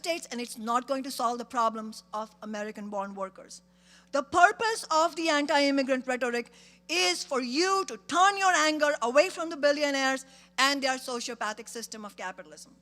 States, and it's not going to solve the problems of American-born workers. The purpose of the anti-immigrant rhetoric is for you to turn your anger away from the billionaires and their sociopathic system of capitalism.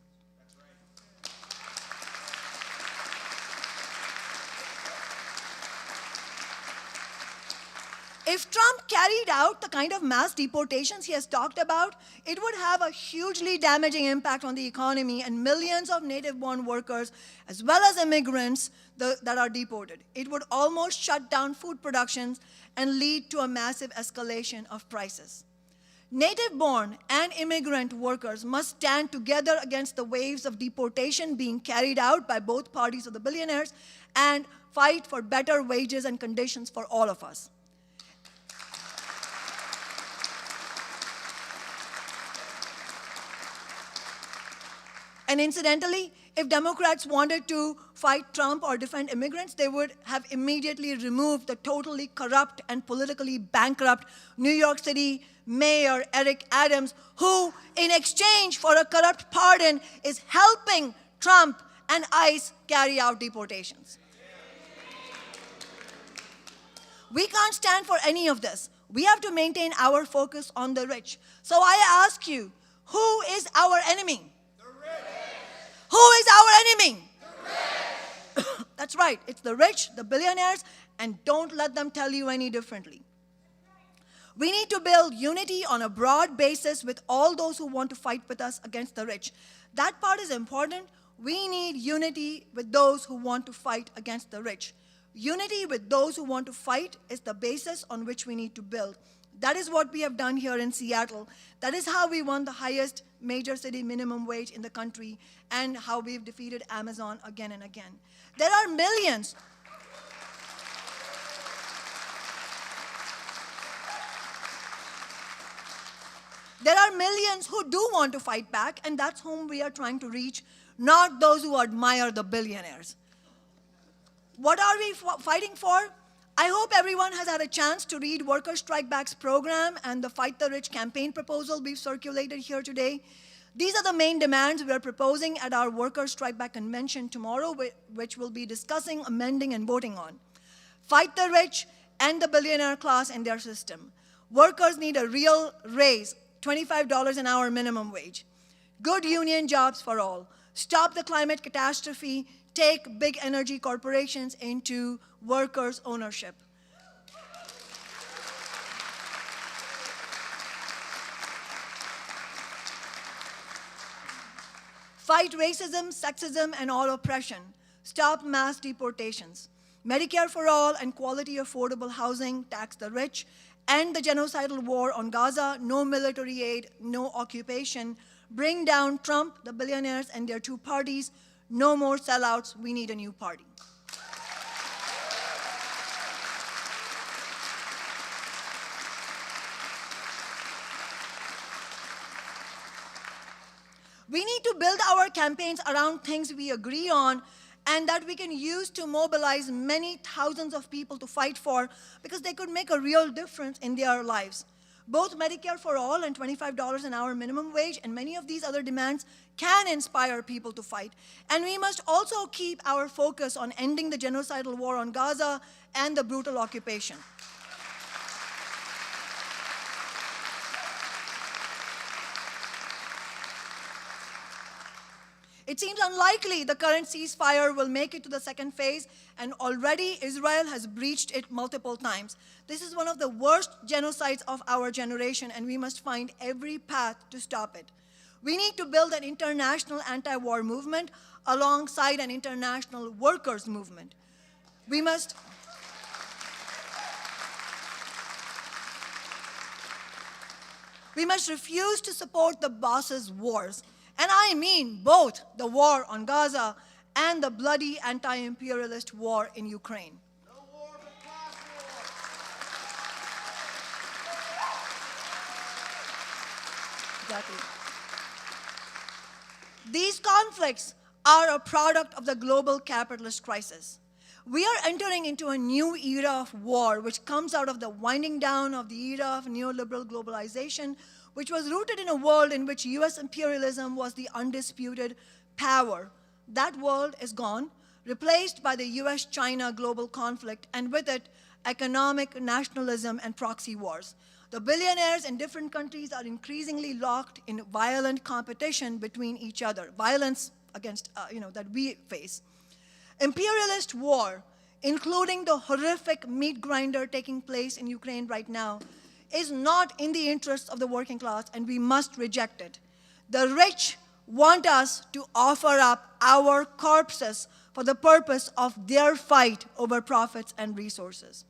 If Trump carried out the kind of mass deportations he has talked about, it would have a hugely damaging impact on the economy and millions of native-born workers, as well as immigrants that are deported. It would almost shut down food productions and lead to a massive escalation of prices. Native-born and immigrant workers must stand together against the waves of deportation being carried out by both parties of the billionaires and fight for better wages and conditions for all of us. And incidentally, if Democrats wanted to fight Trump or defend immigrants, they would have immediately removed the totally corrupt and politically bankrupt New York City Mayor Eric Adams, who, in exchange for a corrupt pardon, is helping Trump and ICE carry out deportations. We can't stand for any of this. We have to maintain our focus on the rich. So I ask you, who is our enemy? Who is our enemy? The rich. That's right. It's the rich, the billionaires, and don't let them tell you any differently. We need to build unity on a broad basis with all those who want to fight with us against the rich. That part is important. We need unity with those who want to fight against the rich. Unity with those who want to fight is the basis on which we need to build. That is what we have done here in Seattle. That is how we won the highest major city minimum wage in the country and how we've defeated Amazon again and again. There are millions. There are millions who do want to fight back, and that's whom we are trying to reach, not those who admire the billionaires. What are we fighting for? I hope everyone has had a chance to read Worker Strike Back's program and the Fight the Rich campaign proposal we've circulated here today. These are the main demands we are proposing at our Worker Strike Back convention tomorrow, which we'll be discussing, amending, and voting on. Fight the rich and the billionaire class and their system. Workers need a real raise, $25 an hour minimum wage. Good union jobs for all. Stop the climate catastrophe. Take big energy corporations into workers' ownership. Fight racism, sexism, and all oppression. Stop mass deportations. Medicare for all and quality affordable housing, tax the rich, end the genocidal war on Gaza, no military aid, no occupation, bring down Trump, the billionaires, and their two parties. No more sellouts, we need a new party. We need to build our campaigns around things we agree on and that we can use to mobilize many thousands of people to fight for, because they could make a real difference in their lives. Both Medicare for all and $25 an hour minimum wage and many of these other demands can inspire people to fight. And we must also keep our focus on ending the genocidal war on Gaza and the brutal occupation. It seems unlikely the current ceasefire will make it to the second phase, and already Israel has breached it multiple times. This is one of the worst genocides of our generation, and we must find every path to stop it. We need to build an international anti-war movement alongside an international workers' movement. We must refuse to support the boss's wars. And I mean both the war on Gaza and the bloody anti-imperialist war in Ukraine. No war but class war. Exactly. These conflicts are a product of the global capitalist crisis. We are entering into a new era of war, which comes out of the winding down of the era of neoliberal globalization, which was rooted in a world in which US imperialism was the undisputed power. that world is gone, replaced by the US-China global conflict, and with it, economic nationalism and proxy wars. The billionaires in different countries are increasingly locked in violent competition between each other, violence against, that we face. Imperialist war, including the horrific meat grinder taking place in Ukraine right now, is not in the interests of the working class, and we must reject it. The rich want us to offer up our corpses for the purpose of their fight over profits and resources.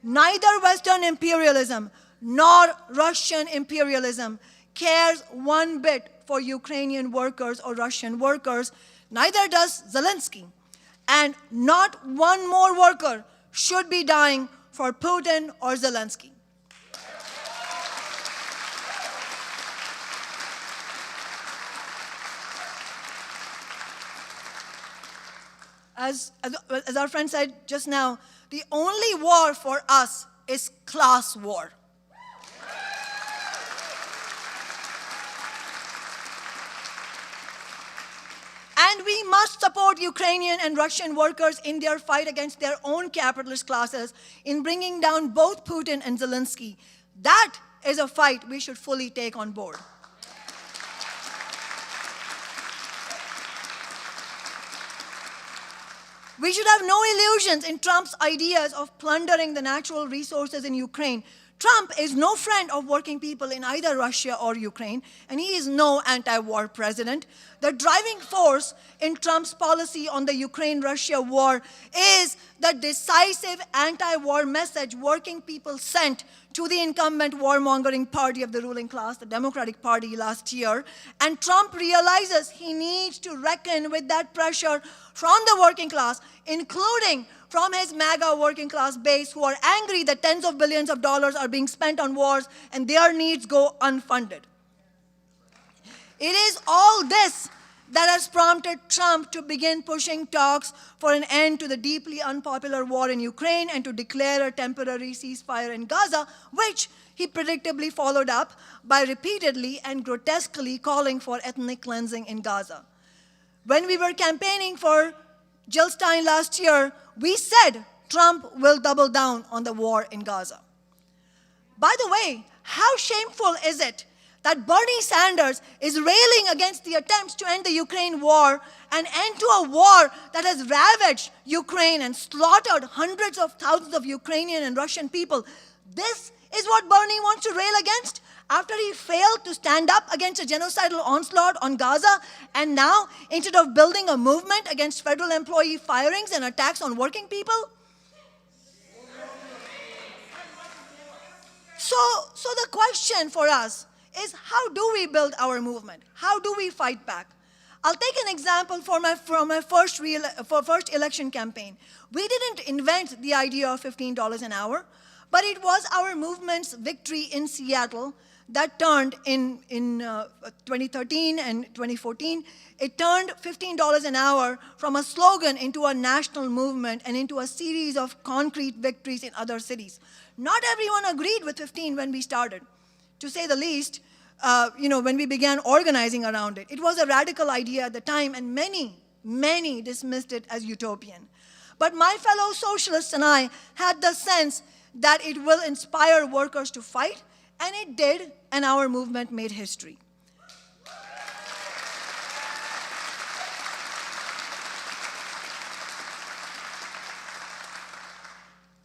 Neither Western imperialism nor Russian imperialism cares one bit for Ukrainian workers or Russian workers. Neither does Zelensky. And not one more worker should be dying for Putin or Zelensky. As our friend said just now, the only war for us is class war. And we must support Ukrainian and Russian workers in their fight against their own capitalist classes in bringing down both Putin and Zelensky. That is a fight we should fully take on board. We should have no illusions in Trump's ideas of plundering the natural resources in Ukraine. Trump is no friend of working people in either Russia or Ukraine, and he is no anti-war president. The driving force in Trump's policy on the Ukraine-Russia war is the decisive anti-war message working people sent to the incumbent warmongering party of the ruling class, the Democratic Party, last year. And Trump realizes he needs to reckon with that pressure from the working class, including from his MAGA working class base, who are angry that tens of billions of dollars are being spent on wars and their needs go unfunded. It is all this that has prompted Trump to begin pushing talks for an end to the deeply unpopular war in Ukraine and to declare a temporary ceasefire in Gaza, which he predictably followed up by repeatedly and grotesquely calling for ethnic cleansing in Gaza. When we were campaigning for Jill Stein last year, we said Trump will double down on the war in Gaza. By the way, how shameful is it that Bernie Sanders is railing against the attempts to end the Ukraine war and end to a war that has ravaged Ukraine and slaughtered hundreds of thousands of Ukrainian and Russian people? This is what Bernie wants to rail against after he failed to stand up against a genocidal onslaught on Gaza, and now, instead of building a movement against federal employee firings and attacks on working people? So the question for us is, how do we build our movement? How do we fight back? I'll take an example from my first election campaign. We didn't invent the idea of $15 an hour, but it was our movement's victory in Seattle that turned in 2013 and 2014. It turned $15 an hour from a slogan into a national movement and into a series of concrete victories in other cities. Not everyone agreed with 15 when we started. To say the least, when we began organizing around it. It was a radical idea at the time, and many dismissed it as utopian. But my fellow socialists and I had the sense that it will inspire workers to fight, and it did, and our movement made history.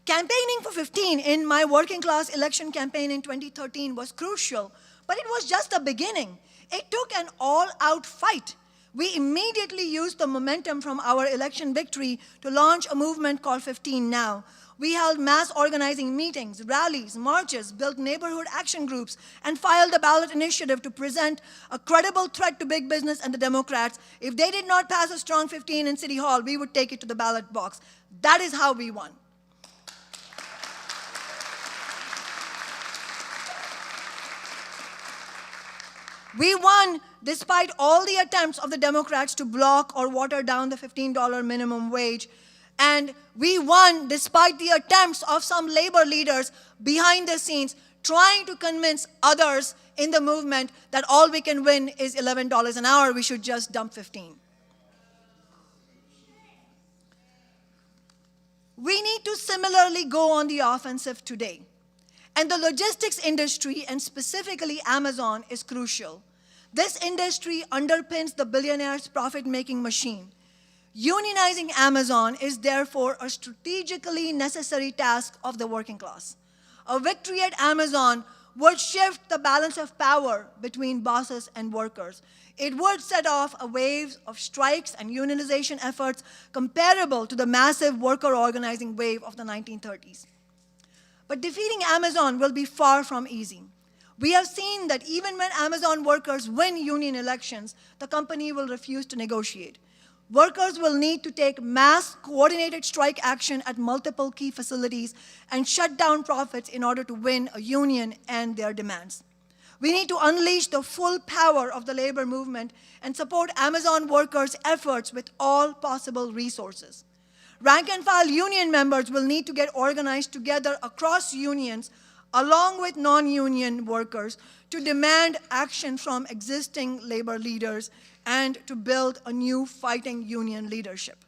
Campaigning for 15 in my working class election campaign in 2013 was crucial, but it was just the beginning. It took an all-out fight. We immediately used the momentum from our election victory to launch a movement called 15 Now. We held mass organizing meetings, rallies, marches, built neighborhood action groups, and filed a ballot initiative to present a credible threat to big business and the Democrats. If they did not pass a strong 15 in City Hall, we would take it to the ballot box. That is how we won. We won despite all the attempts of the Democrats to block or water down the $15 minimum wage. And we won despite the attempts of some labor leaders behind the scenes trying to convince others in the movement that all we can win is $11 an hour, we should just dump 15. to similarly go on the offensive today. And the logistics industry, and specifically Amazon, is crucial. This industry underpins the billionaire's profit-making machine. Unionizing Amazon is therefore a strategically necessary task of the working class. A victory at Amazon would shift the balance of power between bosses and workers. It would set off a wave of strikes and unionization efforts comparable to the massive worker organizing wave of the 1930s. But defeating Amazon will be far from easy. We have seen that even when Amazon workers win union elections, the company will refuse to negotiate. Workers will need to take mass coordinated strike action at multiple key facilities and shut down profits in order to win a union and their demands. We need to unleash the full power of the labor movement and support Amazon workers' efforts with all possible resources. Rank and file union members will need to get organized together across unions along with non-union workers to demand action from existing labor leaders and to build a new fighting union leadership.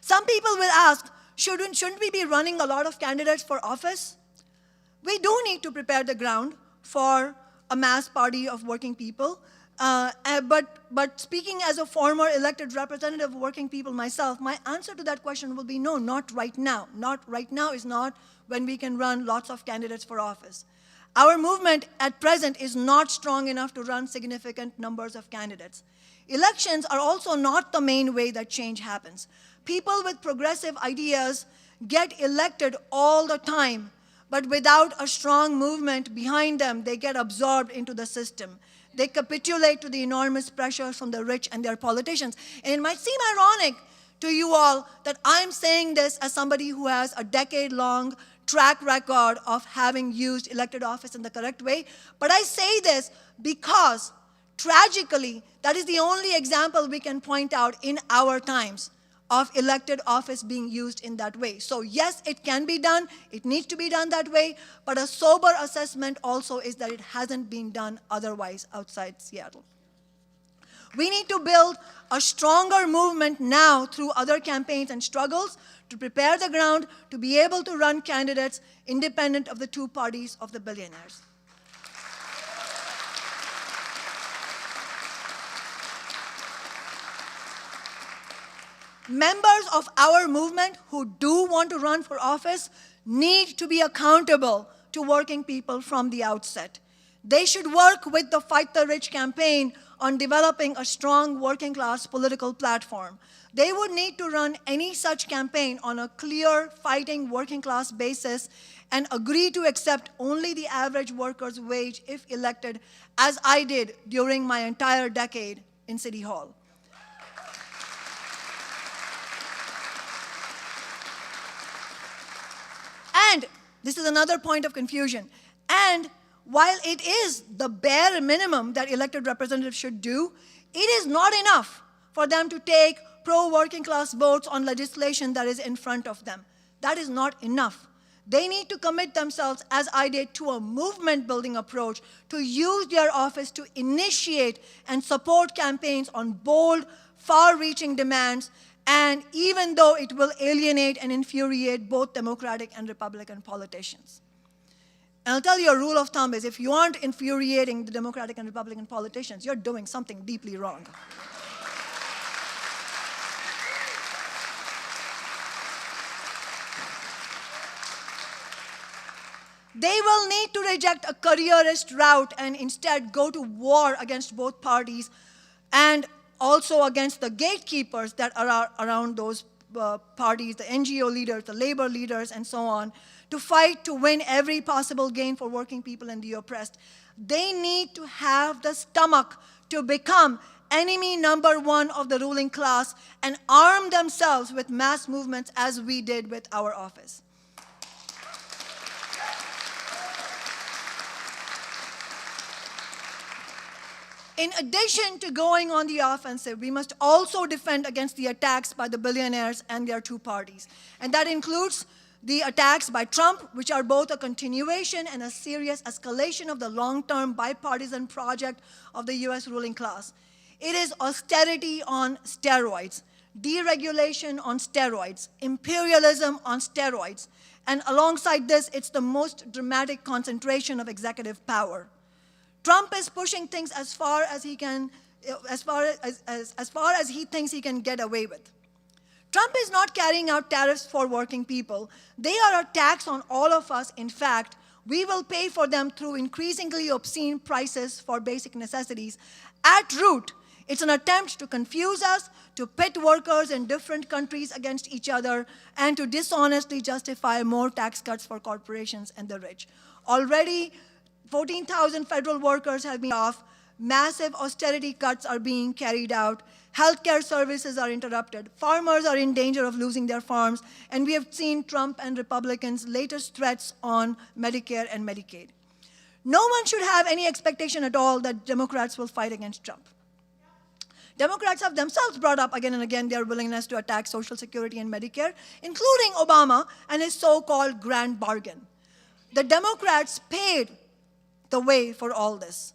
Some people will ask, shouldn't we be running a lot of candidates for office? We do need to prepare the ground for a mass party of working people. But speaking as a former elected representative of working people myself, my answer to that question will be no, not right now. Not right now is not when we can run lots of candidates for office. Our movement at present is not strong enough to run significant numbers of candidates. Elections are also not the main way that change happens. People with progressive ideas get elected all the time, but without a strong movement behind them, they get absorbed into the system. They capitulate to the enormous pressures from the rich and their politicians. And it might seem ironic to you all that I'm saying this as somebody who has a decade-long track record of having used elected office in the correct way. But I say this because, tragically, that is the only example we can point out in our times of elected office being used in that way. So yes, it can be done, it needs to be done that way, but a sober assessment also is that it hasn't been done otherwise outside Seattle. We need to build a stronger movement now through other campaigns and struggles to prepare the ground to be able to run candidates independent of the two parties of the billionaires. Members of our movement who do want to run for office need to be accountable to working people from the outset. They should work with the Fight the Rich campaign on developing a strong working class political platform. They would need to run any such campaign on a clear fighting working class basis and agree to accept only the average worker's wage if elected, as I did during my entire decade in City Hall. And this is another point of confusion. And while it is the bare minimum that elected representatives should do, it is not enough for them to take pro-working class votes on legislation that is in front of them. That is not enough. They need to commit themselves, as I did, to a movement-building approach, to use their office to initiate and support campaigns on bold, far-reaching demands, and even though it will alienate and infuriate both Democratic and Republican politicians. And I'll tell you a rule of thumb is if you aren't infuriating the Democratic and Republican politicians, you're doing something deeply wrong. They will need to reject a careerist route and instead go to war against both parties and also against the gatekeepers that are around those parties, the NGO leaders, the labor leaders, and so on, to fight to win every possible gain for working people and the oppressed. They need to have the stomach to become enemy number one of the ruling class and arm themselves with mass movements as we did with our office. In addition to going on the offensive, we must also defend against the attacks by the billionaires and their two parties. And that includes the attacks by Trump, which are both a continuation and a serious escalation of the long-term bipartisan project of the US ruling class. It is austerity on steroids, deregulation on steroids, imperialism on steroids, and alongside this, it's the most dramatic concentration of executive power. Trump is pushing things as far as he can, as far as he thinks he can get away with. Trump is not carrying out tariffs for working people. They are a tax on all of us. In fact, we will pay for them through increasingly obscene prices for basic necessities. At root, it's an attempt to confuse us, to pit workers in different countries against each other, and to dishonestly justify more tax cuts for corporations and the rich. Already, 14,000 federal workers have been off. Massive austerity cuts are being carried out. Healthcare services are interrupted. Farmers are in danger of losing their farms. And we have seen Trump and Republicans' latest threats on Medicare and Medicaid. No one should have any expectation at all that Democrats will fight against Trump. Democrats have themselves brought up again and again their willingness to attack Social Security and Medicare, including Obama and his so-called grand bargain. The Democrats paid the way for all this.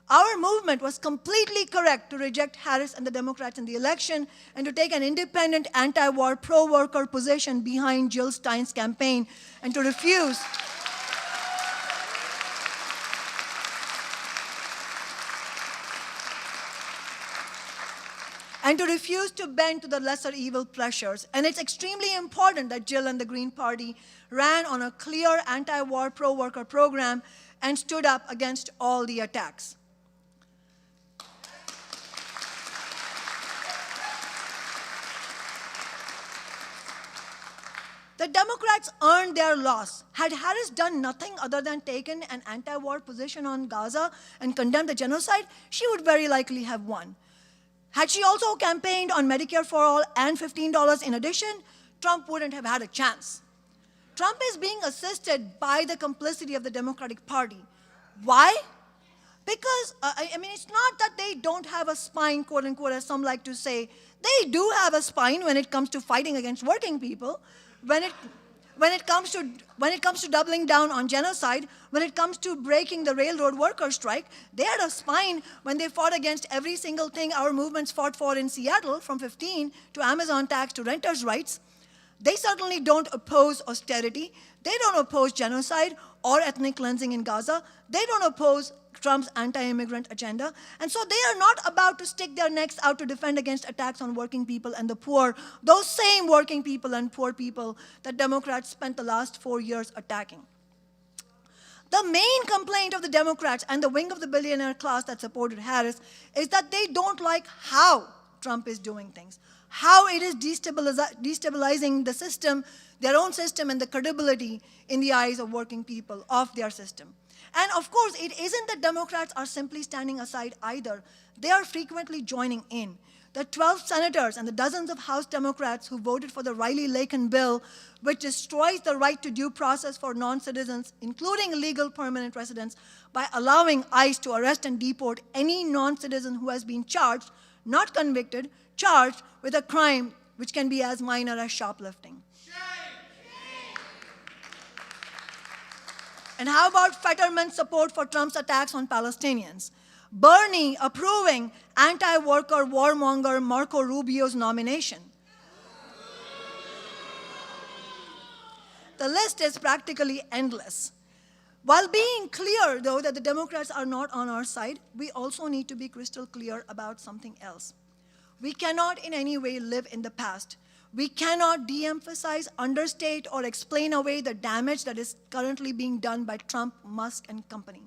Our movement was completely correct to reject Harris and the Democrats in the election and to take an independent, anti-war, pro-worker position behind Jill Stein's campaign and to refuse to bend to the lesser evil pressures. And it's extremely important that Jill and the Green Party ran on a clear anti-war, pro-worker program and stood up against all the attacks. The Democrats earned their loss. Had Harris done nothing other than taken an anti-war position on Gaza and condemned the genocide, she would very likely have won. Had she also campaigned on Medicare for all and $15 in addition, Trump wouldn't have had a chance. Trump is being assisted by the complicity of the Democratic Party. Why? Because, it's not that they don't have a spine, quote unquote, as some like to say. They do have a spine when it comes to fighting against working people. When it comes to doubling down on genocide, when it comes to breaking the railroad worker strike, they had a spine when they fought against every single thing our movements fought for in Seattle, from 15 to Amazon tax to renters' rights. They certainly don't oppose austerity. They don't oppose genocide or ethnic cleansing in Gaza. They don't oppose Trump's anti-immigrant agenda. And so they are not about to stick their necks out to defend against attacks on working people and the poor, those same working people and poor people that Democrats spent the last 4 years attacking. The main complaint of the Democrats and the wing of the billionaire class that supported Harris is that they don't like how Trump is doing things, how it is destabilizing the system, their own system, and the credibility in the eyes of working people of their system. And of course, it isn't that Democrats are simply standing aside either. They are frequently joining in. The 12 senators and the dozens of House Democrats who voted for the Riley-Laken bill, which destroys the right to due process for non-citizens, including illegal permanent residents, by allowing ICE to arrest and deport any non-citizen who has been charged, not convicted, charged with a crime which can be as minor as shoplifting. And how about Fetterman's support for Trump's attacks on Palestinians? Bernie approving anti-worker warmonger Marco Rubio's nomination. The list is practically endless. While being clear, though, that the Democrats are not on our side, we also need to be crystal clear about something else. We cannot in any way live in the past. We cannot de-emphasize, understate, or explain away the damage that is currently being done by Trump, Musk, and company.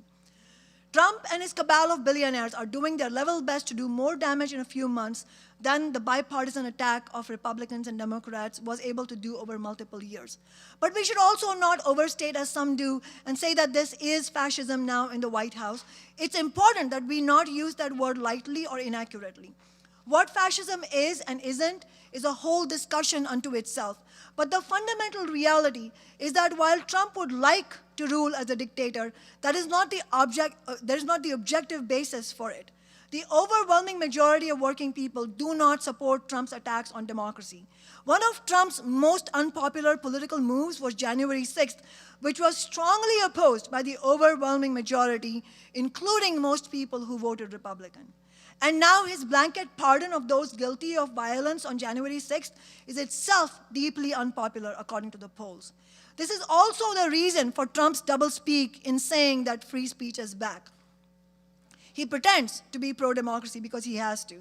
Trump and his cabal of billionaires are doing their level best to do more damage in a few months than the bipartisan attack of Republicans and Democrats was able to do over multiple years. But we should also not overstate, as some do, and say that this is fascism now in the White House. It's important that we not use that word lightly or inaccurately. What fascism is and isn't is a whole discussion unto itself. But the fundamental reality is that while Trump would like to rule as a dictator, that is not the objective basis for it. The overwhelming majority of working people do not support Trump's attacks on democracy. One of Trump's most unpopular political moves was January 6th, which was strongly opposed by the overwhelming majority, including most people who voted Republican. And now his blanket pardon of those guilty of violence on January 6th is itself deeply unpopular, according to the polls. This is also the reason for Trump's doublespeak in saying that free speech is back. He pretends to be pro-democracy because he has to.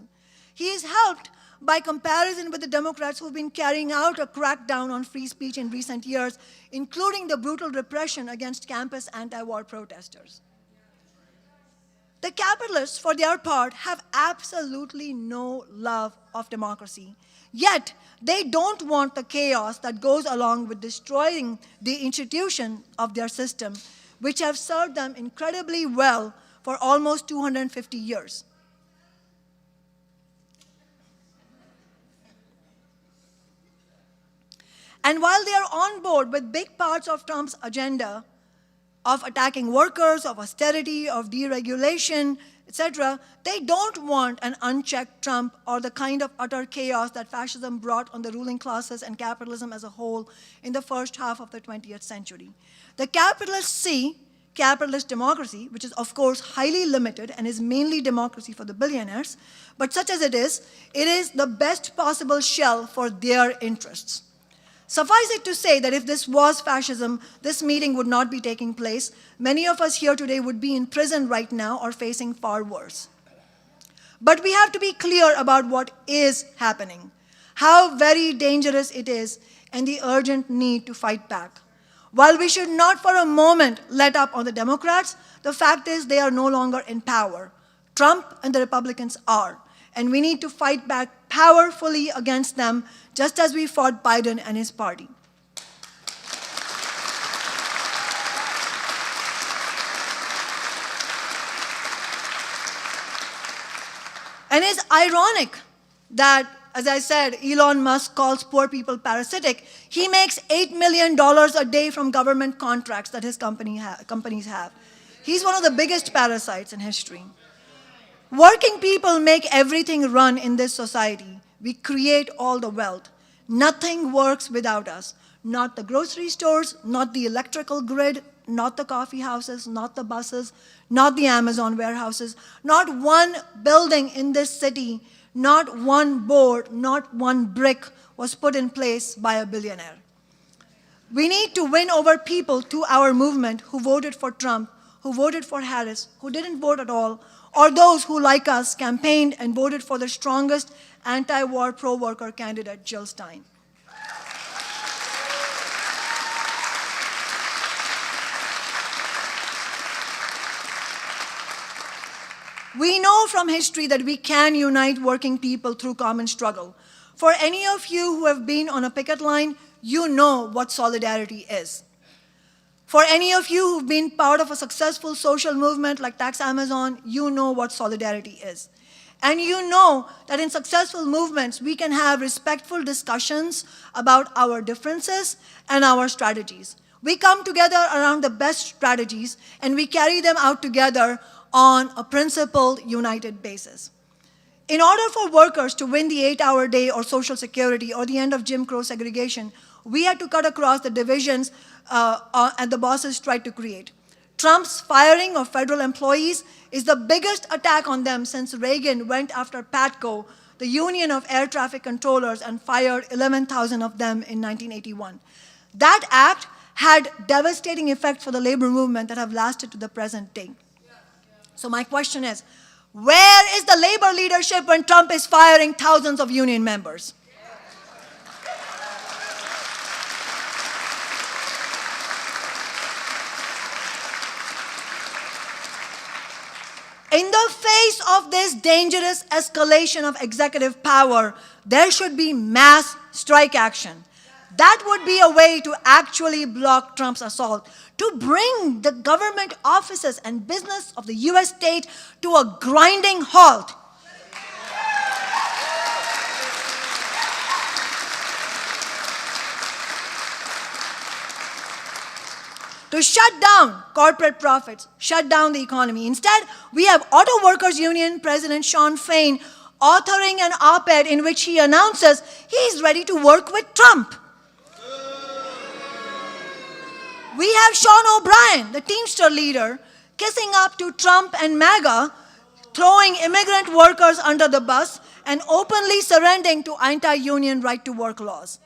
He is helped by comparison with the Democrats who've been carrying out a crackdown on free speech in recent years, including the brutal repression against campus anti-war protesters. The capitalists, for their part, have absolutely no love of democracy. Yet, they don't want the chaos that goes along with destroying the institution of their system, which have served them incredibly well for almost 250 years. And while they are on board with big parts of Trump's agenda of attacking workers, of austerity, of deregulation, etc., they don't want an unchecked Trump or the kind of utter chaos that fascism brought on the ruling classes and capitalism as a whole in the first half of the 20th century. The capitalists see capitalist democracy, which is of course highly limited and is mainly democracy for the billionaires, but such as it is the best possible shell for their interests. Suffice it to say that if this was fascism, this meeting would not be taking place. Many of us here today would be in prison right now or facing far worse. But we have to be clear about what is happening, how very dangerous it is, and the urgent need to fight back. While we should not for a moment let up on the Democrats, the fact is they are no longer in power. Trump and the Republicans are. And we need to fight back powerfully against them, just as we fought Biden and his party. And it's ironic that, as I said, Elon Musk calls poor people parasitic. He makes $8 million a day from government contracts that his companies have. He's one of the biggest parasites in history. Working people make everything run in this society. We create all the wealth. Nothing works without us. Not the grocery stores, not the electrical grid, not the coffee houses, not the buses, not the Amazon warehouses, not one building in this city, not one board, not one brick was put in place by a billionaire. We need to win over people to our movement who voted for Trump, who voted for Harris, who didn't vote at all, or those who, like us, campaigned and voted for the strongest anti-war pro-worker candidate, Jill Stein. We know from history that we can unite working people through common struggle. For any of you who have been on a picket line, you know what solidarity is. For any of you who've been part of a successful social movement like Tax Amazon, you know what solidarity is. And you know that in successful movements, we can have respectful discussions about our differences and our strategies. We come together around the best strategies, and we carry them out together on a principled, united basis. In order for workers to win the 8-hour day or Social Security or the end of Jim Crow segregation, we had to cut across the divisions and the bosses tried to create. Trump's firing of federal employees is the biggest attack on them since Reagan went after PATCO, the union of air traffic controllers, and fired 11,000 of them in 1981. That act had devastating effects for the labor movement that have lasted to the present day. So my question is, where is the labor leadership when Trump is firing thousands of union members? In the face of this dangerous escalation of executive power, there should be mass strike action. That would be a way to actually block Trump's assault, to bring the government offices and business of the US state to a grinding halt. to shut down corporate profits, shut down the economy. Instead, we have Auto Workers Union President Sean Fain authoring an op-ed in which he announces he's ready to work with Trump. We have Sean O'Brien, the Teamster leader, kissing up to Trump and MAGA, throwing immigrant workers under the bus, and openly surrendering to anti-union right-to-work laws.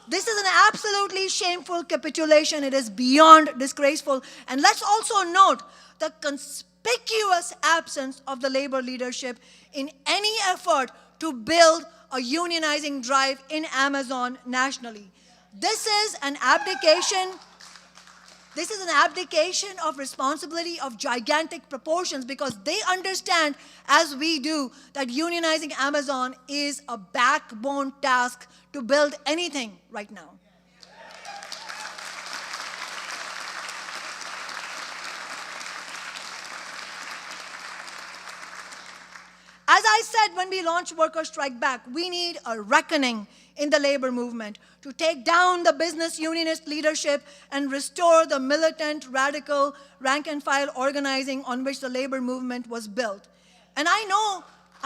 This is an absolutely shameful capitulation. It is beyond disgraceful. And let's also note the conspicuous absence of the labor leadership in any effort to build a unionizing drive in Amazon nationally. This is an abdication of responsibility of gigantic proportions, because they understand, as we do, that unionizing Amazon is a backbone task to build anything right now. As I said when we launched Workers' Strike Back, we need a reckoning in the labor movement to take down the business unionist leadership and restore the militant, radical, rank-and-file organizing on which the labor movement was built. And I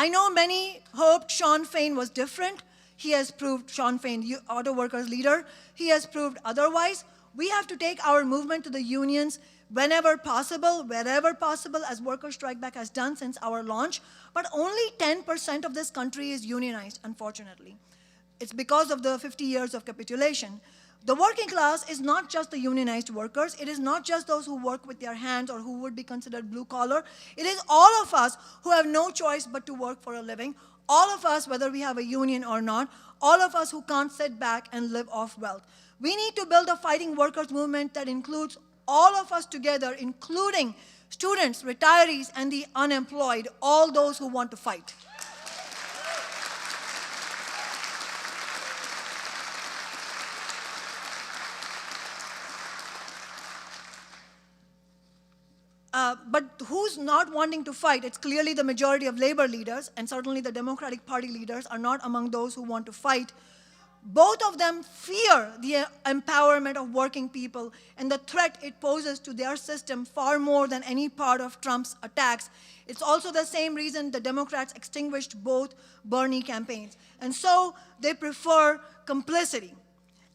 know many hoped Sean Fain was different. He has proved, Sean Fain, auto workers leader, he has proved otherwise. We have to take our movement to the unions whenever possible, wherever possible, as Workers' Strike Back has done since our launch. But only 10% of this country is unionized, unfortunately. It's because of the 50 years of capitulation. The working class is not just the unionized workers. It is not just those who work with their hands or who would be considered blue collar. It is all of us who have no choice but to work for a living. All of us, whether we have a union or not. All of us who can't sit back and live off wealth. We need to build a fighting workers movement that includes all of us together, including students, retirees, and the unemployed, all those who want to fight. But who's not wanting to fight? It's clearly the majority of labor leaders, and certainly the Democratic Party leaders are not among those who want to fight. Both of them fear the empowerment of working people and the threat it poses to their system far more than any part of Trump's attacks. It's also the same reason the Democrats extinguished both Bernie campaigns. And so they prefer complicity.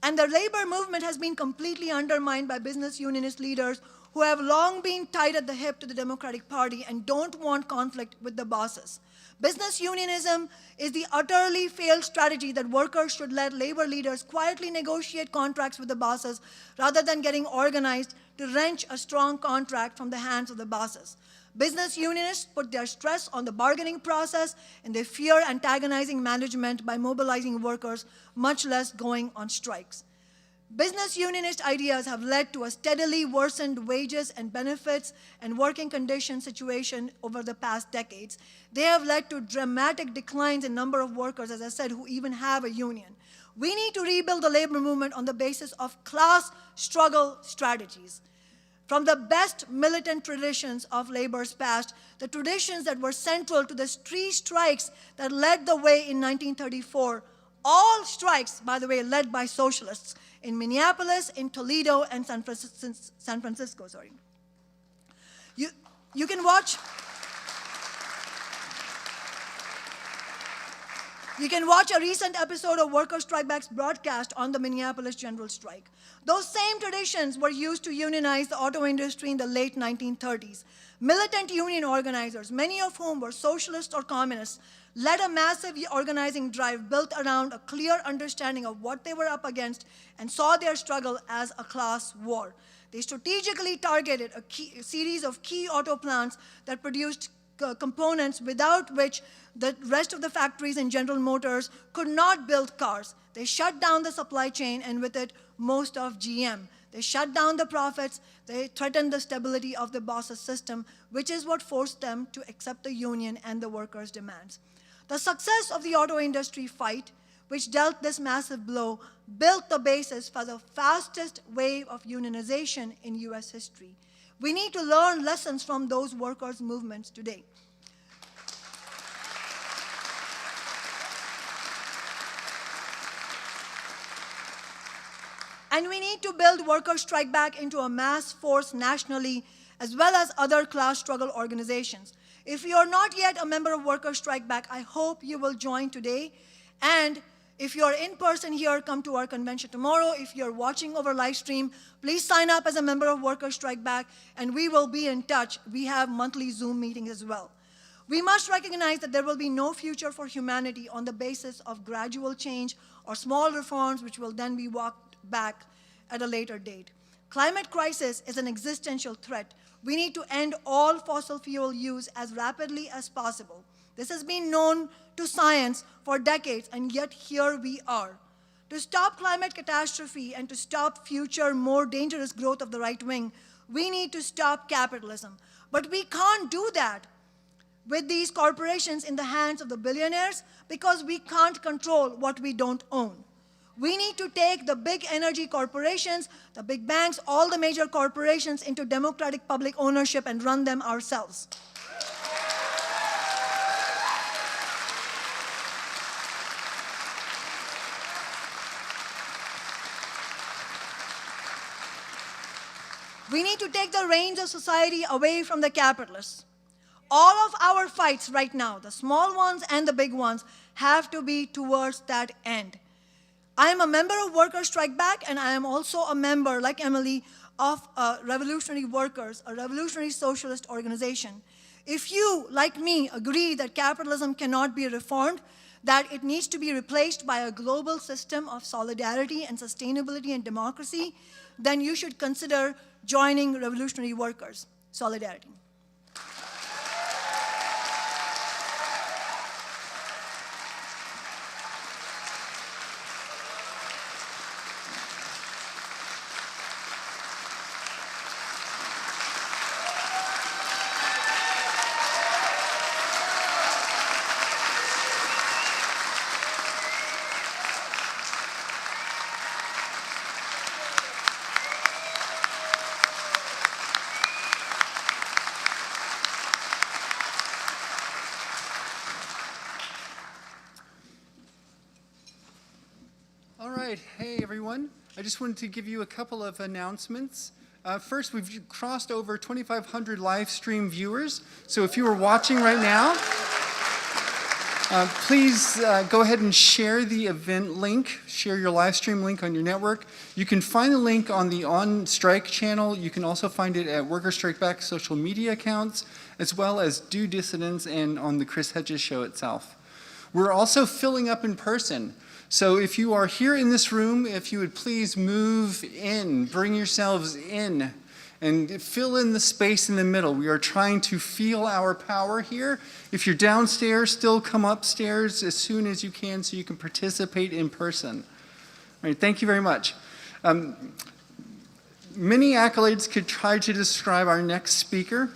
And the labor movement has been completely undermined by business unionist leaders who have long been tied at the hip to the Democratic Party and don't want conflict with the bosses. Business unionism is the utterly failed strategy that workers should let labor leaders quietly negotiate contracts with the bosses rather than getting organized to wrench a strong contract from the hands of the bosses. Business unionists put their stress on the bargaining process, and they fear antagonizing management by mobilizing workers, much less going on strikes. Business unionist ideas have led to a steadily worsened wages and benefits and working condition situation over the past decades. They have led to dramatic declines in number of workers, as I said, who even have a union. We need to rebuild the labor movement on the basis of class struggle strategies. From the best militant traditions of labor's past, the traditions that were central to the three strikes that led the way in 1934, all strikes, by the way, led by socialists, in Minneapolis, in Toledo, and San Francisco. You can watch a recent episode of Workers' Strike Back's broadcast on the Minneapolis general strike. Those same traditions were used to unionize the auto industry in the late 1930s. Militant union organizers, many of whom were socialists or communists, led a massive organizing drive built around a clear understanding of what they were up against and saw their struggle as a class war. They strategically targeted a series of key auto plants that produced components without which the rest of the factories in General Motors could not build cars. They shut down the supply chain, and with it, most of GM. They shut down the profits. They threatened the stability of the boss's system, which is what forced them to accept the union and the workers' demands. The success of the auto industry fight, which dealt this massive blow, built the basis for the fastest wave of unionization in US history. We need to learn lessons from those workers' movements today. And we need to build worker strike back into a mass force nationally, as well as other class struggle organizations. If you are not yet a member of Worker Strike Back, I hope you will join today. And if you're in person here, come to our convention tomorrow. If you're watching over live stream, please sign up as a member of Worker Strike Back, and we will be in touch. We have monthly Zoom meetings as well. We must recognize that there will be no future for humanity on the basis of gradual change or small reforms which will then be walked back at a later date. Climate crisis is an existential threat. We need to end all fossil fuel use as rapidly as possible. This has been known to science for decades, and yet here we are. To stop climate catastrophe and to stop future, more dangerous growth of the right wing, we need to stop capitalism. But we can't do that with these corporations in the hands of the billionaires because we can't control what we don't own. We need to take the big energy corporations, the big banks, all the major corporations into democratic public ownership and run them ourselves. We need to take the reins of society away from the capitalists. All of our fights right now, the small ones and the big ones, have to be towards that end. I am a member of Worker Strike Back, and I am also a member, like Emily, of Revolutionary Workers, a revolutionary socialist organization. If you, like me, agree that capitalism cannot be reformed, that it needs to be replaced by a global system of solidarity and sustainability and democracy, then you should consider joining Revolutionary Workers. Solidarity. Hey everyone. I just wanted to give you a couple of announcements. First, we've crossed over 2,500 live stream viewers. So if you are watching right now, please go ahead and share the event link, share your live stream link on your network. You can find the link on the On Strike channel. You can also find it at Worker Strike Back social media accounts, as well as Do Dissidents and on the Chris Hedges show itself. We're also filling up in person. So if you are here in this room, if you would please move in, bring yourselves in, and fill in the space in the middle. We are trying to feel our power here. If you're downstairs, still come upstairs as soon as you can so you can participate in person. All right, thank you very much. Many accolades could try to describe our next speaker.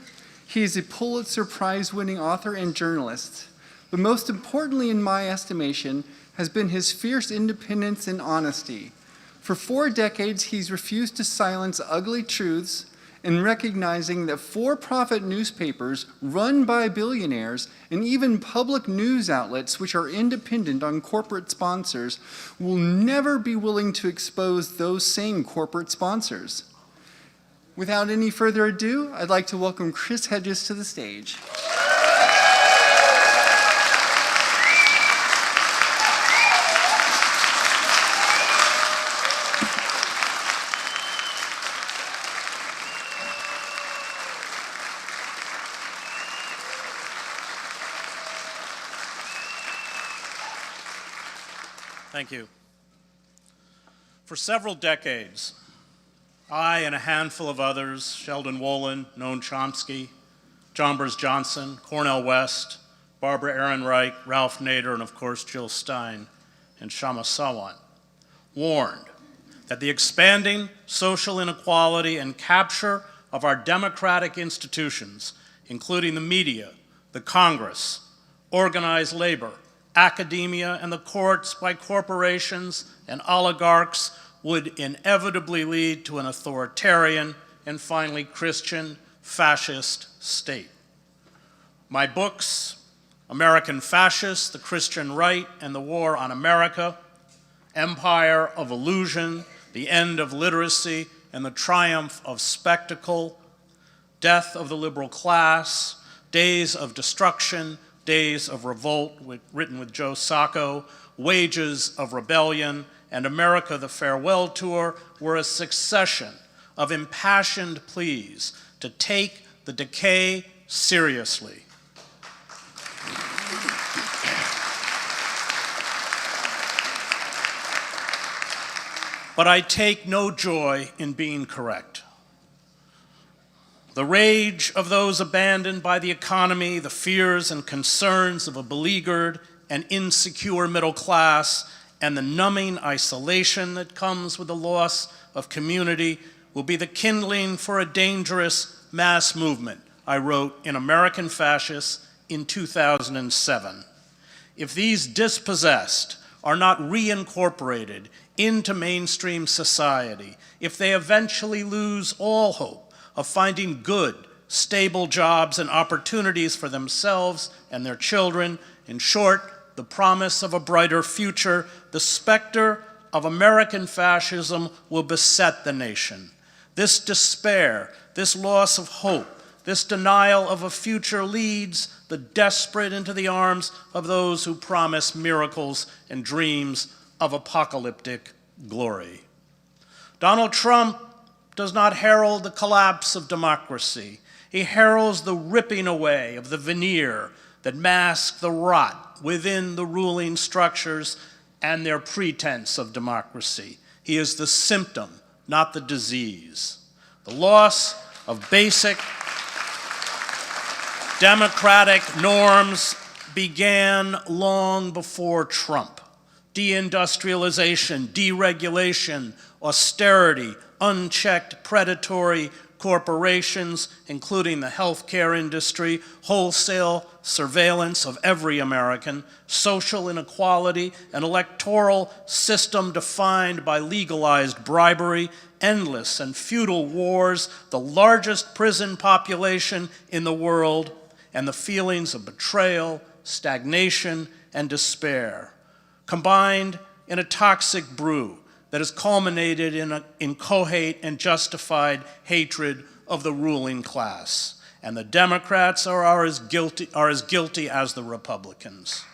He is a Pulitzer Prize-winning author and journalist. But most importantly, in my estimation, has been his fierce independence and honesty. For 4 decades, he's refused to silence ugly truths and recognizing that for-profit newspapers run by billionaires and even public news outlets which are independent on corporate sponsors will never be willing to expose those same corporate sponsors. Without any further ado, I'd like to welcome Chris Hedges to the stage. Thank you. For several decades, I and a handful of others, Sheldon Wolin, Noam Chomsky, John Burns Johnson, Cornel West, Barbara Ehrenreich, Ralph Nader, and of course Jill Stein and Kshama Sawant, warned that the expanding social inequality and capture of our democratic institutions, including the media, the Congress, organized labor, academia, and the courts by corporations and oligarchs would inevitably lead to an authoritarian and finally Christian fascist state. My books, American Fascists, The Christian Right and the War on America, Empire of Illusion, the end of literacy and the triumph of spectacle, death of the liberal class, days of destruction, days of revolt, written with Joe Sacco, wages of rebellion, and America the Farewell Tour were a succession of impassioned pleas to take the decay seriously. But I take no joy in being correct. The rage of those abandoned by the economy, the fears and concerns of a beleaguered and insecure middle class, and the numbing isolation that comes with the loss of community will be the kindling for a dangerous mass movement, I wrote in American Fascists in 2007. If these dispossessed are not reincorporated into mainstream society, if they eventually lose all hope of finding good, stable jobs and opportunities for themselves and their children, in short, the promise of a brighter future, the specter of American fascism will beset the nation. This despair, this loss of hope, this denial of a future leads the desperate into the arms of those who promise miracles and dreams of apocalyptic glory. Donald Trump does not herald the collapse of democracy. He heralds the ripping away of the veneer that masks the rot within the ruling structures and their pretense of democracy. He is the symptom, not the disease. The loss of basic democratic norms began long before Trump. Deindustrialization, deregulation, austerity, unchecked predatory corporations, including the healthcare industry, wholesale surveillance of every American, social inequality, an electoral system defined by legalized bribery, endless and futile wars, the largest prison population in the world, and the feelings of betrayal, stagnation, and despair, combined in a toxic brew that has culminated in inchoate and justified hatred of the ruling class. And the Democrats are as guilty as the Republicans.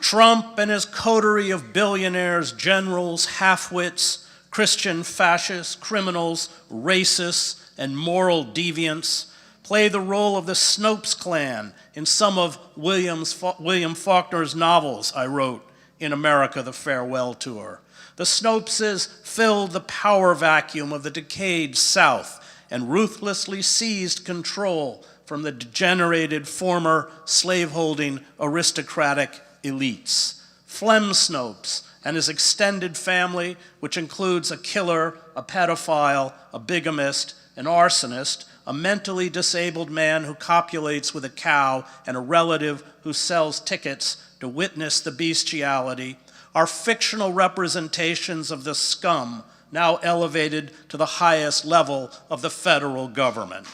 Trump and his coterie of billionaires, generals, half-wits, Christian fascists, criminals, racists, and moral deviants play the role of the Snopes clan in some of William Faulkner's novels I wrote in America the Farewell Tour. The Snopeses filled the power vacuum of the decayed South and ruthlessly seized control from the degenerated former slaveholding aristocratic elites. Flem Snopes and his extended family, which includes a killer, a pedophile, a bigamist, an arsonist, a mentally disabled man who copulates with a cow, and a relative who sells tickets to witness the bestiality, are fictional representations of the scum now elevated to the highest level of the federal government.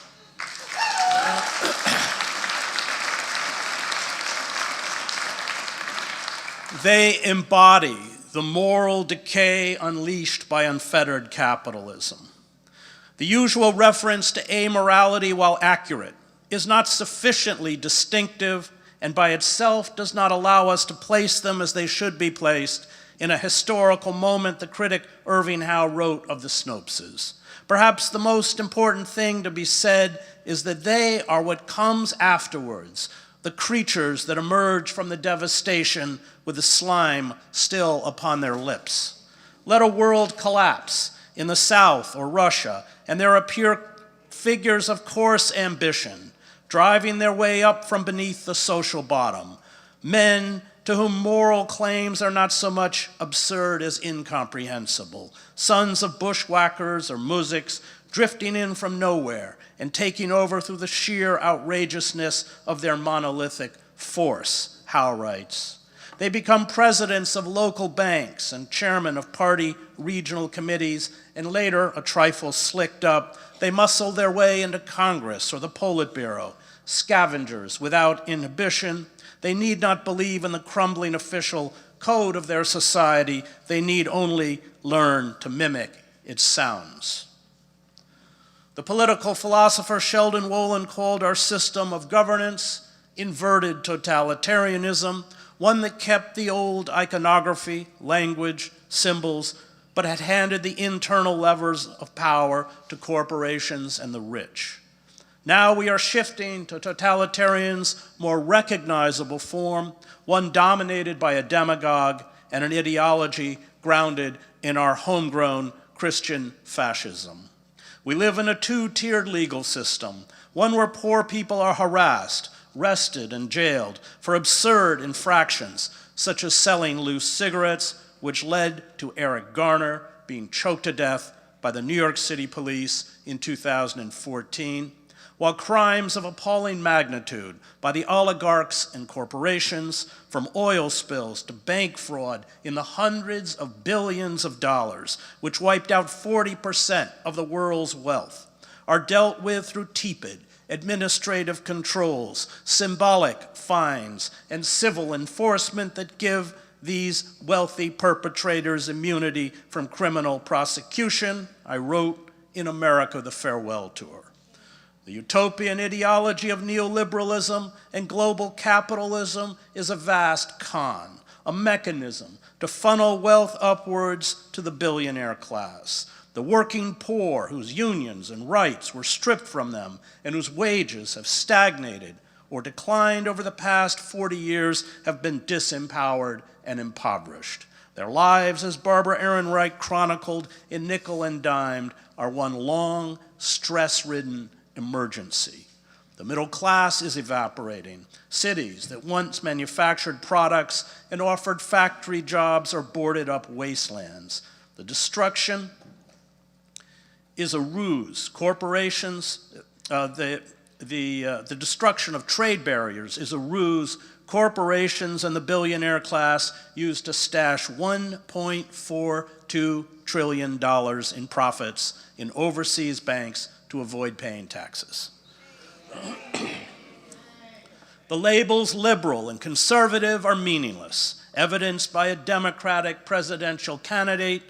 They embody the moral decay unleashed by unfettered capitalism. The usual reference to amorality, while accurate, is not sufficiently distinctive and by itself does not allow us to place them as they should be placed in a historical moment the critic Irving Howe wrote of the Snopeses. Perhaps the most important thing to be said is that they are what comes afterwards, the creatures that emerge from the devastation with the slime still upon their lips. Let a world collapse in the South or Russia, and there appear figures of coarse ambition, driving their way up from beneath the social bottom, men to whom moral claims are not so much absurd as incomprehensible, sons of bushwhackers or muziks drifting in from nowhere and taking over through the sheer outrageousness of their monolithic force, Howe writes. They become presidents of local banks and chairmen of party regional committees, and later, a trifle slicked up, they muscle their way into Congress or the Politburo, scavengers without inhibition. They need not believe in the crumbling official code of their society. They need only learn to mimic its sounds. The political philosopher Sheldon Wolin called our system of governance inverted totalitarianism, one that kept the old iconography, language, symbols, but had handed the internal levers of power to corporations and the rich. Now we are shifting to totalitarian's more recognizable form, one dominated by a demagogue and an ideology grounded in our homegrown Christian fascism. We live in a two-tiered legal system, one where poor people are harassed, arrested, and jailed for absurd infractions, such as selling loose cigarettes, which led to Eric Garner being choked to death by the New York City police in 2014, while crimes of appalling magnitude by the oligarchs and corporations, from oil spills to bank fraud in the hundreds of billions of dollars, which wiped out 40% of the world's wealth, are dealt with through tepid administrative controls, symbolic fines, and civil enforcement that give these wealthy perpetrators immunity from criminal prosecution. I wrote in America, the Farewell Tour. The utopian ideology of neoliberalism and global capitalism is a vast con, a mechanism to funnel wealth upwards to the billionaire class. The working poor, whose unions and rights were stripped from them and whose wages have stagnated or declined over the past 40 years, have been disempowered and impoverished. Their lives, as Barbara Ehrenreich chronicled in Nickel and Dimed, are one long, stress-ridden emergency. The middle class is evaporating. Cities that once manufactured products and offered factory jobs are boarded up wastelands. The destruction is a ruse. Corporations, the destruction of trade barriers is a ruse corporations and the billionaire class use to stash $1.42 trillion in profits in overseas banks to avoid paying taxes. The labels liberal and conservative are meaningless, evidenced by a Democratic presidential candidate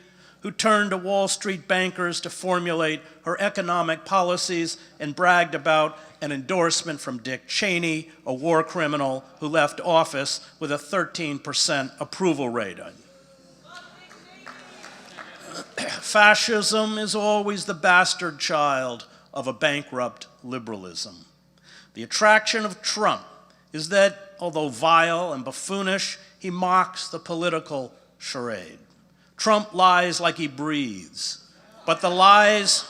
who turned to Wall Street bankers to formulate her economic policies and bragged about an endorsement from Dick Cheney, a war criminal who left office with a 13% approval rating. Fascism is always the bastard child of a bankrupt liberalism. The attraction of Trump is that, although vile and buffoonish, he mocks the political charade. Trump lies like he breathes, but the lies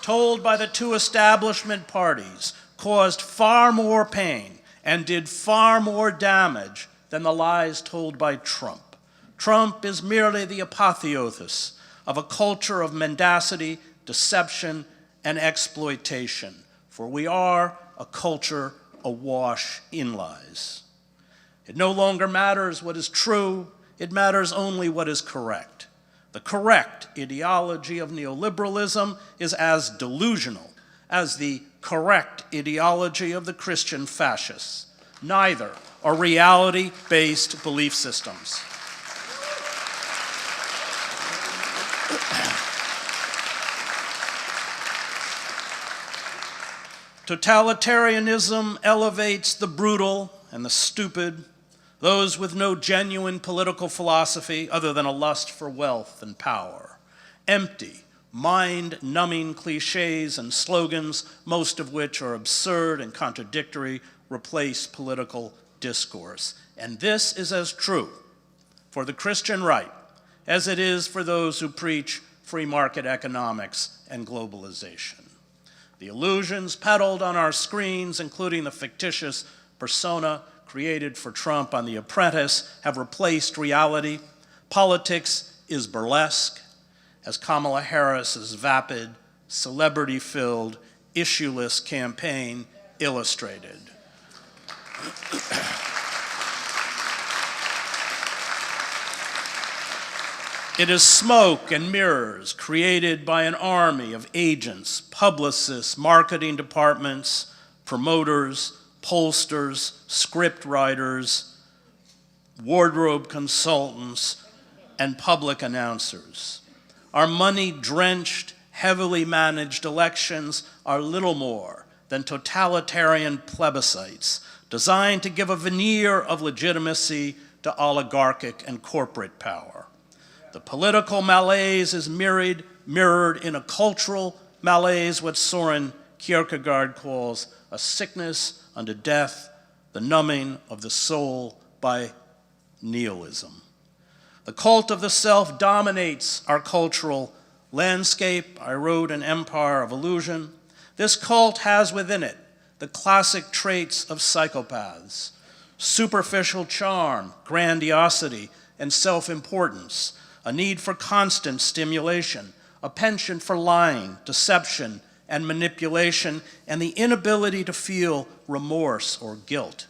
told by the two establishment parties caused far more pain and did far more damage than the lies told by Trump. Trump is merely the apotheosis of a culture of mendacity, deception, and exploitation, for we are a culture awash in lies. It no longer matters what is true, it matters only what is correct. The correct ideology of neoliberalism is as delusional as the correct ideology of the Christian fascists. Neither are reality-based belief systems. Totalitarianism elevates the brutal and the stupid, those with no genuine political philosophy other than a lust for wealth and power. Empty, mind-numbing cliches and slogans, most of which are absurd and contradictory, replace political discourse. And this is as true for the Christian right as it is for those who preach free market economics and globalization. The illusions peddled on our screens, including the fictitious persona created for Trump on The Apprentice, have replaced reality. Politics is burlesque, as Kamala Harris's vapid, celebrity-filled, issue-less campaign illustrated. It is smoke and mirrors created by an army of agents, publicists, marketing departments, promoters, pollsters, script writers, wardrobe consultants, and public announcers. Our money-drenched, heavily managed elections are little more than totalitarian plebiscites designed to give a veneer of legitimacy to oligarchic and corporate power. The political malaise is mirrored in a cultural malaise, what Soren Kierkegaard calls a sickness unto death, the numbing of the soul by nihilism. The cult of the self dominates our cultural landscape. I wrote an Empire of Illusion. This cult has within it the classic traits of psychopaths: superficial charm, grandiosity, and self-importance, a need for constant stimulation, a penchant for lying, deception, and manipulation, and the inability to feel remorse or guilt.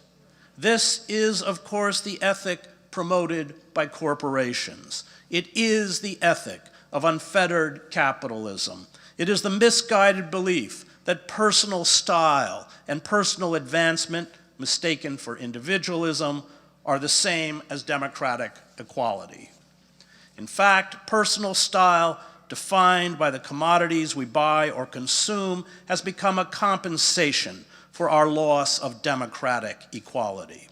This is, of course, the ethic promoted by corporations. It is the ethic of unfettered capitalism. It is the misguided belief that personal style and personal advancement, mistaken for individualism, are the same as democratic equality. In fact, personal style, defined by the commodities we buy or consume, has become a compensation for our loss of democratic equality.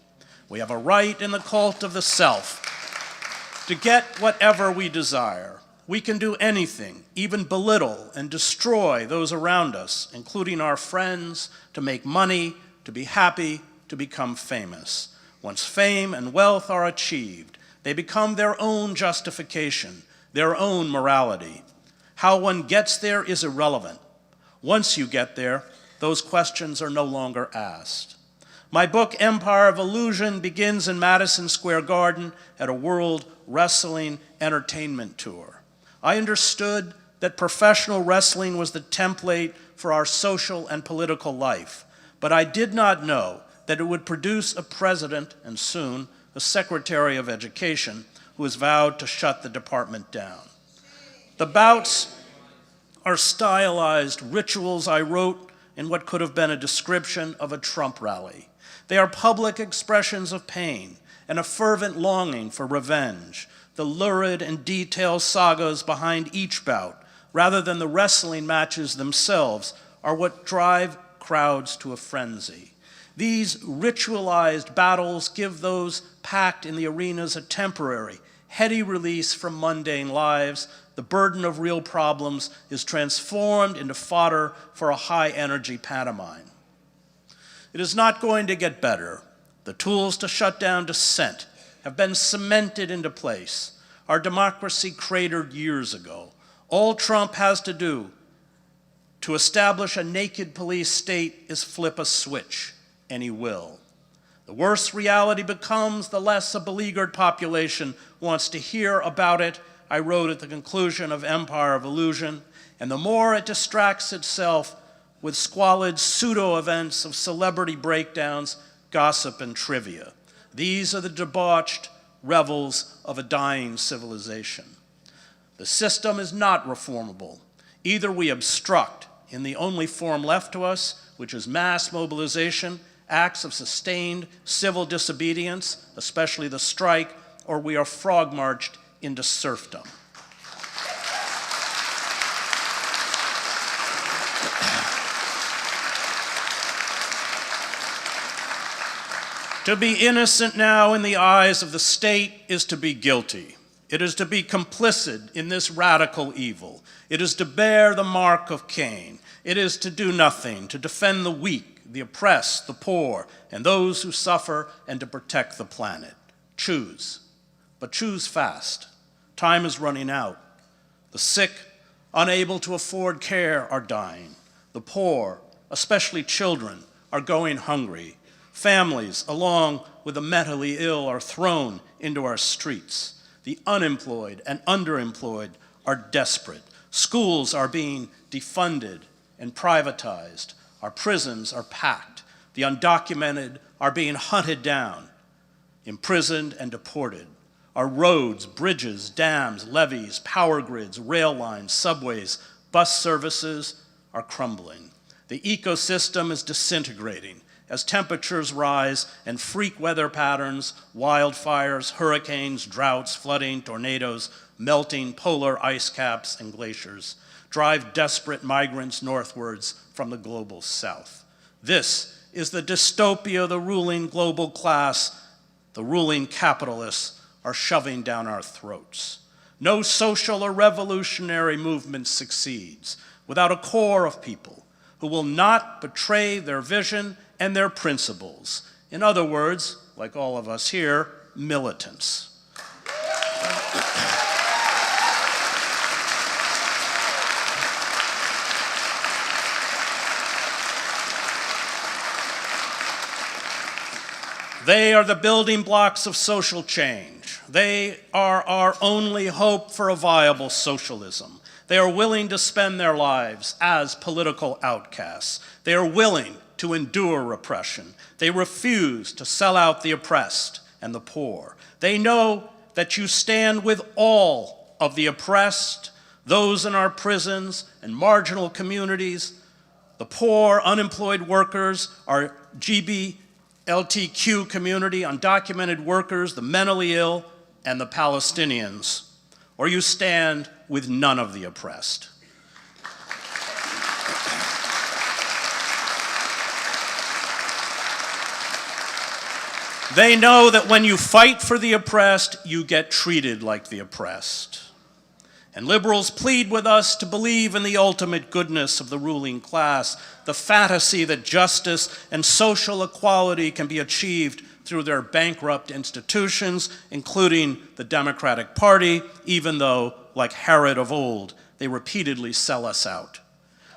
We have a right in the cult of the self to get whatever we desire. We can do anything, even belittle and destroy those around us, including our friends, to make money, to be happy, to become famous. Once fame and wealth are achieved, they become their own justification, their own morality. How one gets there is irrelevant. Once you get there, those questions are no longer asked. My book, Empire of Illusion, begins in Madison Square Garden at a World Wrestling Entertainment Tour. I understood that professional wrestling was the template for our social and political life, but I did not know that it would produce a president, and soon a secretary of education, who has vowed to shut the department down. The bouts are stylized rituals I wrote in what could have been a description of a Trump rally. They are public expressions of pain and a fervent longing for revenge, the lurid and detailed sagas behind each bout, rather than the wrestling matches themselves, are what drive crowds to a frenzy. These ritualized battles give those packed in the arenas a temporary, heady release from mundane lives. The burden of real problems is transformed into fodder for a high-energy pantomime. It is not going to get better. The tools to shut down dissent have been cemented into place. Our democracy cratered years ago. All Trump has to do to establish a naked police state is flip a switch, and he will. The worse reality becomes, the less a beleaguered population wants to hear about it. I wrote at the conclusion of Empire of Illusion, and the more it distracts itself with squalid pseudo-events of celebrity breakdowns, gossip, and trivia. These are the debauched revels of a dying civilization. The system is not reformable. Either we obstruct in the only form left to us, which is mass mobilization, acts of sustained civil disobedience, especially the strike, or we are frog-marched into serfdom. To be innocent now in the eyes of the state is to be guilty. It is to be complicit in this radical evil. It is to bear the mark of Cain. It is to do nothing, to defend the weak, the oppressed, the poor, and those who suffer, and to protect the planet. Choose, but choose fast. Time is running out. The sick, unable to afford care, are dying. The poor, especially children, are going hungry. Families, along with the mentally ill, are thrown into our streets. The unemployed and underemployed are desperate. Schools are being defunded and privatized. Our prisons are packed. The undocumented are being hunted down, imprisoned, and deported. Our roads, bridges, dams, levees, power grids, rail lines, subways, bus services are crumbling. The ecosystem is disintegrating, as temperatures rise and freak weather patterns, wildfires, hurricanes, droughts, flooding, tornadoes, melting polar ice caps and glaciers drive desperate migrants northwards from the global south. This is the dystopia the ruling global class, the ruling capitalists are shoving down our throats. No social or revolutionary movement succeeds without a core of people who will not betray their vision and their principles. In other words, like all of us here, militants. They are the building blocks of social change. They are our only hope for a viable socialism. They are willing to spend their lives as political outcasts. They are willing to endure repression. They refuse to sell out the oppressed and the poor. They know that you stand with all of the oppressed, those in our prisons and marginal communities, the poor, unemployed workers, our LGBTQ community, undocumented workers, the mentally ill, and the Palestinians, or you stand with none of the oppressed. They know that when you fight for the oppressed, you get treated like the oppressed. And liberals plead with us to believe in the ultimate goodness of the ruling class, the fantasy that justice and social equality can be achieved through their bankrupt institutions, including the Democratic Party, even though, like Herod of old, they repeatedly sell us out.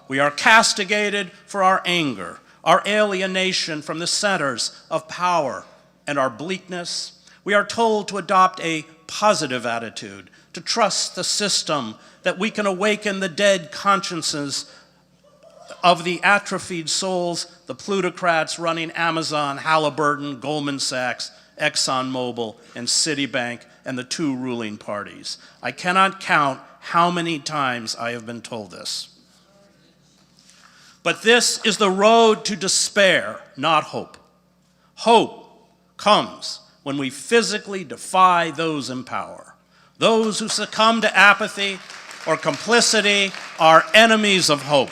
We are castigated for our anger, our alienation from the centers of power, and our bleakness. We are told to adopt a positive attitude, to trust the system, that we can awaken the dead consciences of the atrophied souls, the plutocrats running Amazon, Halliburton, Goldman Sachs, ExxonMobil, and Citibank, and the two ruling parties. I cannot count how many times I have been told this. But this is the road to despair, not hope. Hope comes when we physically defy those in power. Those who succumb to apathy or complicity are enemies of hope,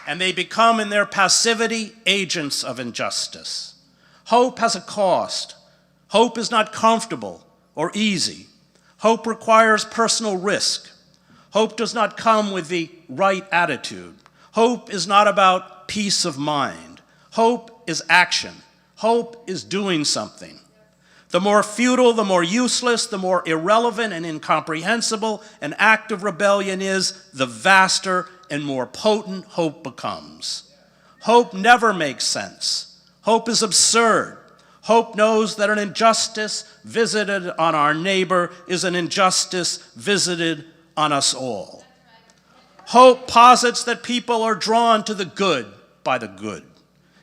and they become in their passivity agents of injustice. Hope has a cost. Hope is not comfortable or easy. Hope requires personal risk. Hope does not come with the right attitude. Hope is not about peace of mind. Hope is action. Hope is doing something. The more futile, the more useless, the more irrelevant and incomprehensible an act of rebellion is, the vaster and more potent hope becomes. Hope never makes sense. Hope is absurd. Hope knows that an injustice visited on our neighbor is an injustice visited on us all. Hope posits that people are drawn to the good by the good.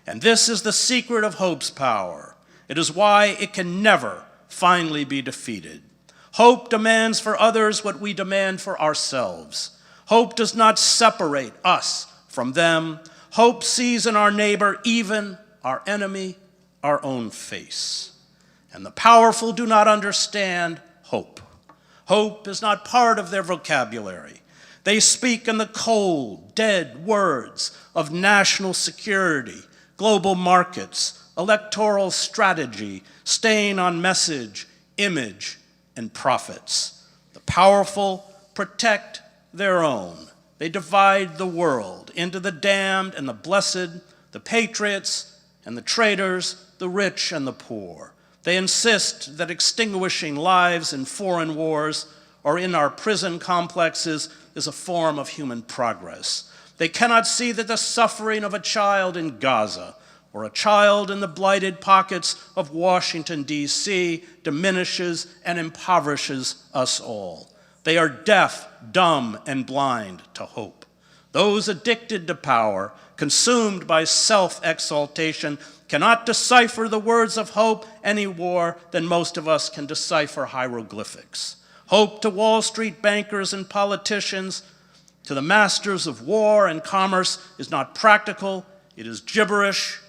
And this is the secret of hope's power. It is why it can never finally be defeated. Hope demands for others what we demand for ourselves. Hope does not separate us from them. Hope sees in our neighbor, even our enemy, our own face. And the powerful do not understand hope. Hope is not part of their vocabulary. They speak in the cold, dead words of national security, global markets, electoral strategy, staying on message, image, and profits. The powerful protect their own. They divide the world into the damned and the blessed, the patriots and the traitors, the rich and the poor. They insist that extinguishing lives in foreign wars or in our prison complexes is a form of human progress. They cannot see that the suffering of a child in Gaza or a child in the blighted pockets of Washington, D.C. diminishes and impoverishes us all. They are deaf, dumb, and blind to hope. Those addicted to power, consumed by self-exaltation, cannot decipher the words of hope any more than most of us can decipher hieroglyphics. Hope to Wall Street bankers and politicians, to the masters of war and commerce, is not practical, it is gibberish,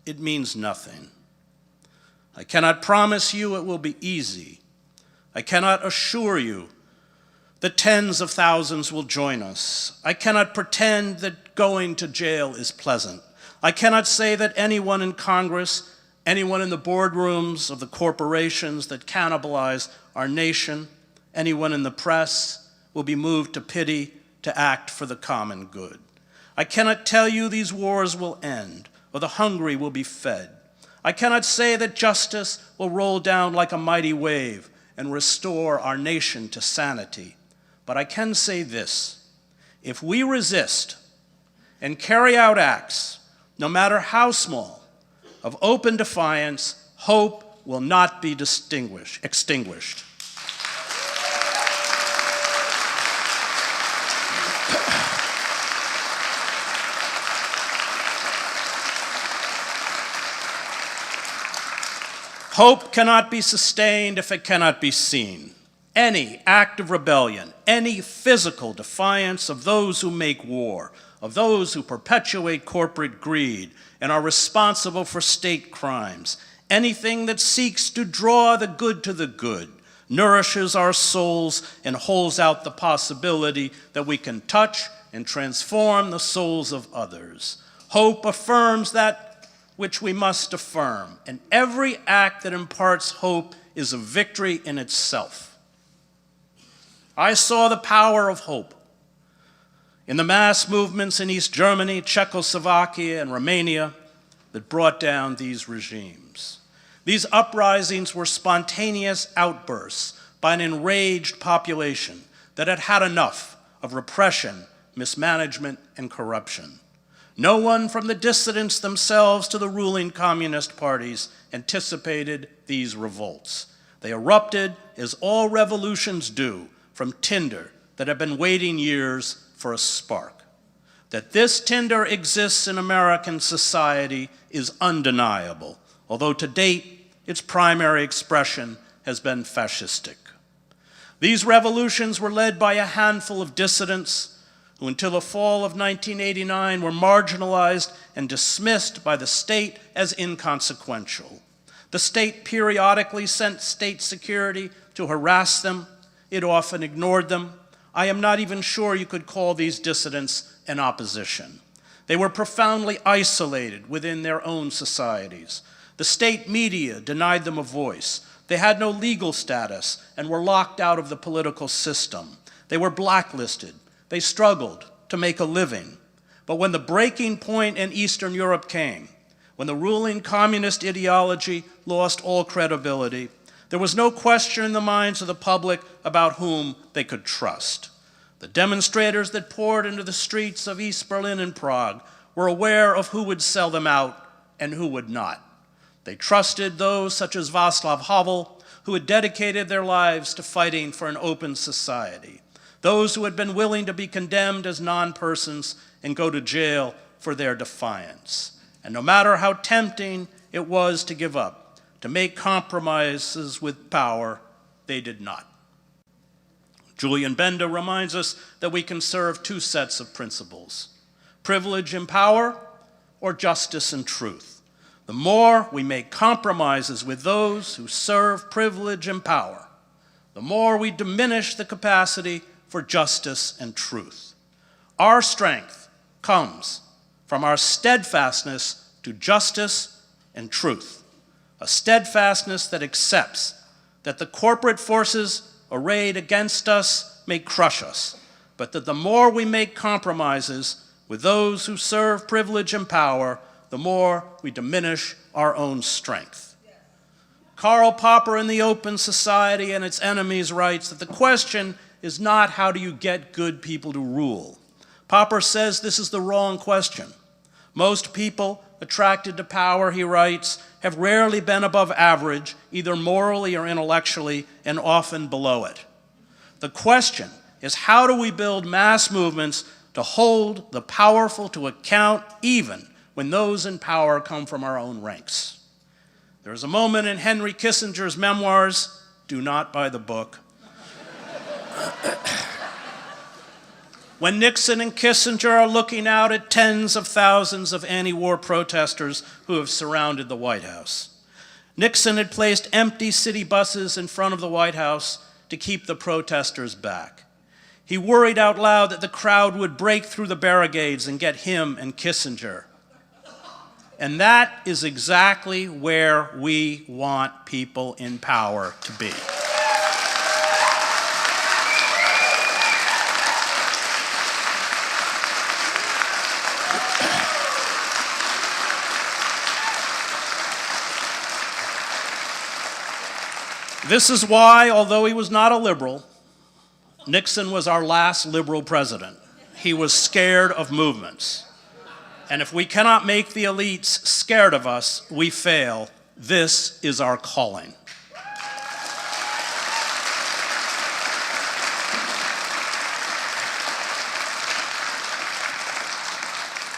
it means nothing. I cannot promise you it will be easy. I cannot assure you that tens of thousands will join us. I cannot pretend that going to jail is pleasant. I cannot say that anyone in Congress, anyone in the boardrooms of the corporations that cannibalize our nation, anyone in the press will be moved to pity to act for the common good. I cannot tell you these wars will end or the hungry will be fed. I cannot say that justice will roll down like a mighty wave and restore our nation to sanity. But I can say this: if we resist and carry out acts, no matter how small, of open defiance, hope will not be extinguished. Hope cannot be sustained if it cannot be seen. Any act of rebellion, any physical defiance of those who make war, of those who perpetuate corporate greed and are responsible for state crimes, anything that seeks to draw the good to the good, nourishes our souls and holds out the possibility that we can touch and transform the souls of others. Hope affirms that which we must affirm, and every act that imparts hope is a victory in itself. I saw the power of hope in the mass movements in East Germany, Czechoslovakia, and Romania that brought down these regimes. These uprisings were spontaneous outbursts by an enraged population that had had enough of repression, mismanagement, and corruption. No one from the dissidents themselves to the ruling communist parties anticipated these revolts. They erupted, as all revolutions do, from tinder that have been waiting years for a spark. That this tinder exists in American society is undeniable, although to date its primary expression has been fascistic. These revolutions were led by a handful of dissidents who until the fall of 1989 were marginalized and dismissed by the state as inconsequential. The state periodically sent state security to harass them. It often ignored them. I am not even sure you could call these dissidents an opposition. They were profoundly isolated within their own societies. The state media denied them a voice. They had no legal status and were locked out of the political system. They were blacklisted. They struggled to make a living. But when the breaking point in Eastern Europe came, when the ruling communist ideology lost all credibility, there was no question in the minds of the public about whom they could trust. The demonstrators that poured into the streets of East Berlin and Prague were aware of who would sell them out and who would not. They trusted those such as Václav Havel, who had dedicated their lives to fighting for an open society, those who had been willing to be condemned as non-persons and go to jail for their defiance. And no matter how tempting it was to give up, to make compromises with power, they did not. Julian Benda reminds us that we can serve two sets of principles: privilege and power, or justice and truth. The more we make compromises with those who serve privilege and power, the more we diminish the capacity for justice and truth. Our strength comes from our steadfastness to justice and truth. A steadfastness that accepts that the corporate forces arrayed against us may crush us, but that the more we make compromises with those who serve privilege and power, the more we diminish our own strength. Karl Popper in The Open Society and Its Enemies writes that the question is not how do you get good people to rule. Popper says this is the wrong question. Most people attracted to power, he writes, have rarely been above average, either morally or intellectually, and often below it. The question is how do we build mass movements to hold the powerful to account even when those in power come from our own ranks? There is a moment in Henry Kissinger's memoirs, do not buy the book, when Nixon and Kissinger are looking out at tens of thousands of anti-war protesters who have surrounded the White House. Nixon had placed empty city buses in front of the White House to keep the protesters back. He worried out loud that the crowd would break through the barricades and get him and Kissinger. And that is exactly where we want people in power to be. This is why, although he was not a liberal, Nixon was our last liberal president. He was scared of movements. And if we cannot make the elites scared of us, we fail. This is our calling.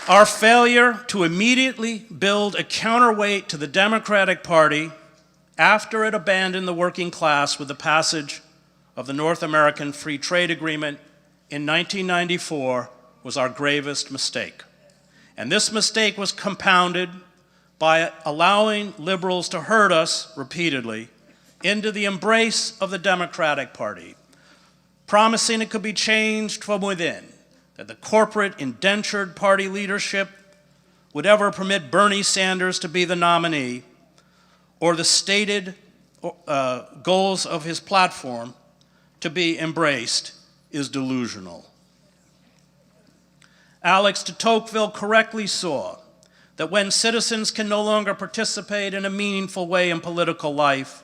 Our failure to immediately build a counterweight to the Democratic Party after it abandoned the working class with the passage of the North American Free Trade Agreement in 1994 was our gravest mistake. And this mistake was compounded by allowing liberals to herd us repeatedly into the embrace of the Democratic Party, promising it could be changed from within, that the corporate indentured party leadership would ever permit Bernie Sanders to be the nominee, or the stated goals of his platform to be embraced is delusional. Alex de Tocqueville correctly saw that when citizens can no longer participate in a meaningful way in political life,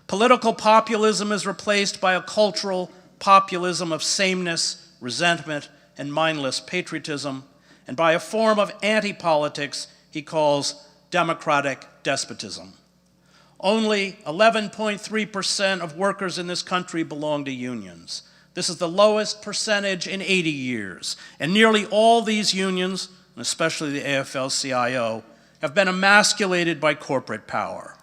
political populism is replaced by a cultural populism of sameness, resentment, and mindless patriotism, and by a form of anti-politics he calls democratic despotism. Only 11.3% of workers in this country belong to unions. This is the lowest percentage in 80 years. And nearly all these unions, and especially the AFL-CIO, have been emasculated by corporate power.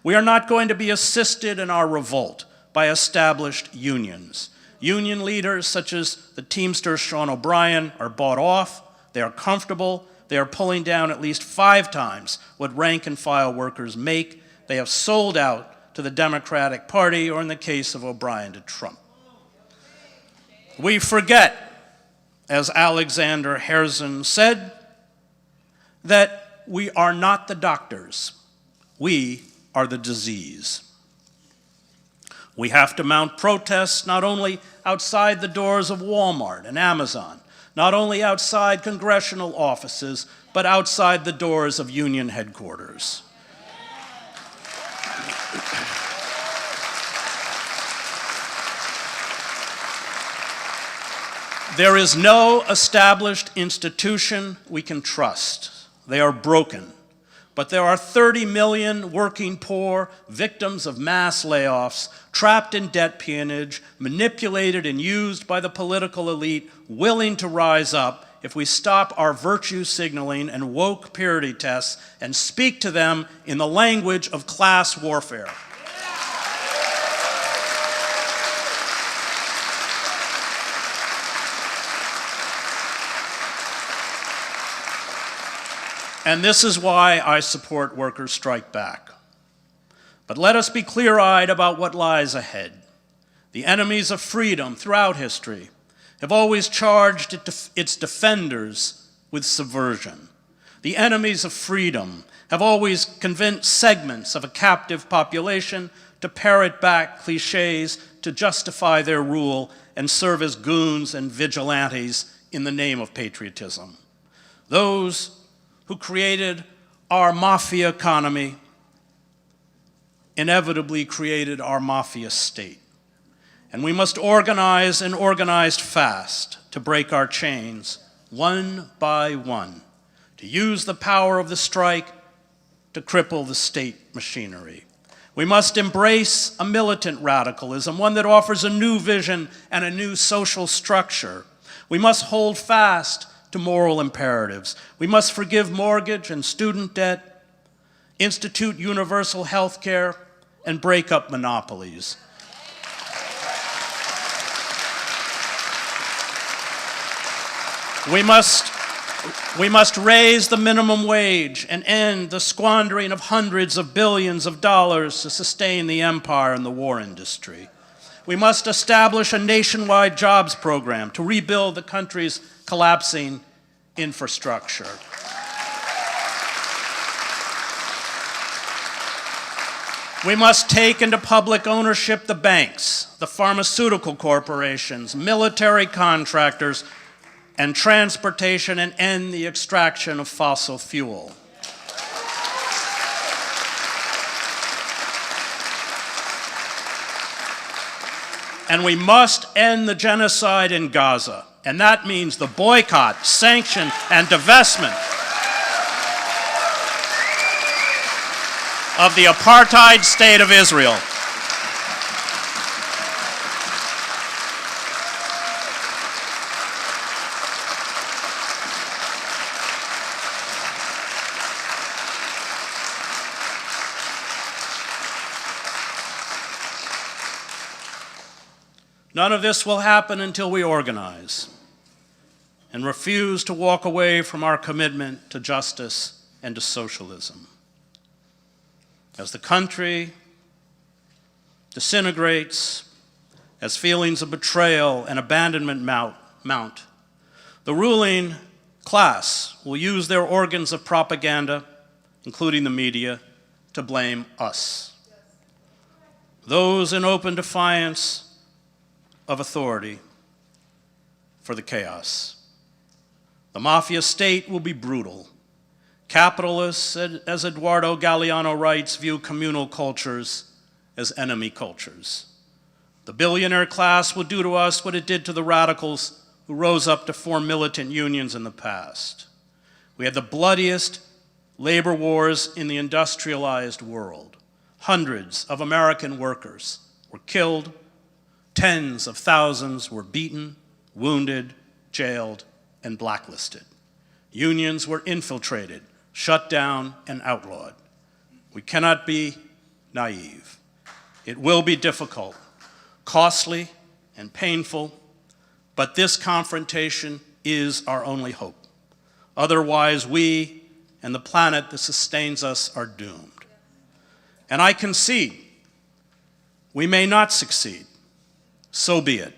We are not going to be assisted in our revolt by established unions. Union leaders such as the Teamster Sean O'Brien are bought off, they are comfortable, they are pulling down at least 5 times what rank and file workers make. They have sold out to the Democratic Party, or in the case of O'Brien, to Trump. We forget, as Alexander Herzen said, that we are not the doctors. We are the disease. We have to mount protests not only outside the doors of Walmart and Amazon, not only outside congressional offices, but outside the doors of union headquarters. There is no established institution we can trust. They are broken. But there are 30 million working poor, victims of mass layoffs, trapped in debt peonage, manipulated and used by the political elite, willing to rise up if we stop our virtue signaling and woke purity tests and speak to them in the language of class warfare. And this is why I support Workers' Strike Back. But let us be clear-eyed about what lies ahead. The enemies of freedom throughout history have always charged its defenders with subversion. The enemies of freedom have always convinced segments of a captive population to parrot back cliches to justify their rule and serve as goons and vigilantes in the name of patriotism. Those who created our mafia economy inevitably created our mafia state. And we must organize and organize fast to break our chains, one by one, to use the power of the strike to cripple the state machinery. We must embrace a militant radicalism, one that offers a new vision and a new social structure. We must hold fast to moral imperatives. We must forgive mortgage and student debt, institute universal health care, and break up monopolies. We must raise the minimum wage and end the squandering of hundreds of billions of dollars to sustain the empire and the war industry. We must establish a nationwide jobs program to rebuild the country's collapsing infrastructure. We must take into public ownership the banks, the pharmaceutical corporations, military contractors, and transportation, and end the extraction of fossil fuel. And we must end the genocide in Gaza, and that means the boycott, sanction, and divestment of the apartheid state of Israel. None of this will happen until we organize and refuse to walk away from our commitment to justice and to socialism. As the country disintegrates, as feelings of betrayal and abandonment mount, the ruling class will use their organs of propaganda, including the media, to blame us. Those in open defiance of authority for the chaos. The mafia state will be brutal. Capitalists, as Eduardo Galeano writes, view communal cultures as enemy cultures. The billionaire class will do to us what it did to the radicals who rose up to form militant unions in the past. We had the bloodiest labor wars in the industrialized world. Hundreds of American workers were killed. Tens of thousands were beaten, wounded, jailed, and blacklisted. Unions were infiltrated, shut down, and outlawed. We cannot be naive. It will be difficult, costly, and painful, but this confrontation is our only hope. Otherwise, we and the planet that sustains us are doomed. And I concede, we may not succeed. So be it.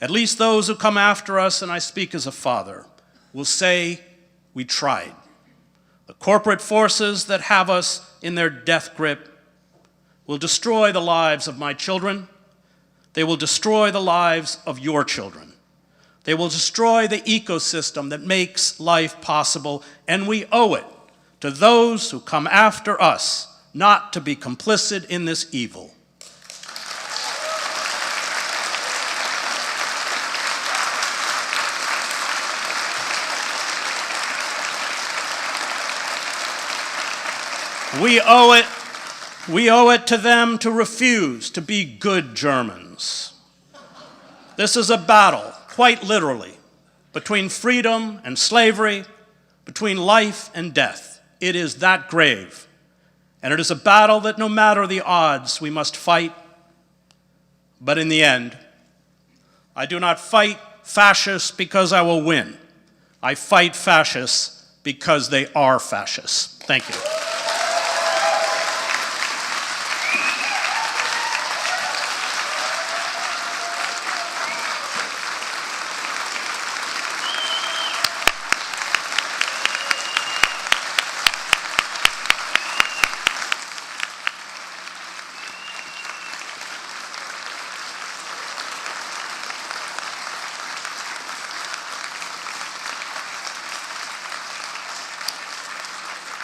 At least those who come after us, and I speak as a father, will say we tried. The corporate forces that have us in their death grip will destroy the lives of my children. They will destroy the lives of your children. They will destroy the ecosystem that makes life possible, and we owe it to those who come after us not to be complicit in this evil. We owe it to them to refuse to be good Germans. This is a battle, quite literally, between freedom and slavery, between life and death. It is that grave. And it is a battle that no matter the odds, we must fight. But in the end, I do not fight fascists because I will win. I fight fascists because they are fascists. Thank you.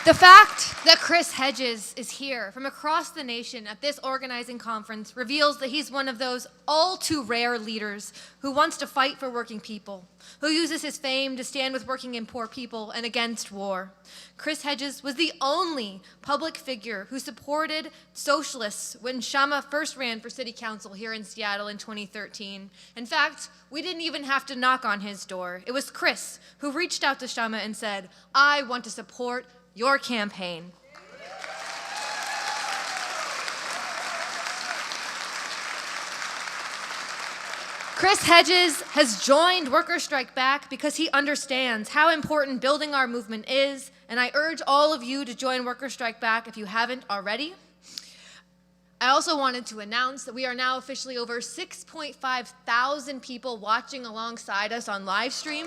The fact that Chris Hedges is here from across the nation at this organizing conference reveals that he's one of those all too rare leaders who wants to fight for working people, who uses his fame to stand with working and poor people and against war. Chris Hedges was the only public figure who supported socialists when Kshama first ran for city council here in Seattle in 2013. In fact, we didn't even have to knock on his door. It was Chris who reached out to Kshama and said, "I want to support your campaign." Chris Hedges has joined Workers Strike Back because he understands how important building our movement is, and I urge all of you to join Workers Strike Back if you haven't already. I also wanted to announce that we are now officially over 6.5 thousand people watching alongside us on live stream.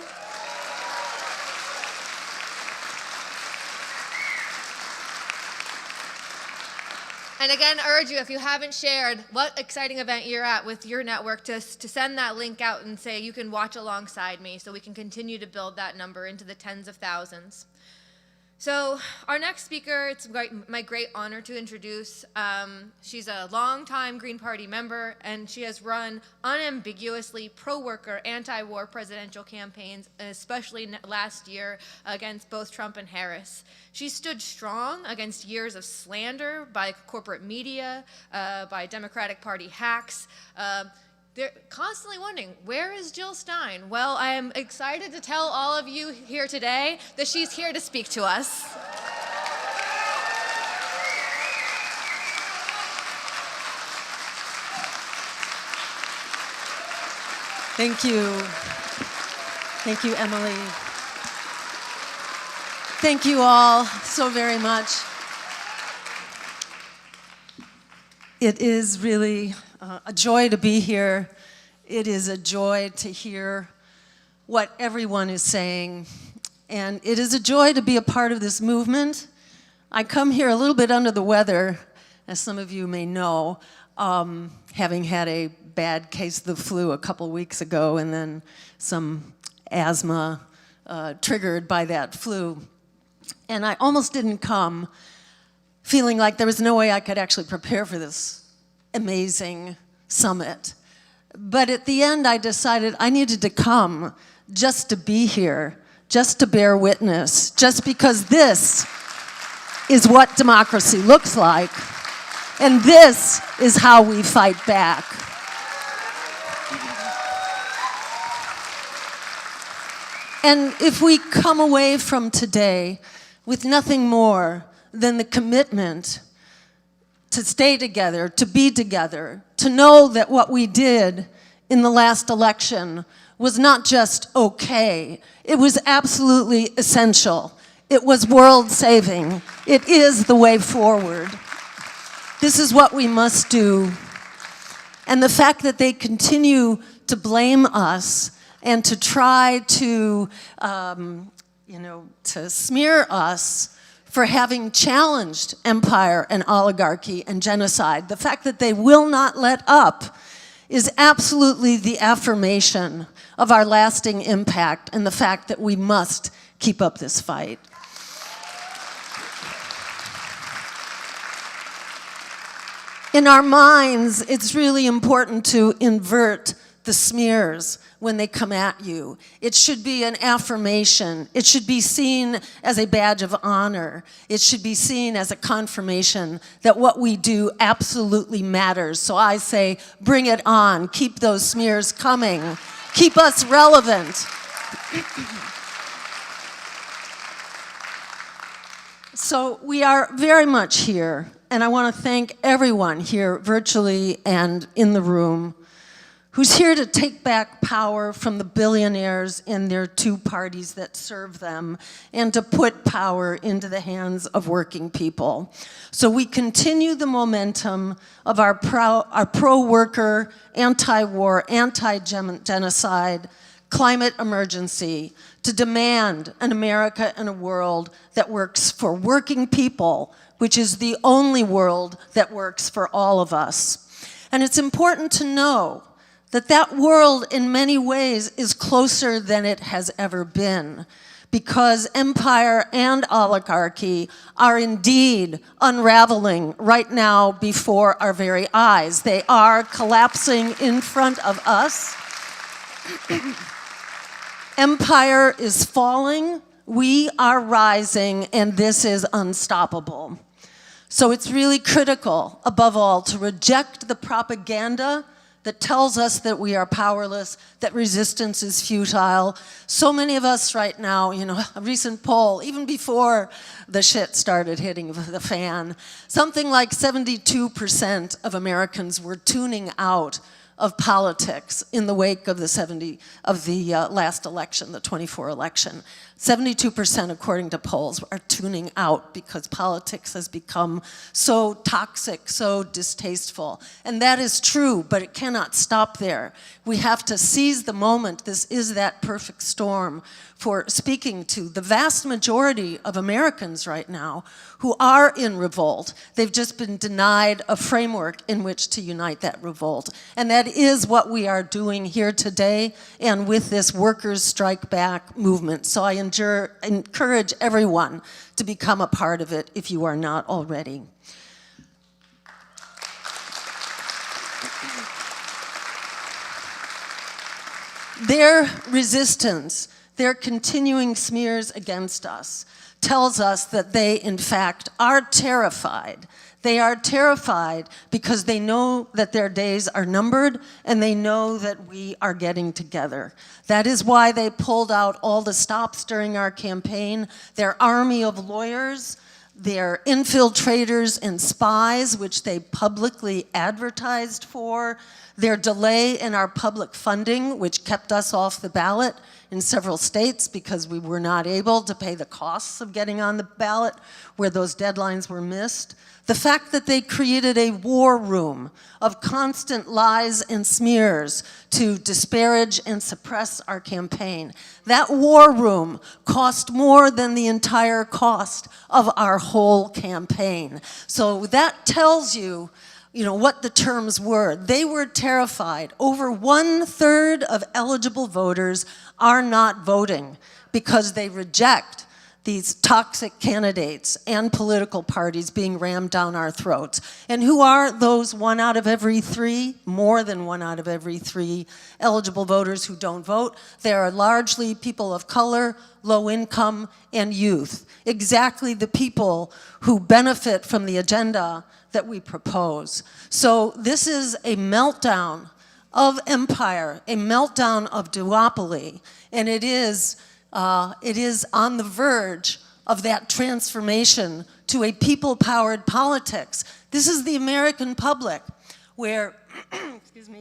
And again, I urge you, if you haven't shared what exciting event you're at with your network, to send that link out and say you can watch alongside me so we can continue to build that number into the tens of thousands. So our next speaker, it's my great honor to introduce. She's a longtime Green Party member, and she has run unambiguously pro-worker, anti-war presidential campaigns, especially last year against both Trump and Harris. She stood strong against years of slander by corporate media, by Democratic Party hacks. They're constantly wondering, where is Jill Stein? Well, I am excited to tell all of you here today that she's here to speak to us. Thank you. Thank you, Emily. Thank you all so very much. It is really a joy to be here. It is a joy to hear what everyone is saying. And it is a joy to be a part of this movement. I come here a little bit under the weather, as some of you may know, having had a bad case of the flu a couple weeks ago and then some asthma triggered by that flu. And I almost didn't come, feeling like there was no way I could actually prepare for this amazing summit. But at the end, I decided I needed to come just to be here, just to bear witness, just because this is what democracy looks like, and this is how we fight back. And if we come away from today with nothing more than the commitment to stay together, to be together, to know that what we did in the last election was not just okay, it was absolutely essential. It was world-saving. It is the way forward. This is what we must do. And the fact that they continue to blame us and to try to, to smear us for having challenged empire and oligarchy and genocide, the fact that they will not let up is absolutely the affirmation of our lasting impact and the fact that we must keep up this fight. In our minds, it's really important to invert the smears when they come at you. It should be an affirmation. It should be seen as a badge of honor. It should be seen as a confirmation that what we do absolutely matters. So I say, bring it on. Keep those smears coming. Keep us relevant. So we are very much here, and I want to thank everyone here virtually and in the room who's here to take back power from the billionaires and their two parties that serve them, and to put power into the hands of working people. So we continue the momentum of our pro-worker, anti-war, anti-genocide, climate emergency to demand an America and a world that works for working people, which is the only world that works for all of us. And it's important to know that that world in many ways is closer than it has ever been, because empire and oligarchy are indeed unraveling right now before our very eyes. They are collapsing in front of us. Empire is falling, we are rising, and this is unstoppable. So it's really critical, above all, to reject the propaganda that tells us that we are powerless, that resistance is futile. So many of us right now, a recent poll, even before the shit started hitting the fan, something like 72% of Americans were tuning out of politics in the wake of the last election, the 24 election. 72%, according to polls, are tuning out because politics has become so toxic, so distasteful. And that is true, but it cannot stop there. We have to seize the moment. This is that perfect storm for speaking to the vast majority of Americans right now who are in revolt. They've just been denied a framework in which to unite that revolt. And that is what we are doing here today and with this Workers' Strike Back movement. So I encourage everyone to become a part of it if you are not already. Their resistance, their continuing smears against us, tells us that they, in fact, are terrified. They are terrified because they know that their days are numbered and they know that we are getting together. That is why they pulled out all the stops during our campaign. Their army of lawyers, their infiltrators and spies, which they publicly advertised for, their delay in our public funding, which kept us off the ballot in several states because we were not able to pay the costs of getting on the ballot where those deadlines were missed. The fact that they created a war room of constant lies and smears to disparage and suppress our campaign. That war room cost more than the entire cost of our whole campaign. So that tells you, what the terms were. They were terrified. Over 1/3 of eligible voters are not voting because they reject these toxic candidates and political parties being rammed down our throats. And who are those 1 out of every 3, more than 1 out of every 3 eligible voters who don't vote? They are largely people of color, low income, and youth. Exactly the people who benefit from the agenda that we propose. So this is a meltdown of empire, a meltdown of duopoly, and it is on the verge of that transformation to a people-powered politics. This is the American public, where,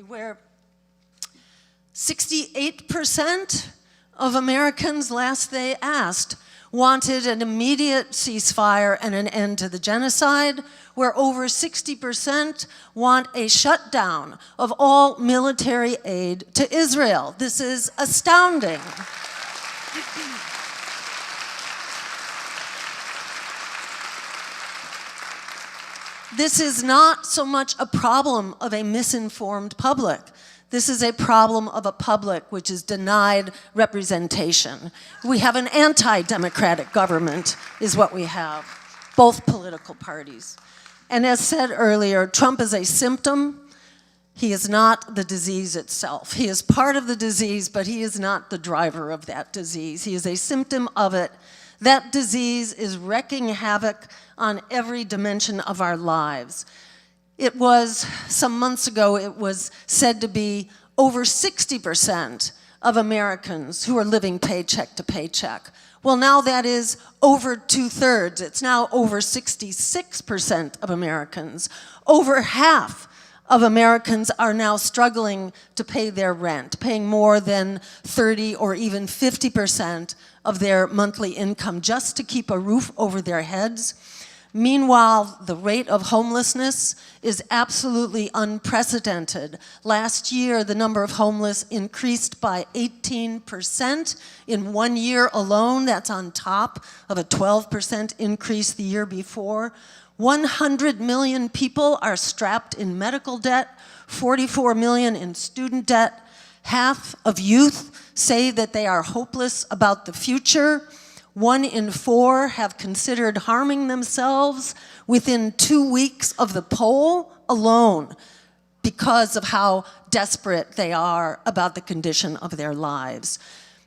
where 68% of Americans, last they asked, wanted an immediate ceasefire and an end to the genocide, where over 60% want a shutdown of all military aid to Israel. This is astounding. This is not so much a problem of a misinformed public. This is a problem of a public which is denied representation. We have an anti-democratic government, is what we have, both political parties. And as said earlier, Trump is a symptom. He is not the disease itself. He is part of the disease, but he is not the driver of that disease. He is a symptom of it. That disease is wreaking havoc on every dimension of our lives. It was, some months ago, it was said to be over 60% of Americans who are living paycheck to paycheck. Well, now that is over 2/3. It's now over 66% of Americans. Over half of Americans are now struggling to pay their rent, paying more than 30 or even 50% of their monthly income just to keep a roof over their heads. Meanwhile, the rate of homelessness is absolutely unprecedented. Last year, the number of homeless increased by 18% in 1 year alone. That's on top of a 12% increase the year before. 100 million people are strapped in medical debt, 44 million in student debt. Half of youth say that they are hopeless about the future. 1 in 4 have considered harming themselves within 2 weeks of the poll alone because of how desperate they are about the condition of their lives.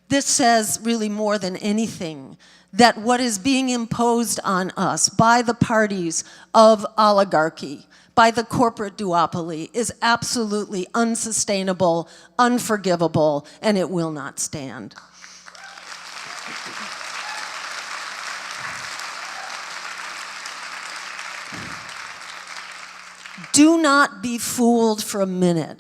This says really more than anything that what is being imposed on us by the parties of oligarchy, by the corporate duopoly, is absolutely unsustainable, unforgivable, and it will not stand. Do not be fooled for a minute.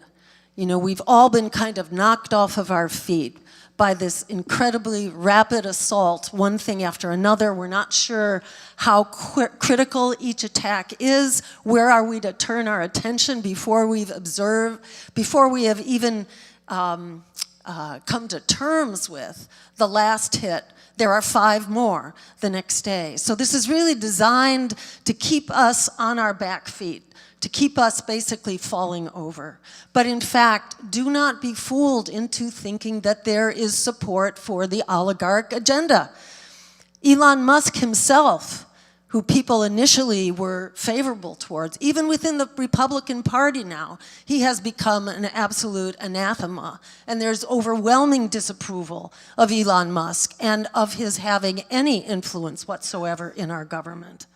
You know, we've all been kind of knocked off of our feet by this incredibly rapid assault, one thing after another. We're not sure how critical each attack is. Where are we to turn our attention before we've observed, before we have even come to terms with the last hit? There are 5 more the next day. So this is really designed to keep us on our back feet, to keep us basically falling over. But in fact, do not be fooled into thinking that there is support for the oligarch agenda. Elon Musk himself, who people initially were favorable towards, even within the Republican Party now, he has become an absolute anathema. And there's overwhelming disapproval of Elon Musk and of his having any influence whatsoever in our government.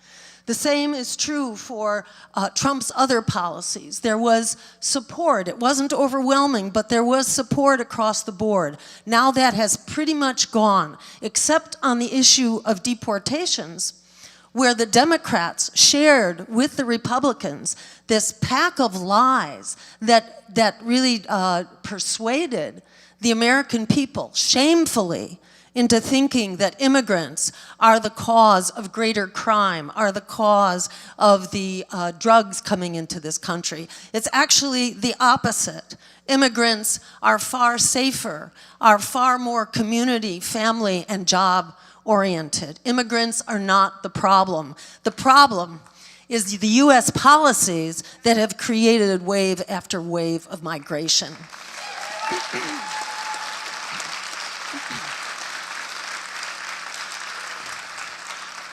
The same is true for Trump's other policies. There was support. It wasn't overwhelming, but there was support across the board. Now that has pretty much gone, except on the issue of deportations, where the Democrats shared with the Republicans this pack of lies that really persuaded the American people, shamefully, into thinking that immigrants are the cause of greater crime, are the cause of the drugs coming into this country. It's actually the opposite. Immigrants are far safer, are far more community, family, and job oriented. Immigrants are not the problem. The problem is the US policies that have created wave after wave of migration.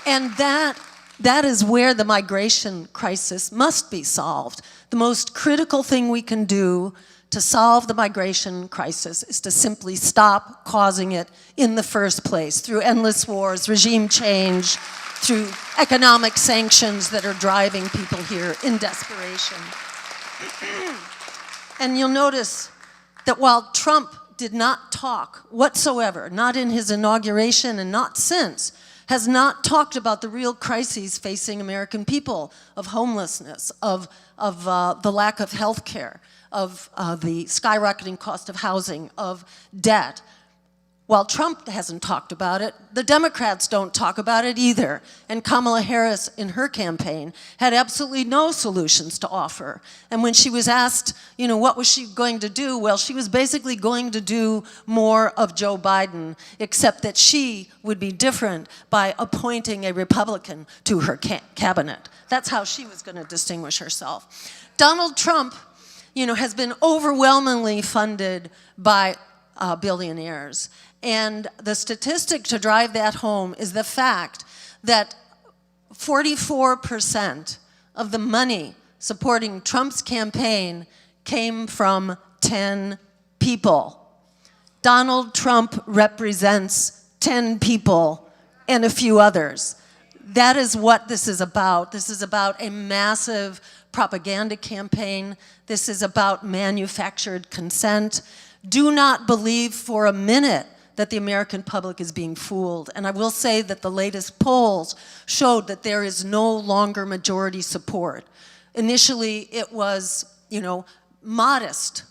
And that is where the migration crisis must be solved. The most critical thing we can do to solve the migration crisis is to simply stop causing it in the first place through endless wars, regime change, through economic sanctions that are driving people here in desperation. And you'll notice that while Trump did not talk whatsoever, not in his inauguration and not since, has not talked about the real crises facing American people, of homelessness, of the lack of health care, of the skyrocketing cost of housing, of debt. While Trump hasn't talked about it, the Democrats don't talk about it either. And Kamala Harris, in her campaign, had absolutely no solutions to offer. And when she was asked, you know, what was she going to do? Well, she was basically going to do more of Joe Biden, except that she would be different by appointing a Republican to her cabinet. That's how she was going to distinguish herself. Donald Trump, you know, has been overwhelmingly funded by billionaires. And the statistic to drive that home is the fact that 44% of the money supporting Trump's campaign came from 10 people. Donald Trump represents 10 people and a few others. That is what this is about. This is about a massive propaganda campaign. This is about manufactured consent. Do not believe for a minute that the American public is being fooled. And I will say that the latest polls showed that there is no longer majority support. Initially, it was, you know, modest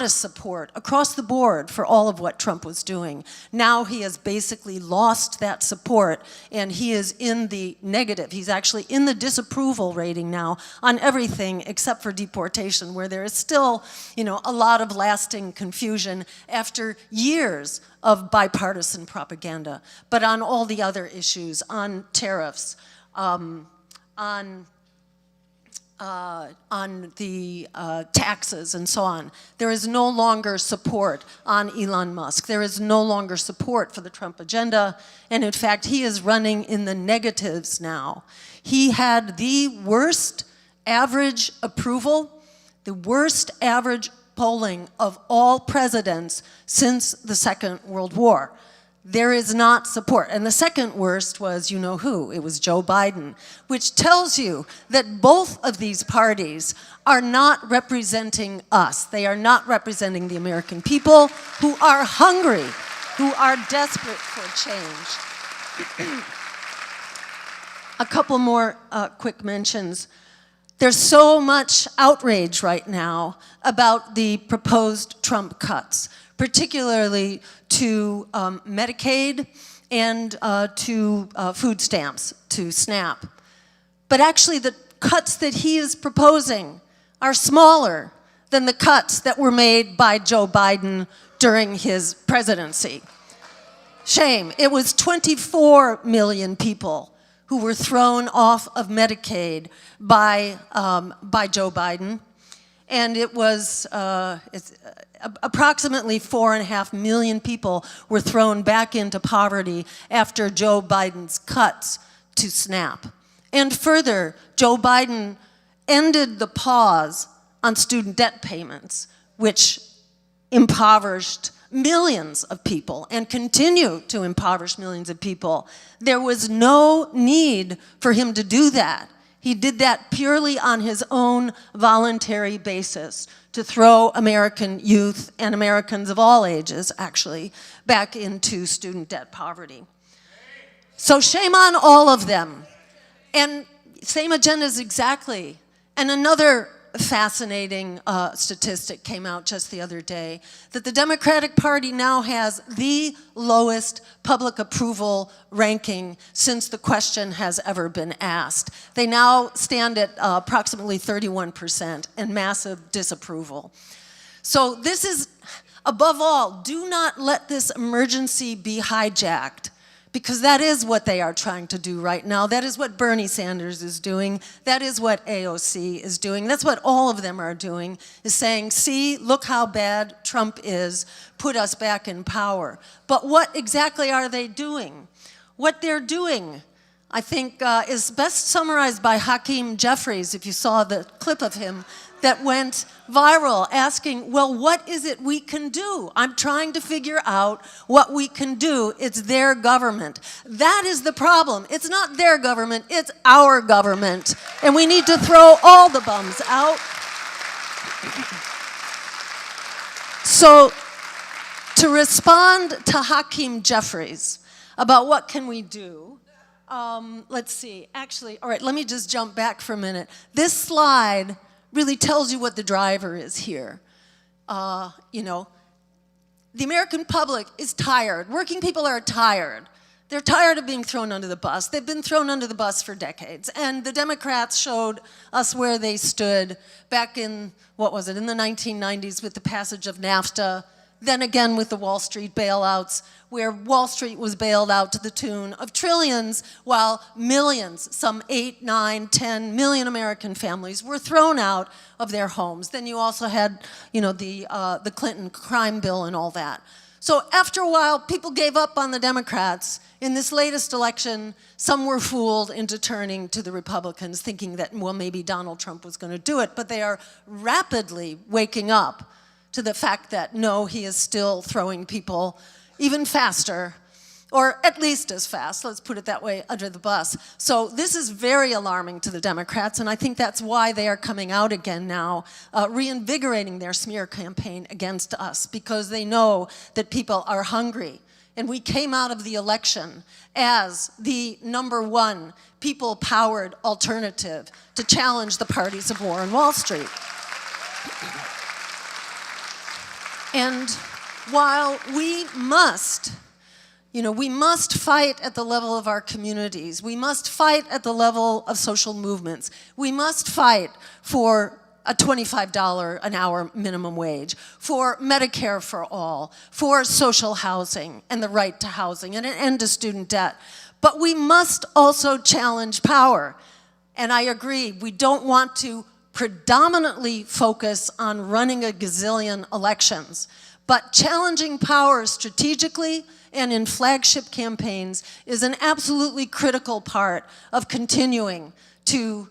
support across the board for all of what Trump was doing. Now he has basically lost that support, and he is in the negative. He's actually in the disapproval rating now on everything except for deportation, where there is still, you know, a lot of lasting confusion after years of bipartisan propaganda. But on all the other issues, on tariffs, on the taxes and so on. There is no longer support on Elon Musk. There is no longer support for the Trump agenda. And in fact, he is running in the negatives now. He had the worst average approval, the worst average polling of all presidents since the Second World War. There is not support. And the second worst was, you know who? It was Joe Biden, which tells you that both of these parties are not representing us. They are not representing the American people who are hungry, who are desperate for change. A couple more quick mentions. There's so much outrage right now about the proposed Trump cuts, particularly to Medicaid and to food stamps, to SNAP. But actually the cuts that he is proposing are smaller than the cuts that were made by Joe Biden during his presidency. Shame. It was 24 million people who were thrown off of Medicaid by Joe Biden. And it was approximately 4.5 million people were thrown back into poverty after Joe Biden's cuts to SNAP. And further, Joe Biden ended the pause on student debt payments, which impoverished millions of people and continue to impoverish millions of people. There was no need for him to do that. He did that purely on his own voluntary basis to throw American youth and Americans of all ages, actually, back into student debt poverty. So shame on all of them. And same agendas exactly. And another fascinating statistic came out just the other day, that the Democratic Party now has the lowest public approval ranking since the question has ever been asked. They now stand at approximately 31% and massive disapproval. So this is, above all, do not let this emergency be hijacked, because that is what they are trying to do right now. That is what Bernie Sanders is doing. That is what AOC is doing. That's what all of them are doing, is saying, see, look how bad Trump is, put us back in power. But what exactly are they doing? What they're doing, I think, is best summarized by Hakeem Jeffries, if you saw the clip of him that went viral, asking, well, what is it we can do? I'm trying to figure out what we can do. It's their government. That is the problem. It's not their government, it's our government. And we need to throw all the bums out. So, to respond to Hakeem Jeffries about what can we do, let's see, actually, all right, let me just jump back for a minute. This slide really tells you what the driver is here. You know, the American public is tired. Working people are tired. They're tired of being thrown under the bus. They've been thrown under the bus for decades. And the Democrats showed us where they stood back in, what was it, in the 1990s with the passage of NAFTA, then again with the Wall Street bailouts, where Wall Street was bailed out to the tune of trillions, while millions, some 8, 9, 10 million American families were thrown out of their homes. Then you also had, you know, the Clinton crime bill and all that. So after a while, people gave up on the Democrats. In this latest election, some were fooled into turning to the Republicans, thinking that, well, maybe Donald Trump was going to do it. But they are rapidly waking up to the fact that, no, he is still throwing people even faster, or at least as fast, let's put it that way, under the bus. So this is very alarming to the Democrats, and I think that's why they are coming out again now, reinvigorating their smear campaign against us, because they know that people are hungry. And we came out of the election as the #1 people-powered alternative to challenge the parties of Warren Wall Street. And while we must, we must fight at the level of our communities, we must fight at the level of social movements, we must fight for a $25 an hour minimum wage, for Medicare for all, for social housing and the right to housing and an end to student debt. But we must also challenge power. And I agree, we don't want to predominantly focus on running a gazillion elections, but challenging power strategically and in flagship campaigns is an absolutely critical part of continuing to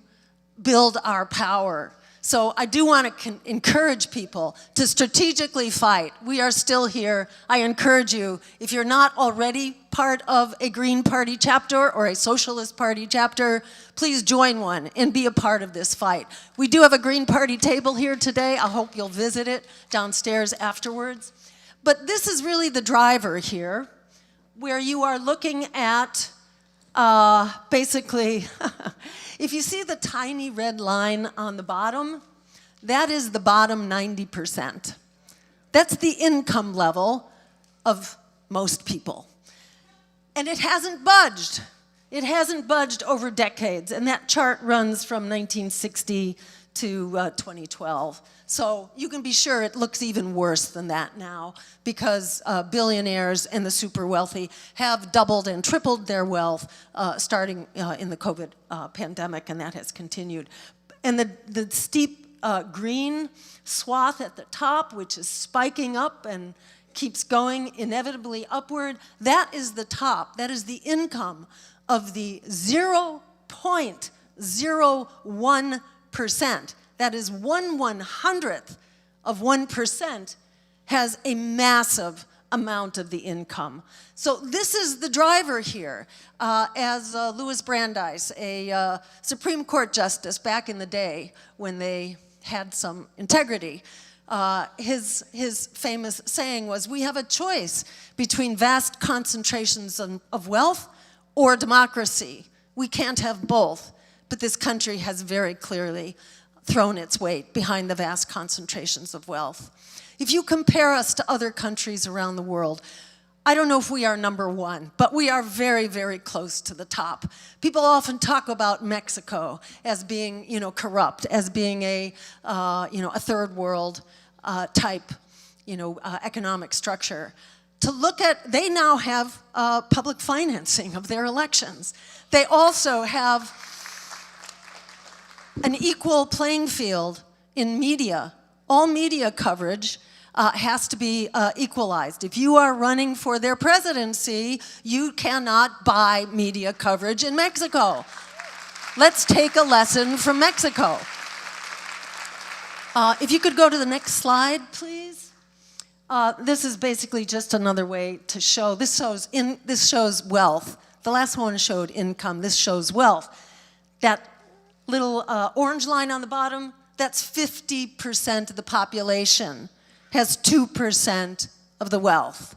build our power. So I do want to encourage people to strategically fight. We are still here. I encourage you, if you're not already part of a Green Party chapter or a Socialist Party chapter, please join one and be a part of this fight. We do have a Green Party table here today. I hope you'll visit it downstairs afterwards. But this is really the driver here, where you are looking at Basically, if you see the tiny red line on the bottom, that is the bottom 90%. That's the income level of most people. And it hasn't budged. It hasn't budged over decades. And that chart runs from 1960 to 2012. So you can be sure it looks even worse than that now, because billionaires and the super wealthy have doubled and tripled their wealth starting in the COVID pandemic, and that has continued. And the steep green swath at the top, which is spiking up and keeps going inevitably upward, that is the top. That is the income of the 0.01%. That is 1/100th of 1% has a massive amount of the income. So this is the driver here. As Louis Brandeis, a Supreme Court justice back in the day when they had some integrity, his famous saying was, we have a choice between vast concentrations of wealth or democracy. We can't have both. But this country has very clearly thrown its weight behind the vast concentrations of wealth. If you compare us to other countries around the world, I don't know if we are number one, but we are very, very close to the top. People often talk about Mexico as being, corrupt, as being a third world type, economic structure. They now have public financing of their elections. They also have an equal playing field in media. All media coverage has to be equalized. If you are running for their presidency, you cannot buy media coverage in Mexico. Let's take a lesson from Mexico. If you could go to the next slide, please. This is basically just another way to show. This shows wealth. The last one showed income. This shows wealth. That little orange line on the bottom, that's 50% of the population has 2% of the wealth.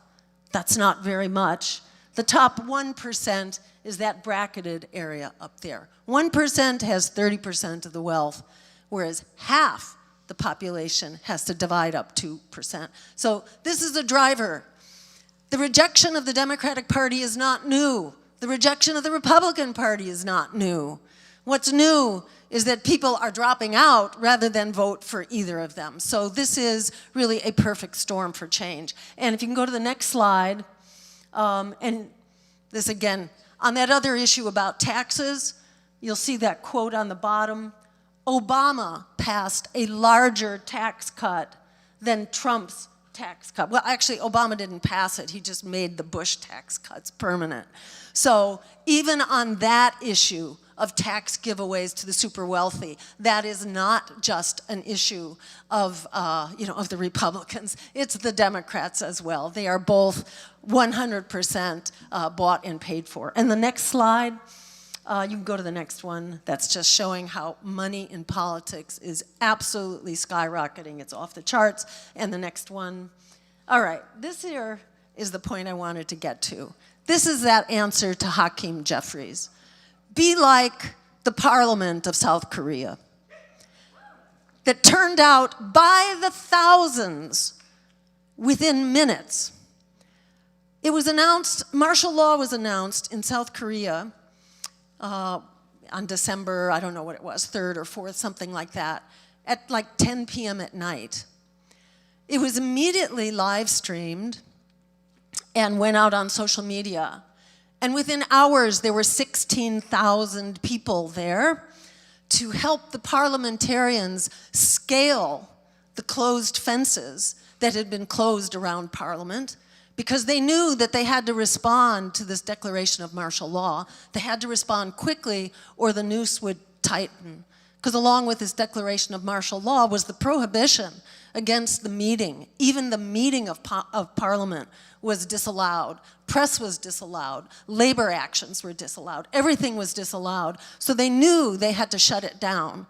That's not very much. The top 1% is that bracketed area up there. 1% has 30% of the wealth, whereas half the population has to divide up 2%. So this is a driver. The rejection of the Democratic Party is not new. The rejection of the Republican Party is not new. What's new is that people are dropping out rather than vote for either of them. So this is really a perfect storm for change. And if you can go to the next slide, and this again, on that other issue about taxes, you'll see that quote on the bottom. Obama passed a larger tax cut than Trump's tax cut. Well, actually, Obama didn't pass it. He just made the Bush tax cuts permanent. So even on that issue of tax giveaways to the super wealthy, that is not just an issue of the Republicans. It's the Democrats as well. They are both 100% bought and paid for. And the next slide, you can go to the next one. That's just showing how money in politics is absolutely skyrocketing. It's off the charts. And the next one. All right, this here is the point I wanted to get to. This is that answer to Hakeem Jeffries. Be like the parliament of South Korea that turned out by the thousands within minutes. It was announced, martial law was announced in South Korea on December, I don't know what it was, 3rd or 4th, something like that, at like 10 p.m. at night. It was immediately live streamed and went out on social media. And within hours, there were 16,000 people there to help the parliamentarians scale the closed fences that had been closed around Parliament, because they knew that they had to respond to this declaration of martial law. They had to respond quickly or the noose would tighten. Because along with this declaration of martial law was the prohibition against the meeting. Even the meeting of Parliament was disallowed. Press was disallowed. Labor actions were disallowed. Everything was disallowed. So they knew they had to shut it down.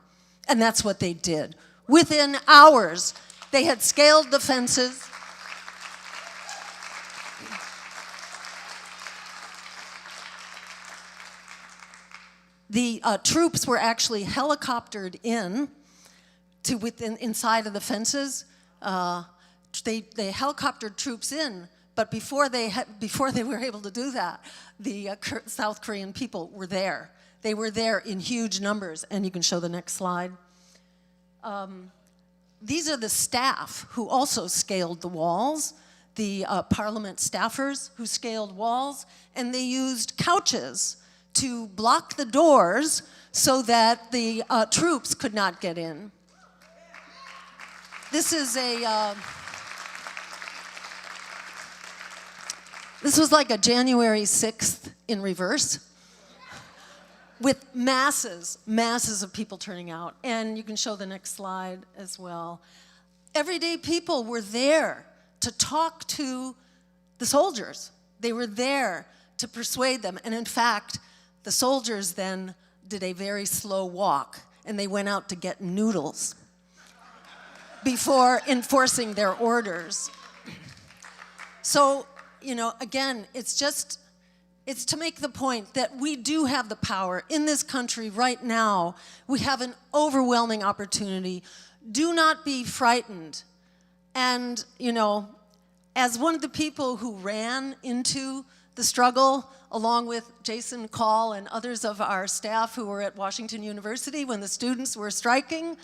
And that's what they did. Within hours, they had scaled the fences. The troops were actually helicoptered in to inside of the fences. They helicoptered troops in, but before they were able to do that, the South Korean people were there. They were there in huge numbers, and you can show the next slide. These are the staff who also scaled the walls, the parliament staffers who scaled walls, and they used couches to block the doors so that the troops could not get in. This is this was like a January 6th in reverse, with masses of people turning out. And you can show the next slide as well. Everyday people were there to talk to the soldiers. They were there to persuade them. And in fact, the soldiers then did a very slow walk, and they went out to get noodles before enforcing their orders. So, you know, again, it's to make the point that we do have the power in this country right now. We have an overwhelming opportunity. Do not be frightened. And, you know, as one of the people who ran into the struggle, along with Jason Call and others of our staff who were at Washington University when the students were striking,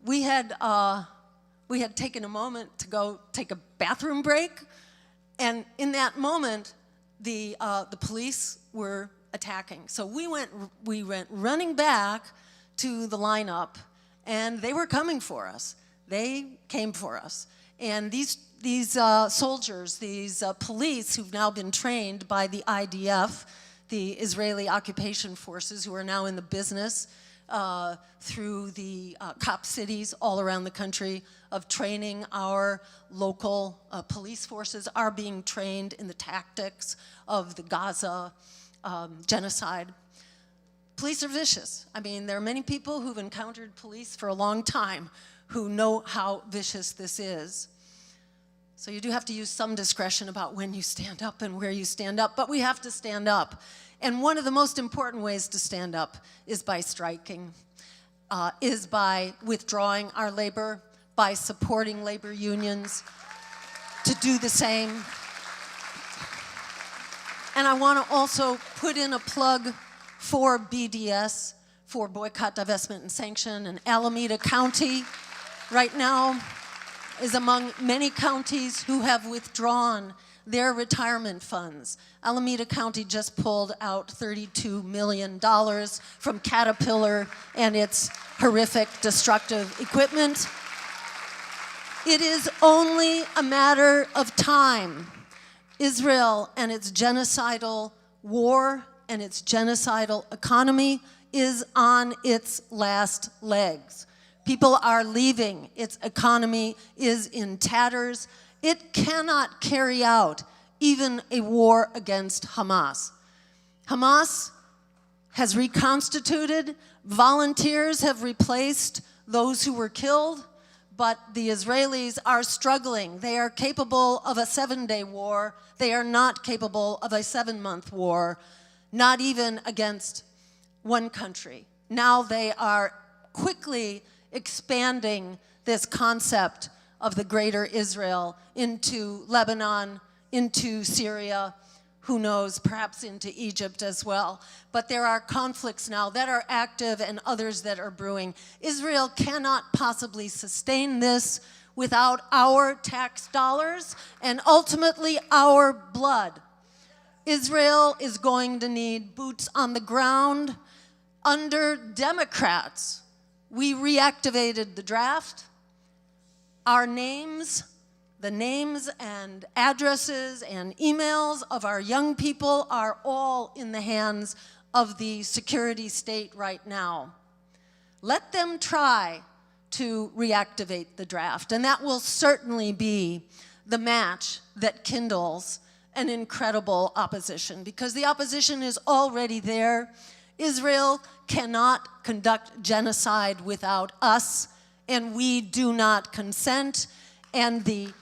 we had taken a moment to go take a bathroom break, and in that moment, the police were attacking. So we went running back to the lineup, and they were coming for us. They came for us, and these soldiers, these police who've now been trained by the IDF, the Israeli occupation forces, who are now in the business through the cop cities all around the country of training our local police forces, are being trained in the tactics of the Gaza genocide. Police are vicious. I mean, there are many people who've encountered police for a long time who know how vicious this is. So you do have to use some discretion about when you stand up and where you stand up, but we have to stand up. And one of the most important ways to stand up is by striking, is by withdrawing our labor, by supporting labor unions to do the same. And I want to also put in a plug for BDS, for Boycott, Divestment, and Sanction, and Alameda County right now is among many counties who have withdrawn their retirement funds. Alameda County just pulled out $32 million from Caterpillar and its horrific destructive equipment. It is only a matter of time. Israel and its genocidal war and its genocidal economy is on its last legs. People are leaving. Its economy is in tatters. It cannot carry out even a war against Hamas. Hamas has reconstituted. Volunteers have replaced those who were killed, but the Israelis are struggling. They are capable of a 7-day war. They are not capable of a 7-month war, not even against one country. Now they are quickly expanding this concept of the greater Israel into Lebanon, into Syria, who knows, perhaps into Egypt as well. But there are conflicts now that are active and others that are brewing. Israel cannot possibly sustain this without our tax dollars and ultimately our blood. Israel is going to need boots on the ground under Democrats. We reactivated the draft. Our names, the names and addresses and emails of our young people are all in the hands of the security state right now. Let them try to reactivate the draft, and that will certainly be the match that kindles an incredible opposition, because the opposition is already there. Israel cannot conduct genocide without us, and we do not consent. And the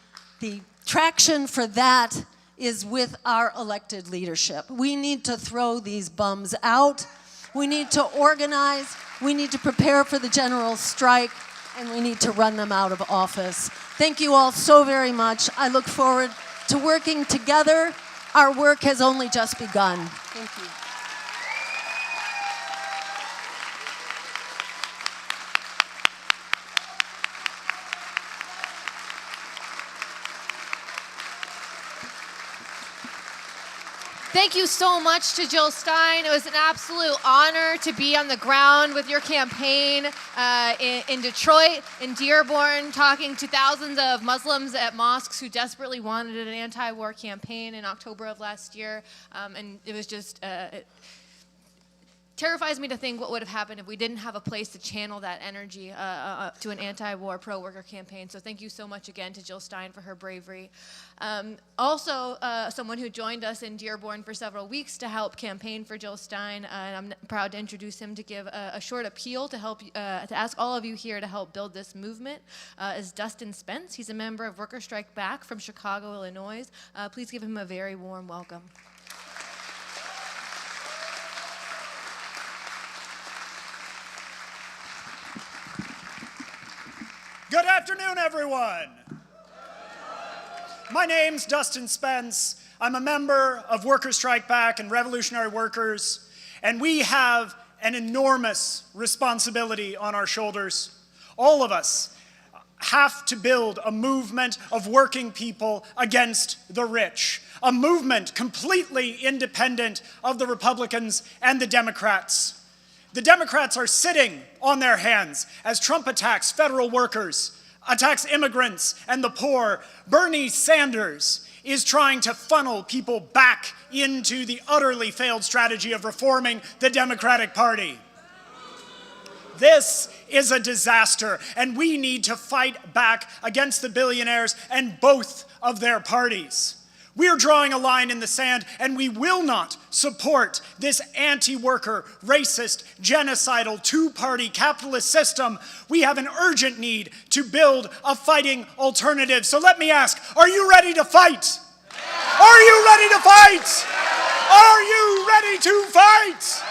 traction for that is with our elected leadership. We need to throw these bums out. We need to organize, we need to prepare for the general strike, and we need to run them out of office. Thank you all so very much. I look forward to working together. Our work has only just begun. Thank you. Thank you so much to Jill Stein. It was an absolute honor to be on the ground with your campaign in Detroit, in Dearborn, talking to thousands of Muslims at mosques who desperately wanted an anti-war campaign in October of last year. And it was just, it terrifies me to think what would have happened if we didn't have a place to channel that energy to an anti-war, pro-worker campaign. So thank you so much again to Jill Stein for her bravery. Also, someone who joined us in Dearborn for several weeks to help campaign for Jill Stein, and I'm proud to introduce him to give a short appeal to help to ask all of you here to help build this movement, is Dustin Spence. He's a member of Worker Strike Back from Chicago, Illinois. Please give him a very warm welcome. Good afternoon, everyone. My name's Dustin Spence. I'm a member of Workers Strike Back and Revolutionary Workers, and we have an enormous responsibility on our shoulders. All of us have to build a movement of working people against the rich, a movement completely independent of the Republicans and the Democrats. The Democrats are sitting on their hands as Trump attacks federal workers, attacks immigrants and the poor. Bernie Sanders is trying to funnel people back into the utterly failed strategy of reforming the Democratic Party. This is a disaster, and we need to fight back against the billionaires and both of their parties. We're drawing a line in the sand, and we will not support this anti-worker, racist, genocidal, two-party capitalist system. We have an urgent need to build a fighting alternative. So let me ask, are you ready to fight? Are you ready to fight? Are you ready to fight?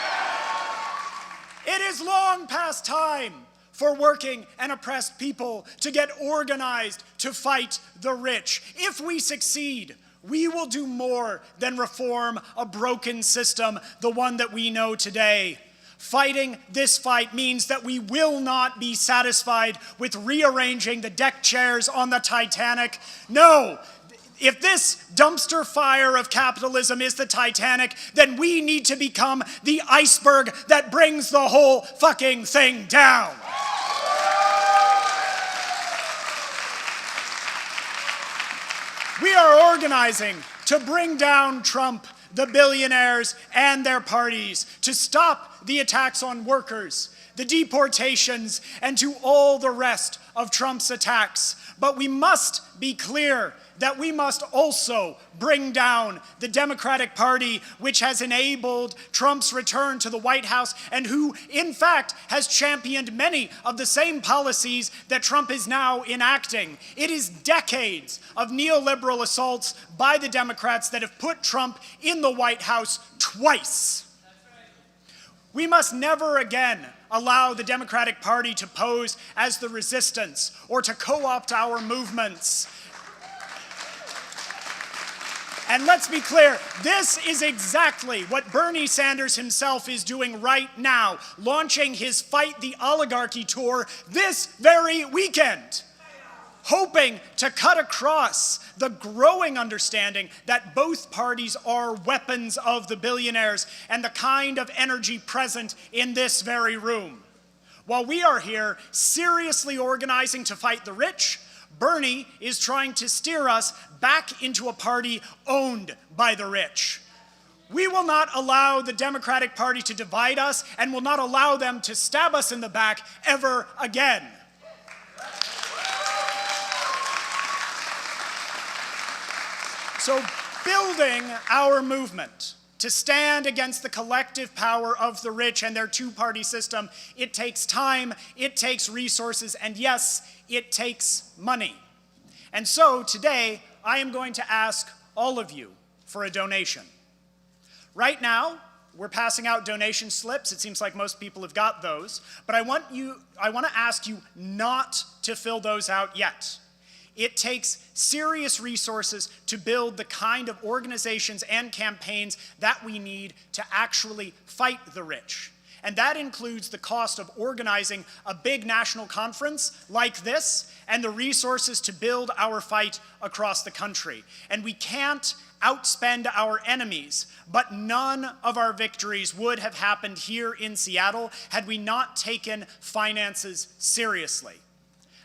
It is long past time for working and oppressed people to get organized to fight the rich. If we succeed, we will do more than reform a broken system, the one that we know today. Fighting this fight means that we will not be satisfied with rearranging the deck chairs on the Titanic. No, if this dumpster fire of capitalism is the Titanic, then we need to become the iceberg that brings the whole fucking thing down. We are organizing to bring down Trump, the billionaires, and their parties, to stop the attacks on workers, the deportations, and to all the rest of Trump's attacks. But we must be clear that we must also bring down the Democratic Party, which has enabled Trump's return to the White House and who, in fact, has championed many of the same policies that Trump is now enacting. It is decades of neoliberal assaults by the Democrats that have put Trump in the White House twice. We must never again allow the Democratic Party to pose as the resistance or to co-opt our movements. And let's be clear, this is exactly what Bernie Sanders himself is doing right now, launching his Fight the Oligarchy tour this very weekend, hoping to cut across the growing understanding that both parties are weapons of the billionaires and the kind of energy present in this very room. While we are here seriously organizing to fight the rich, Bernie is trying to steer us back into a party owned by the rich. We will not allow the Democratic Party to divide us and will not allow them to stab us in the back ever again. So building our movement to stand against the collective power of the rich and their two-party system, it takes time, it takes resources, and yes, it takes money. And so today, I am going to ask all of you for a donation. Right now, we're passing out donation slips. It seems like most people have got those. But I want to ask you not to fill those out yet. It takes serious resources to build the kind of organizations and campaigns that we need to actually fight the rich. And that includes the cost of organizing a big national conference like this and the resources to build our fight across the country. And we can't outspend our enemies, but none of our victories would have happened here in Seattle had we not taken finances seriously.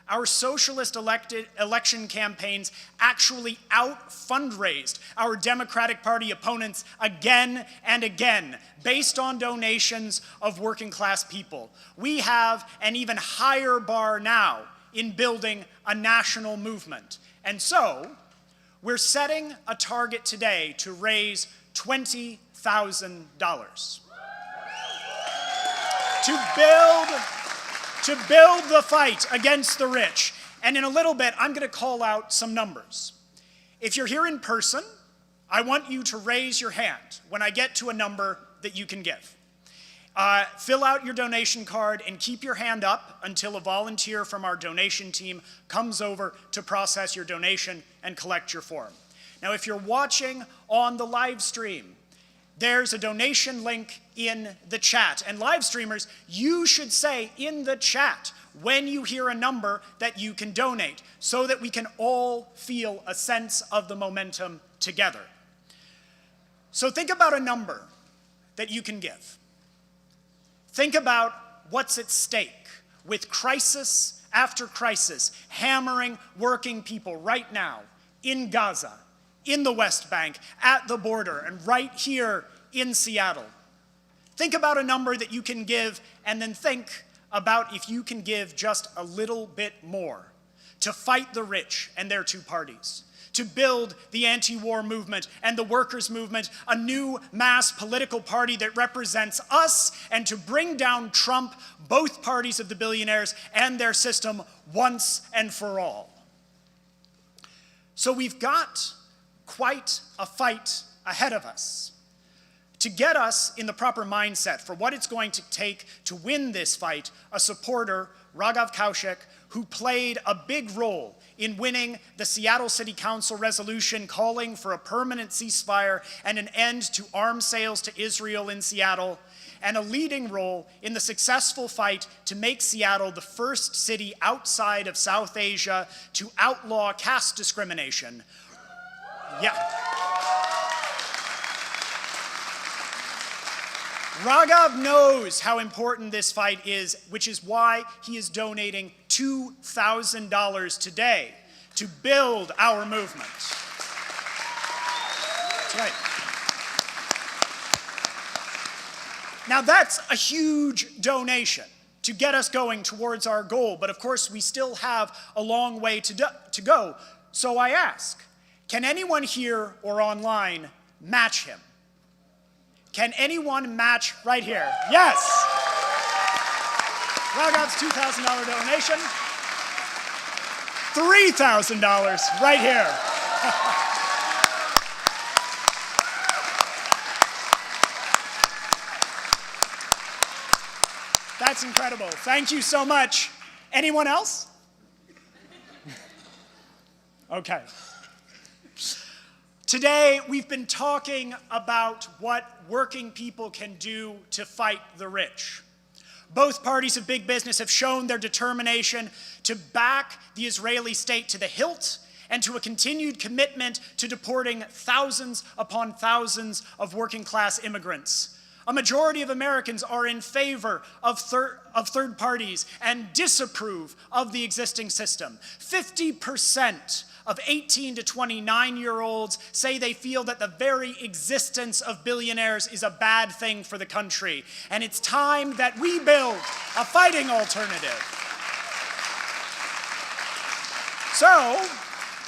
Our socialist election campaigns actually out-fundraised our Democratic Party opponents again and again, based on donations of working-class people. We have an even higher bar now in building a national movement. And so, we're setting a target today to raise $20,000 to build the fight against the rich. And in a little bit, I'm going to call out some numbers. If you're here in person, I want you to raise your hand when I get to a number that you can give. Fill out your donation card and keep your hand up until a volunteer from our donation team comes over to process your donation and collect your form. Now, if you're watching on the live stream, there's a donation link in the chat. And live streamers, you should say in the chat when you hear a number that you can donate so that we can all feel a sense of the momentum together. So think about a number that you can give. Think about what's at stake with crisis after crisis hammering working people right now in Gaza, in the West Bank, at the border, and right here in Seattle. Think about a number that you can give, and then think about if you can give just a little bit more to fight the rich and their two parties, to build the anti-war movement and the workers' movement, a new mass political party that represents us, and to bring down Trump, both parties of the billionaires, and their system once and for all. So we've got quite a fight ahead of us. To get us in the proper mindset for what it's going to take to win this fight, a supporter, Raghav Kaushik, who played a big role in winning the Seattle City Council resolution calling for a permanent ceasefire and an end to arms sales to Israel in Seattle, and a leading role in the successful fight to make Seattle the first city outside of South Asia to outlaw caste discrimination. Yeah. Raghav knows how important this fight is, which is why he is donating $2,000 today to build our movement. That's right. Now that's a huge donation to get us going towards our goal, but of course we still have a long way to go. So I ask, can anyone here or online match him? Can anyone match right here? Yes! Raghav's $2,000 donation. $3,000 right here. That's incredible. Thank you so much. Anyone else? Okay. Today, we've been talking about what working people can do to fight the rich. Both parties of big business have shown their determination to back the Israeli state to the hilt and to a continued commitment to deporting thousands upon thousands of working-class immigrants. A majority of Americans are in favor of third parties and disapprove of the existing system. 50% of 18 to 29-year-olds say they feel that the very existence of billionaires is a bad thing for the country. And it's time that we build a fighting alternative. So,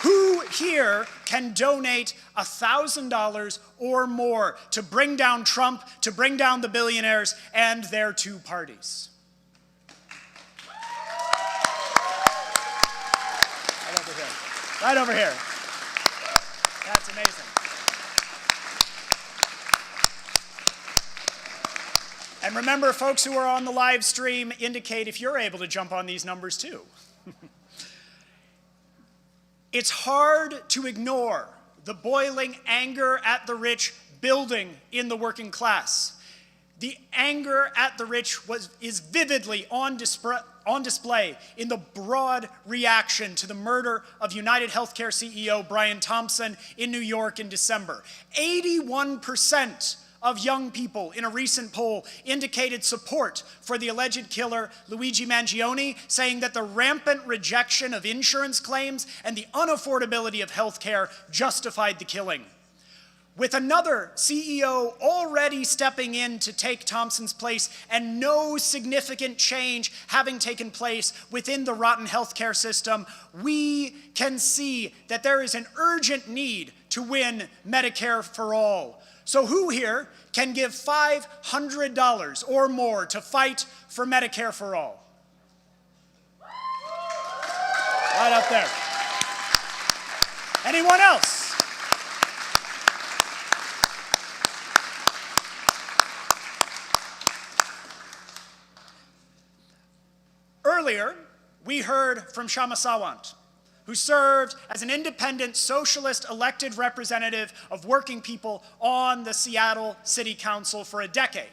who here can donate $1,000 or more to bring down Trump, to bring down the billionaires and their two parties? Right over here. That's amazing. And remember, folks who are on the live stream, indicate if you're able to jump on these numbers too. It's hard to ignore the boiling anger at the rich building in the working class. The anger at the rich is vividly on display in the broad reaction to the murder of United Healthcare CEO Brian Thompson in New York in December. 81% of young people in a recent poll indicated support for the alleged killer Luigi Mangione, saying that the rampant rejection of insurance claims and the unaffordability of health care justified the killing. With another CEO already stepping in to take Thompson's place and no significant change having taken place within the rotten healthcare system, we can see that there is an urgent need to win Medicare for all. So who here can give $500 or more to fight for Medicare for all? Right up there. Anyone else? Earlier, we heard from Kshama Sawant, who served as an independent socialist elected representative of working people on the Seattle City Council for a decade.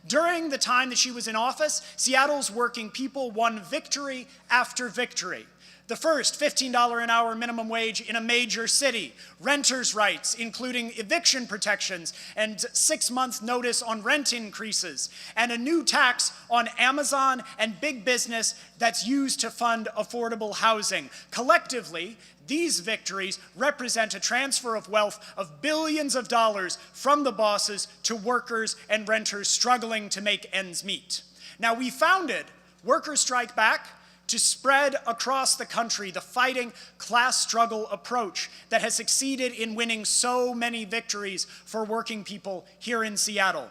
During the time that she was in office, Seattle's working people won victory after victory. The first $15 an hour minimum wage in a major city, renters' rights, including eviction protections and 6-month notice on rent increases, and a new tax on Amazon and big business that's used to fund affordable housing. Collectively, these victories represent a transfer of wealth of billions of dollars from the bosses to workers and renters struggling to make ends meet. Now, we founded Workers Strike Back to spread across the country the fighting class struggle approach that has succeeded in winning so many victories for working people here in Seattle.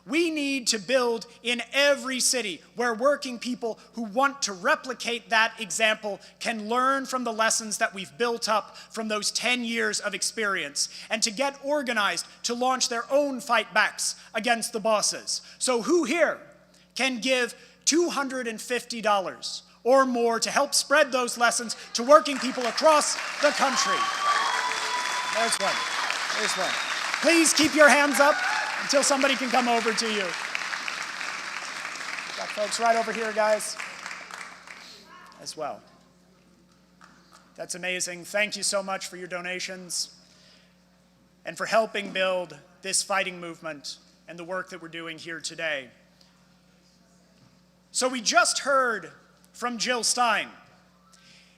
We need to build in every city where working people who want to replicate that example can learn from the lessons that we've built up from those 10 years of experience, and to get organized to launch their own fight backs against the bosses. So who here can give $250 or more to help spread those lessons to working people across the country? There's one. There's one. Please keep your hands up until somebody can come over to you. Got folks right over here, guys, as well. That's amazing. Thank you so much for your donations and for helping build this fighting movement and the work that we're doing here today. So we just heard from Jill Stein.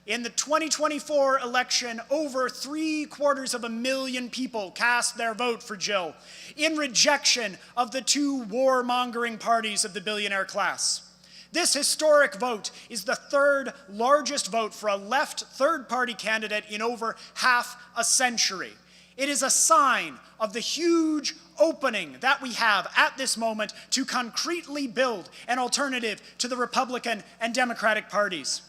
In the 2024 election, over 750,000 people cast their vote for Jill in rejection of the two warmongering parties of the billionaire class. This historic vote is the third largest vote for a left third-party candidate in over half a century. It is a sign of the huge opening that we have at this moment to concretely build an alternative to the Republican and Democratic parties.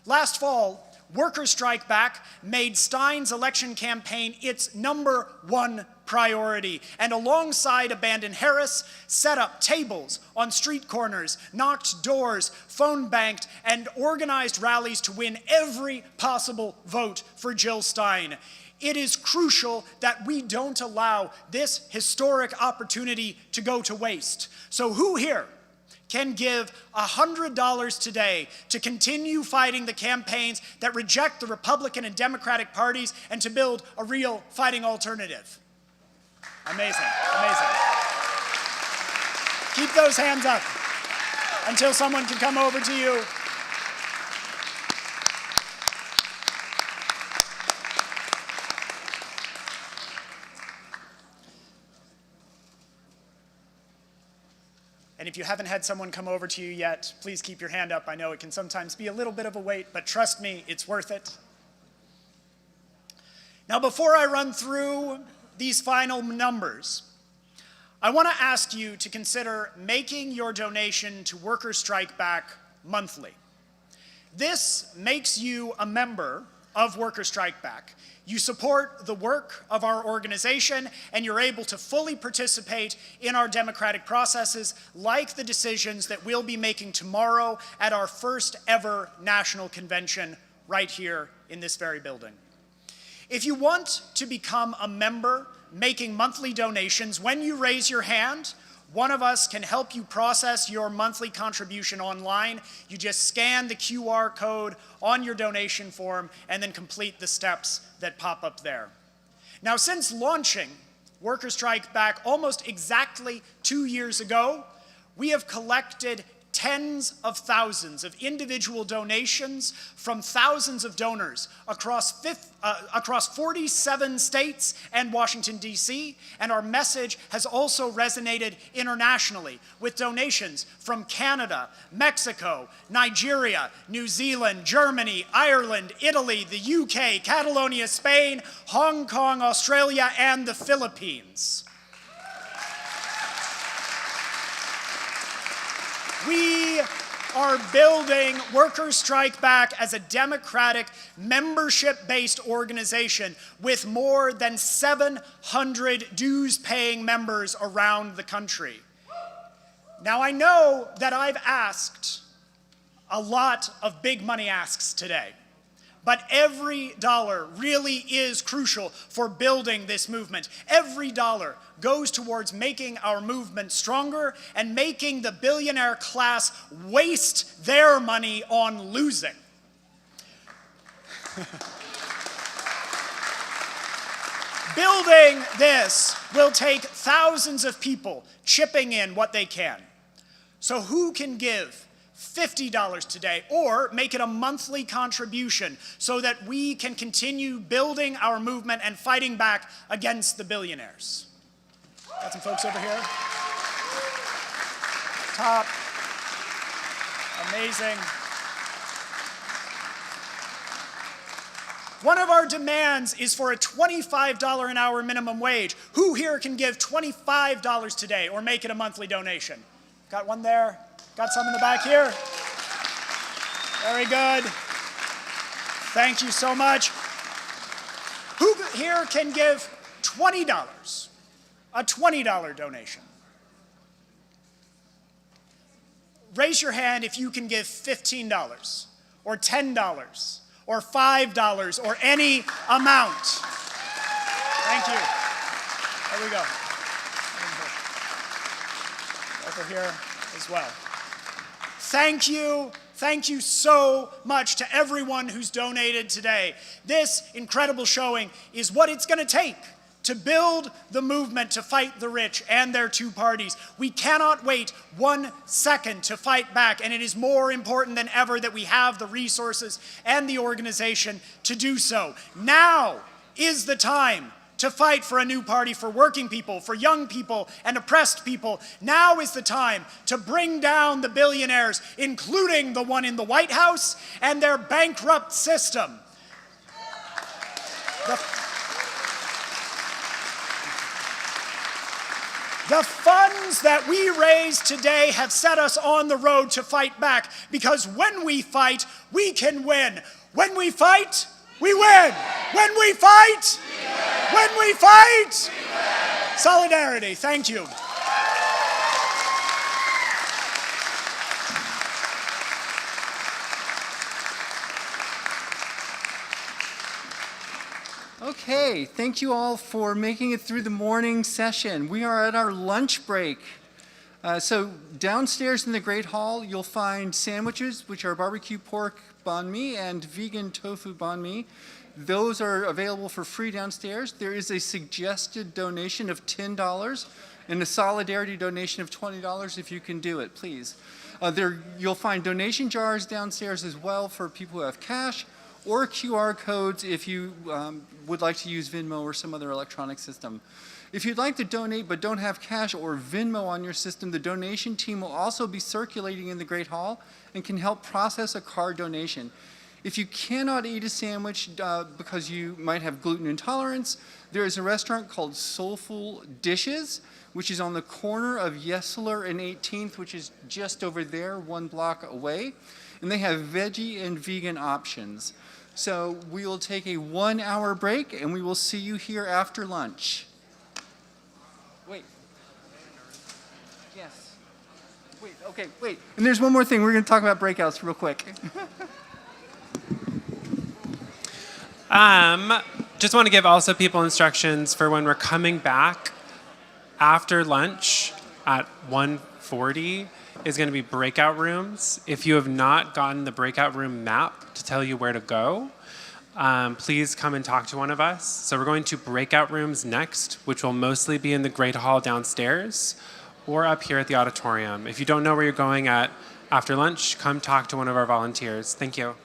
Last fall, Workers Strike Back made Stein's election campaign its #1 priority, and alongside Abandon Harris, set up tables on street corners, knocked doors, phone banked, and organized rallies to win every possible vote for Jill Stein. It is crucial that we don't allow this historic opportunity to go to waste. So who here can give $100 today to continue fighting the campaigns that reject the Republican and Democratic parties and to build a real fighting alternative? Amazing, amazing. Keep those hands up until someone can come over to you. And if you haven't had someone come over to you yet, please keep your hand up. I know it can sometimes be a little bit of a wait, but trust me, it's worth it. Now, before I run through these final numbers, I want to ask you to consider making your donation to Workers Strike Back monthly. This makes you a member of Workers Strike Back. You support the work of our organization, and you're able to fully participate in our democratic processes, like the decisions that we'll be making tomorrow at our first ever national convention right here in this very building. If you want to become a member making monthly donations, when you raise your hand, one of us can help you process your monthly contribution online. You just scan the QR code on your donation form and then complete the steps that pop up there. Now, since launching Workers Strike Back almost exactly 2 years ago, we have collected tens of thousands of individual donations from thousands of donors across 47 states and Washington, D.C., and our message has also resonated internationally with donations from Canada, Mexico, Nigeria, New Zealand, Germany, Ireland, Italy, the UK, Catalonia, Spain, Hong Kong, Australia, and the Philippines. We are building Workers Strike Back as a democratic, membership-based organization with more than 700 dues-paying members around the country. Now, I know that I've asked a lot of big money asks today, but every dollar really is crucial for building this movement. Every dollar goes towards making our movement stronger and making the billionaire class waste their money on losing. Building this will take thousands of people chipping in what they can. So who can give $50 today, or make it a monthly contribution so that we can continue building our movement and fighting back against the billionaires? Got some folks over here. Top. Amazing. One of our demands is for a $25 an hour minimum wage. Who here can give $25 today or make it a monthly donation? Got one there? Got some in the back here? Very good. Thank you so much. Who here can give $20? A $20 donation. Raise your hand if you can give $15 or $10 or $5 or any amount. Thank you. There we go. Over here as well. Thank you so much to everyone who's donated today. This incredible showing is what it's going to take to build the movement to fight the rich and their two parties. We cannot wait 1 second to fight back, and it is more important than ever that we have the resources and the organization to do so. Now is the time to fight for a new party for working people, for young people, and oppressed people. Now is the time to bring down the billionaires, including the one in the White House and their bankrupt system. The funds that we raise today have set us on the road to fight back, because when we fight, we can win. When we fight, we win. When we fight, when we fight, solidarity. Thank you. Okay, thank you all for making it through the morning session. We are at our lunch break. So downstairs in the Great Hall, you'll find sandwiches, which are barbecue pork banh mi and vegan tofu banh mi. Those are available for free downstairs. There is a suggested donation of $10 and a solidarity donation of $20 if you can do it, please. You'll find donation jars downstairs as well for people who have cash, or QR codes if you would like to use Venmo or some other electronic system. If you'd like to donate but don't have cash or Venmo on your system, the donation team will also be circulating in the Great Hall and can help process a card donation. If you cannot eat a sandwich because you might have gluten intolerance, there is a restaurant called Soulful Dishes, which is on the corner of Yesler and 18th, which is just over there, 1 block away. And they have veggie and vegan options. So we will take a 1-hour break and we will see you here after lunch. Wait. Yes. Wait, okay, wait. And there's one more thing. We're going to talk about breakouts real quick. Just want to give also people instructions for when we're coming back after lunch at 1:40 is going to be breakout rooms. If you have not gotten the breakout room map to tell you where to go, please come and talk to one of us. So we're going to breakout rooms next, which will mostly be in the Great Hall downstairs or up here at the auditorium. If you don't know where you're going at after lunch, come talk to one of our volunteers. Thank you.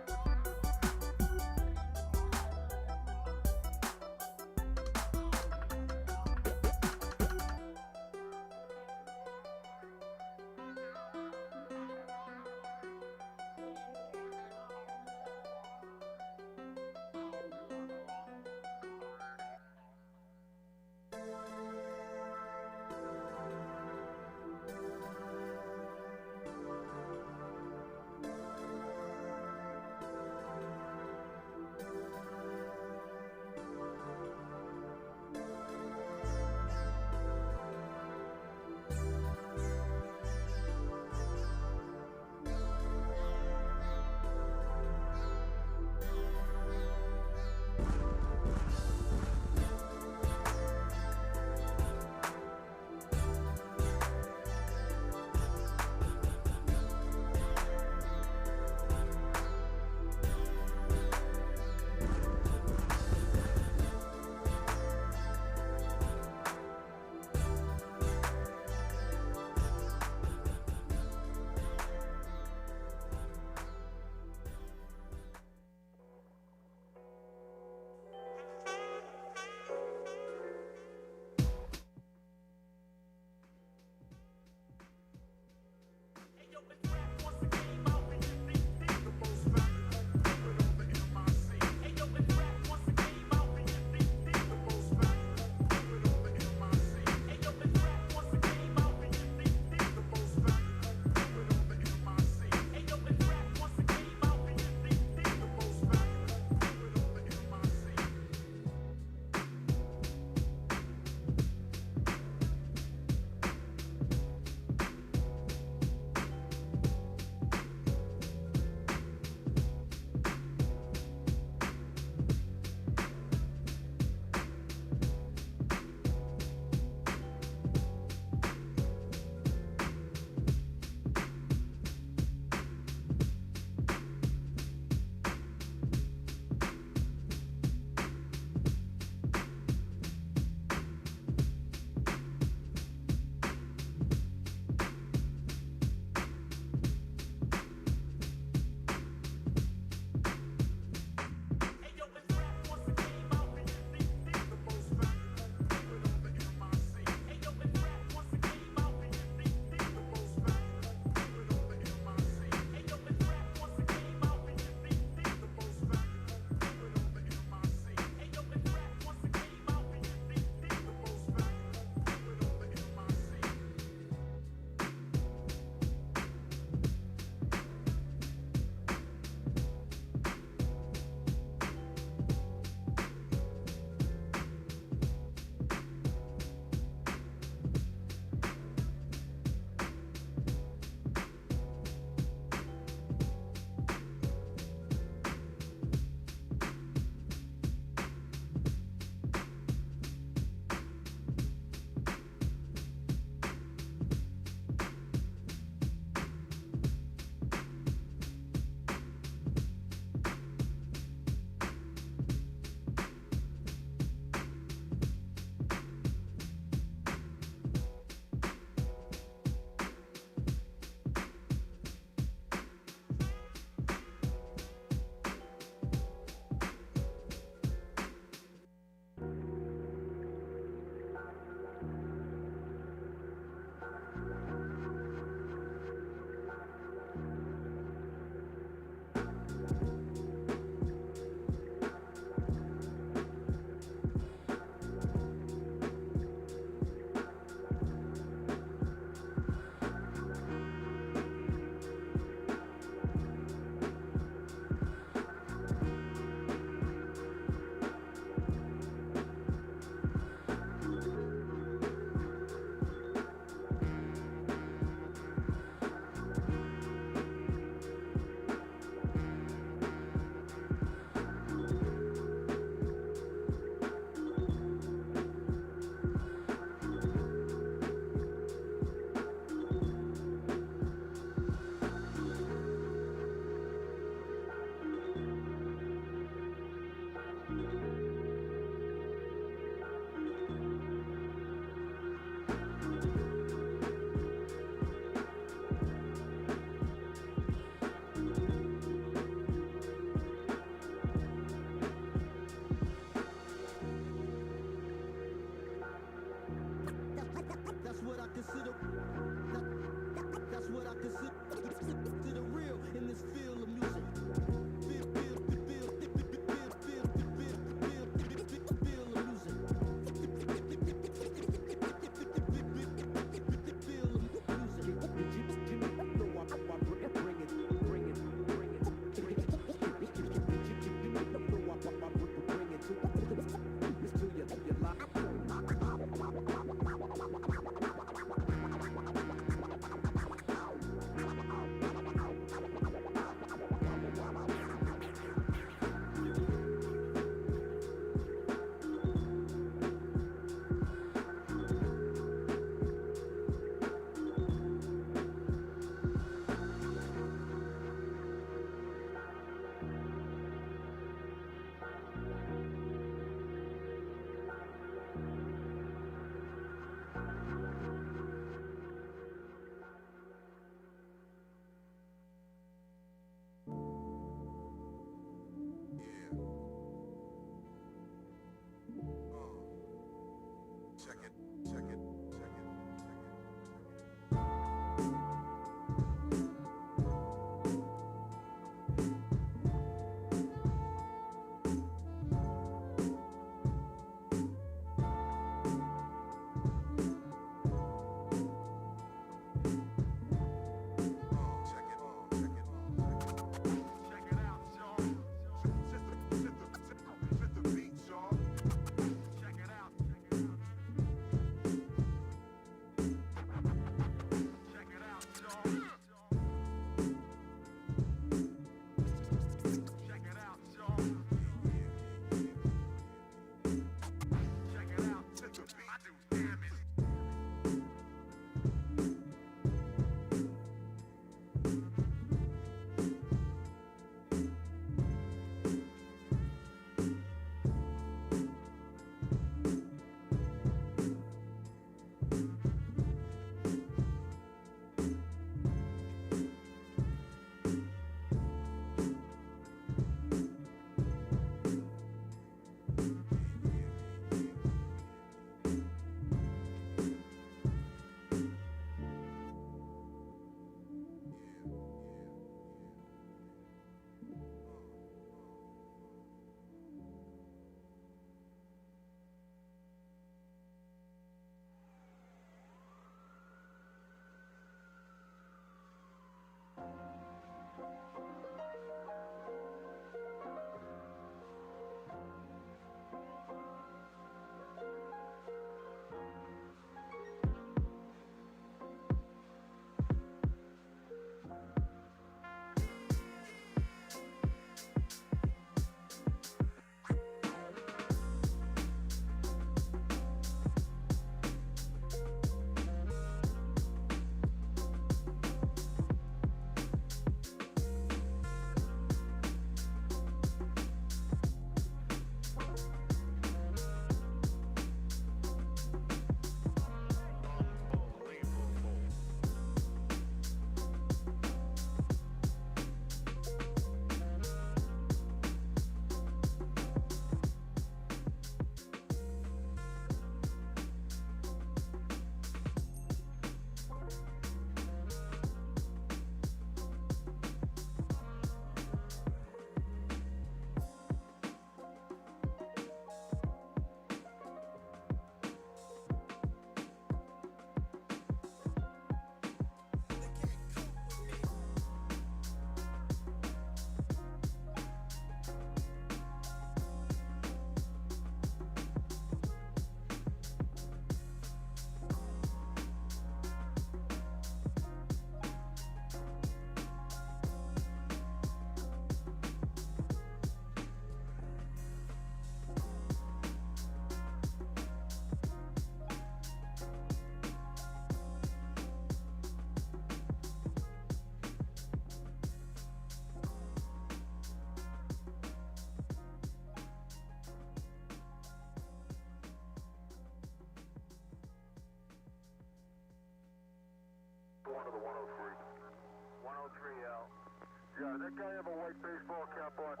got it. That guy have a white baseball cap on?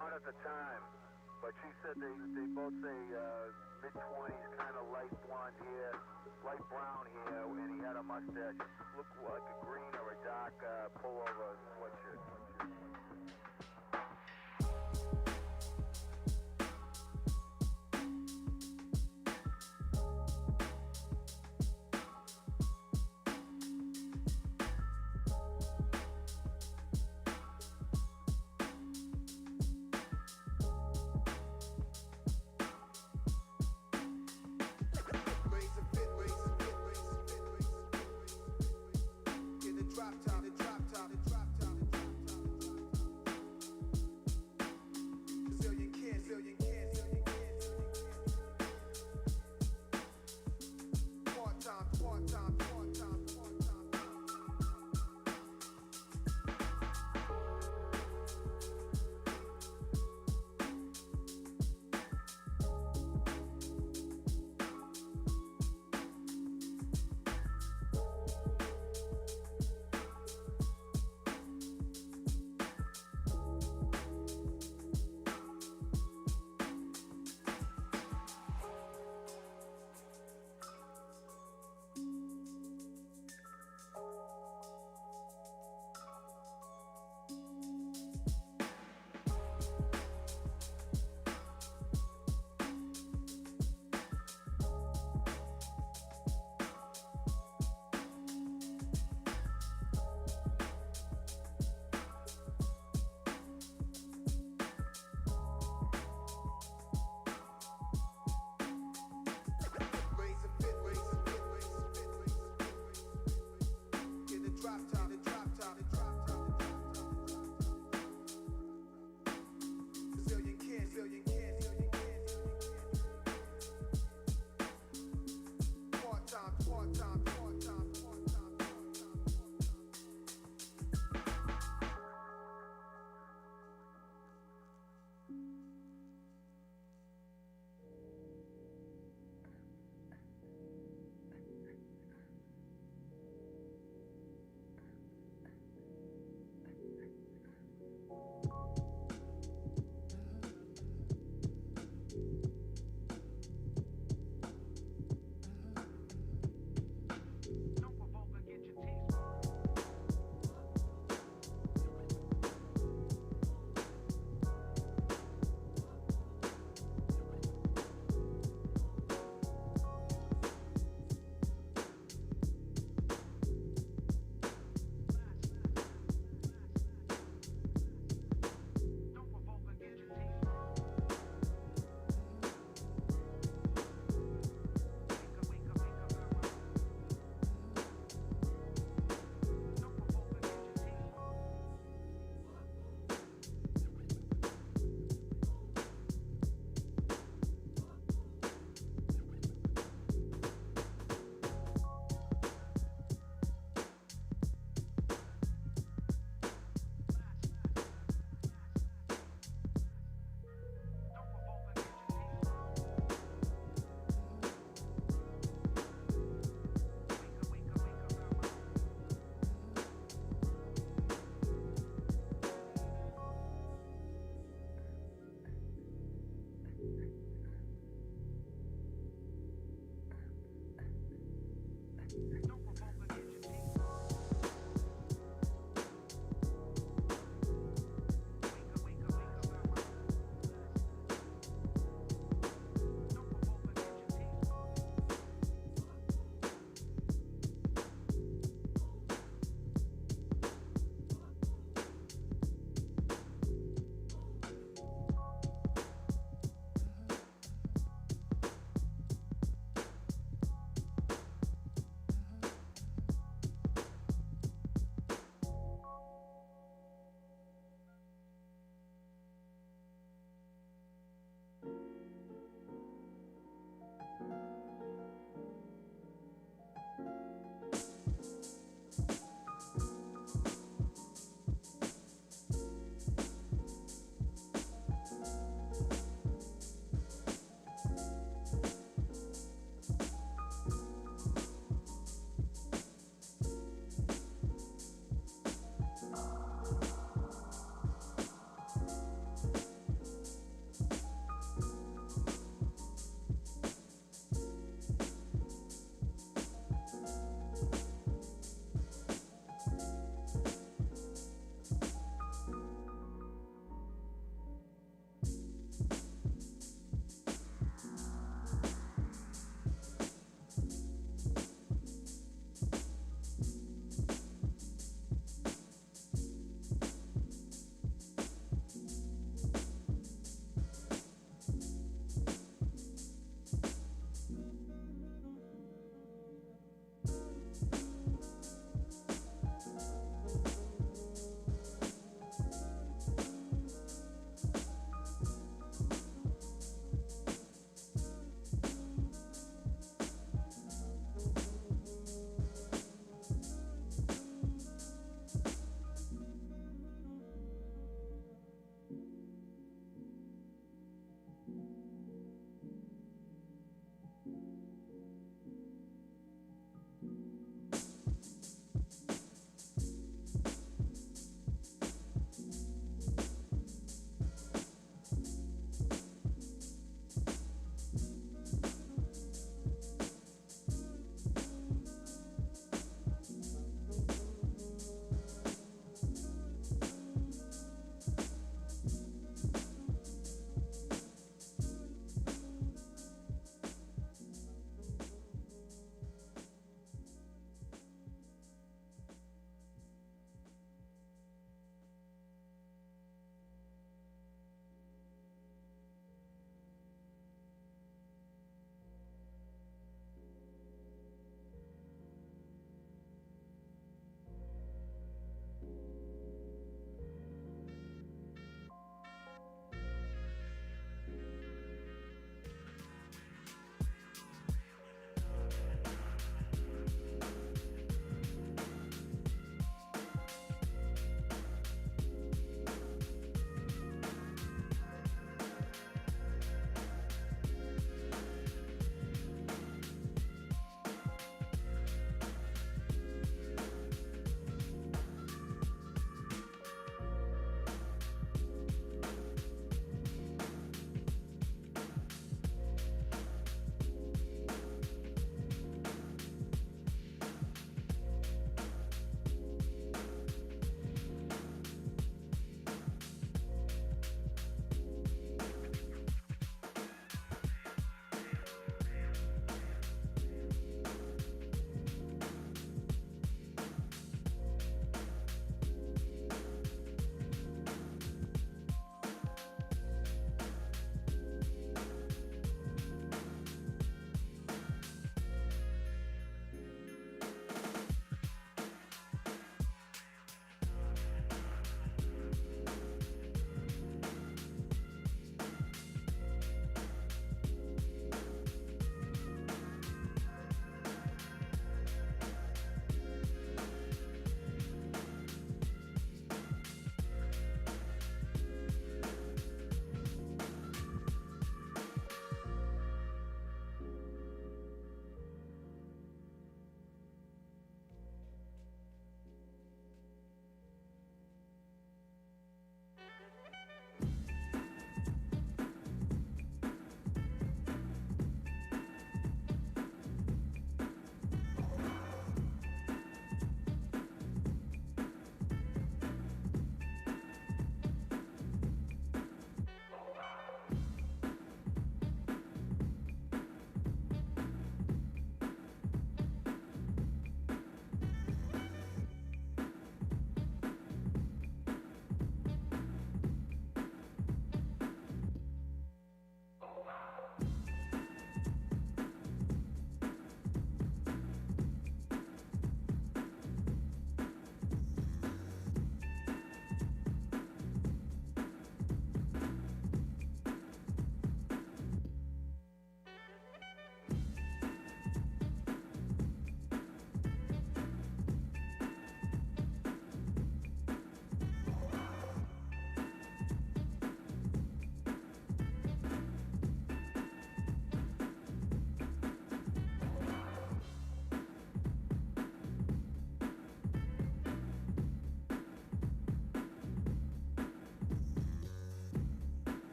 Not at the time, but she said they both say mid-20s, kind of light blonde hair, light brown hair, and he had a mustache. Looked like a green or a dark pullover sweatshirt. Raise a fit, in the drop top.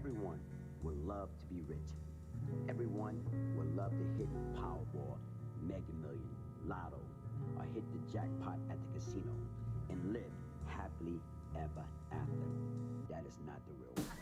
Everyone would love to be rich. Everyone would love to hit Powerball, Mega Million, Lotto, or hit the jackpot at the casino and live happily ever after. That is not the real one.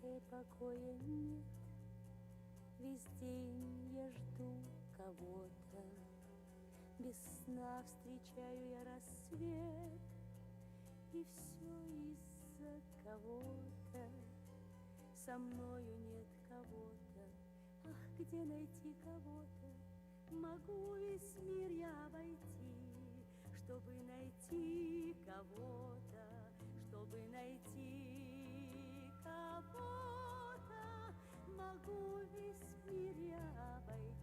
сердце покоя нет, весь день я жду кого-то. Без сна встречаю я рассвет, и все из-за кого-то. Со мною нет кого-то, ах, где найти кого-то? Могу весь мир я обойти, чтобы найти кого-то, чтобы найти кого-то. Могу весь мир я обойти.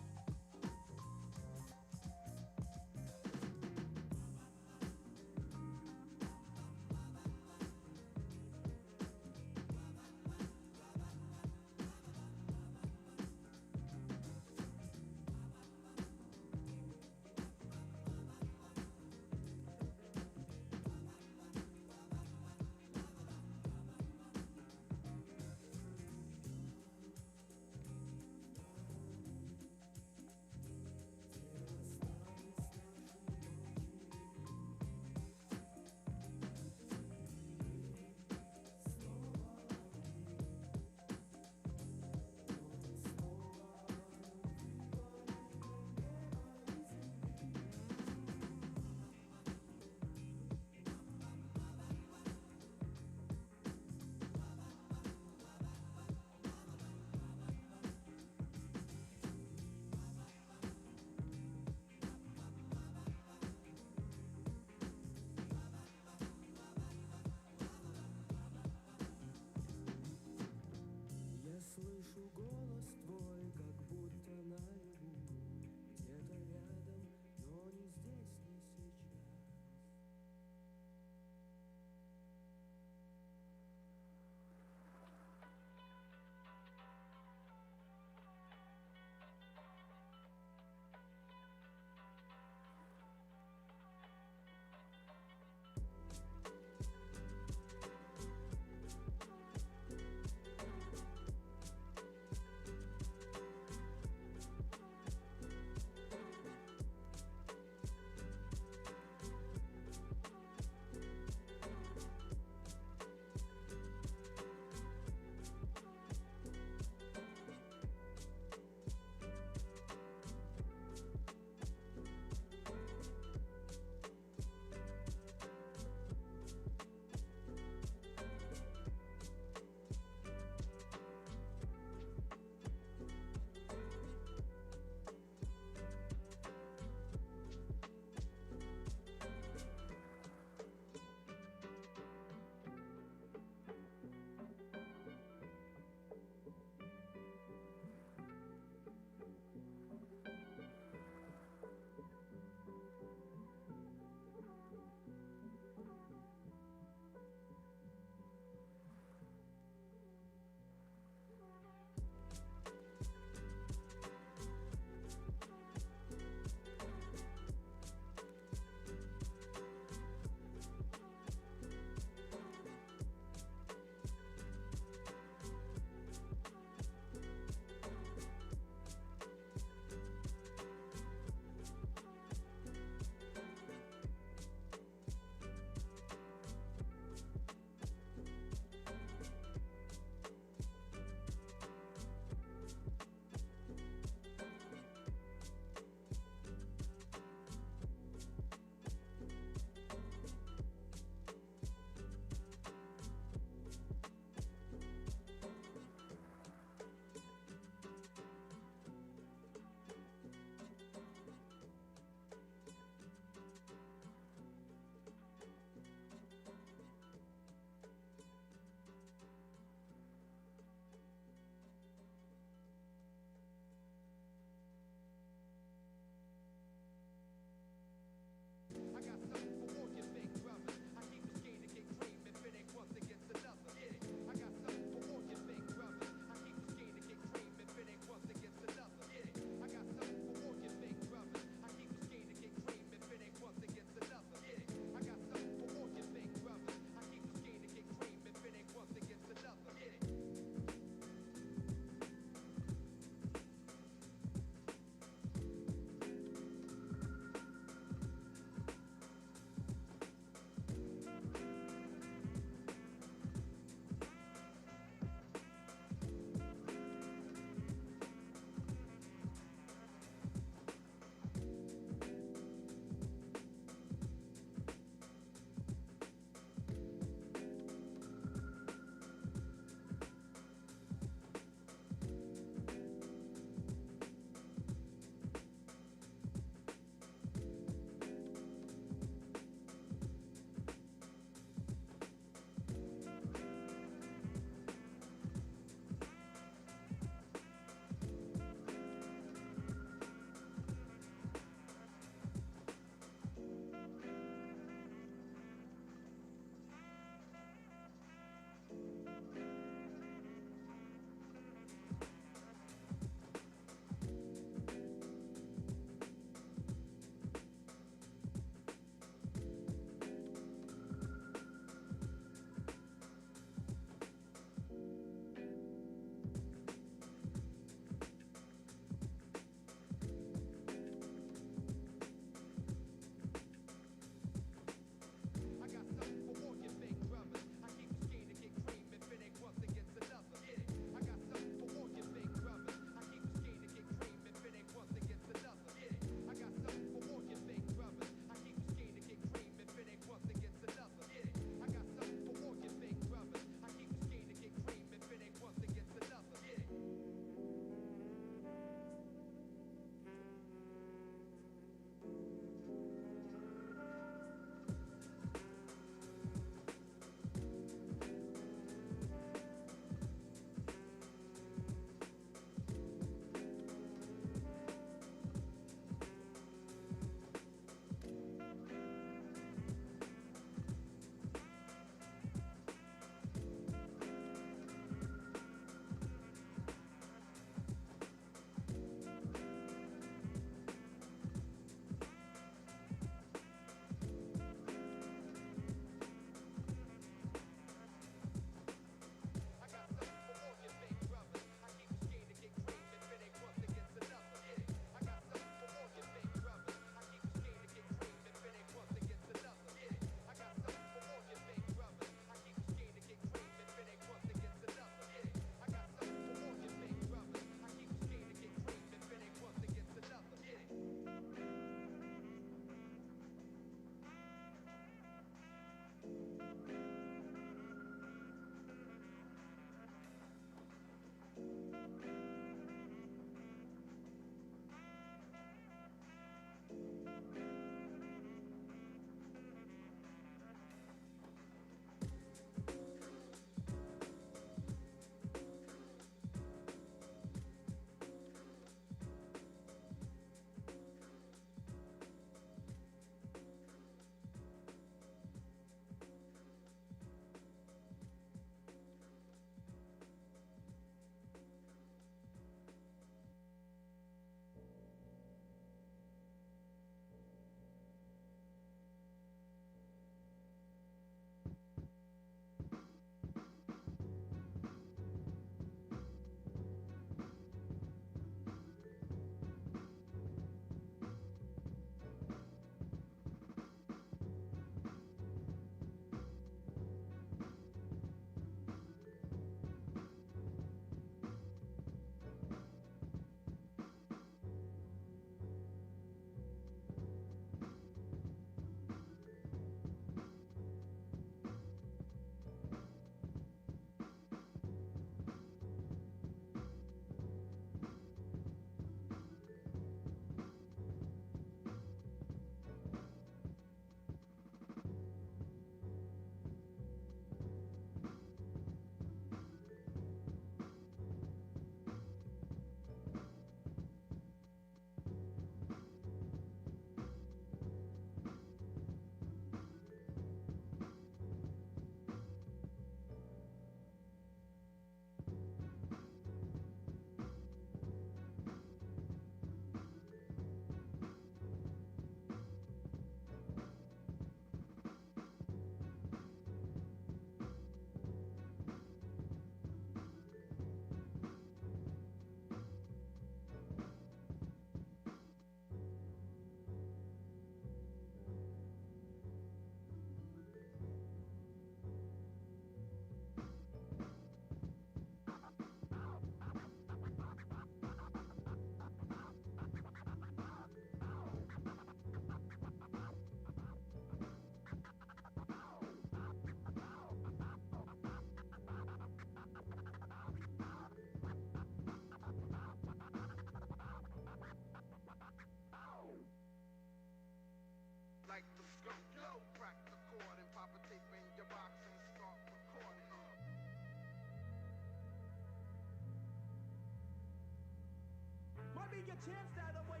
take a chance now the way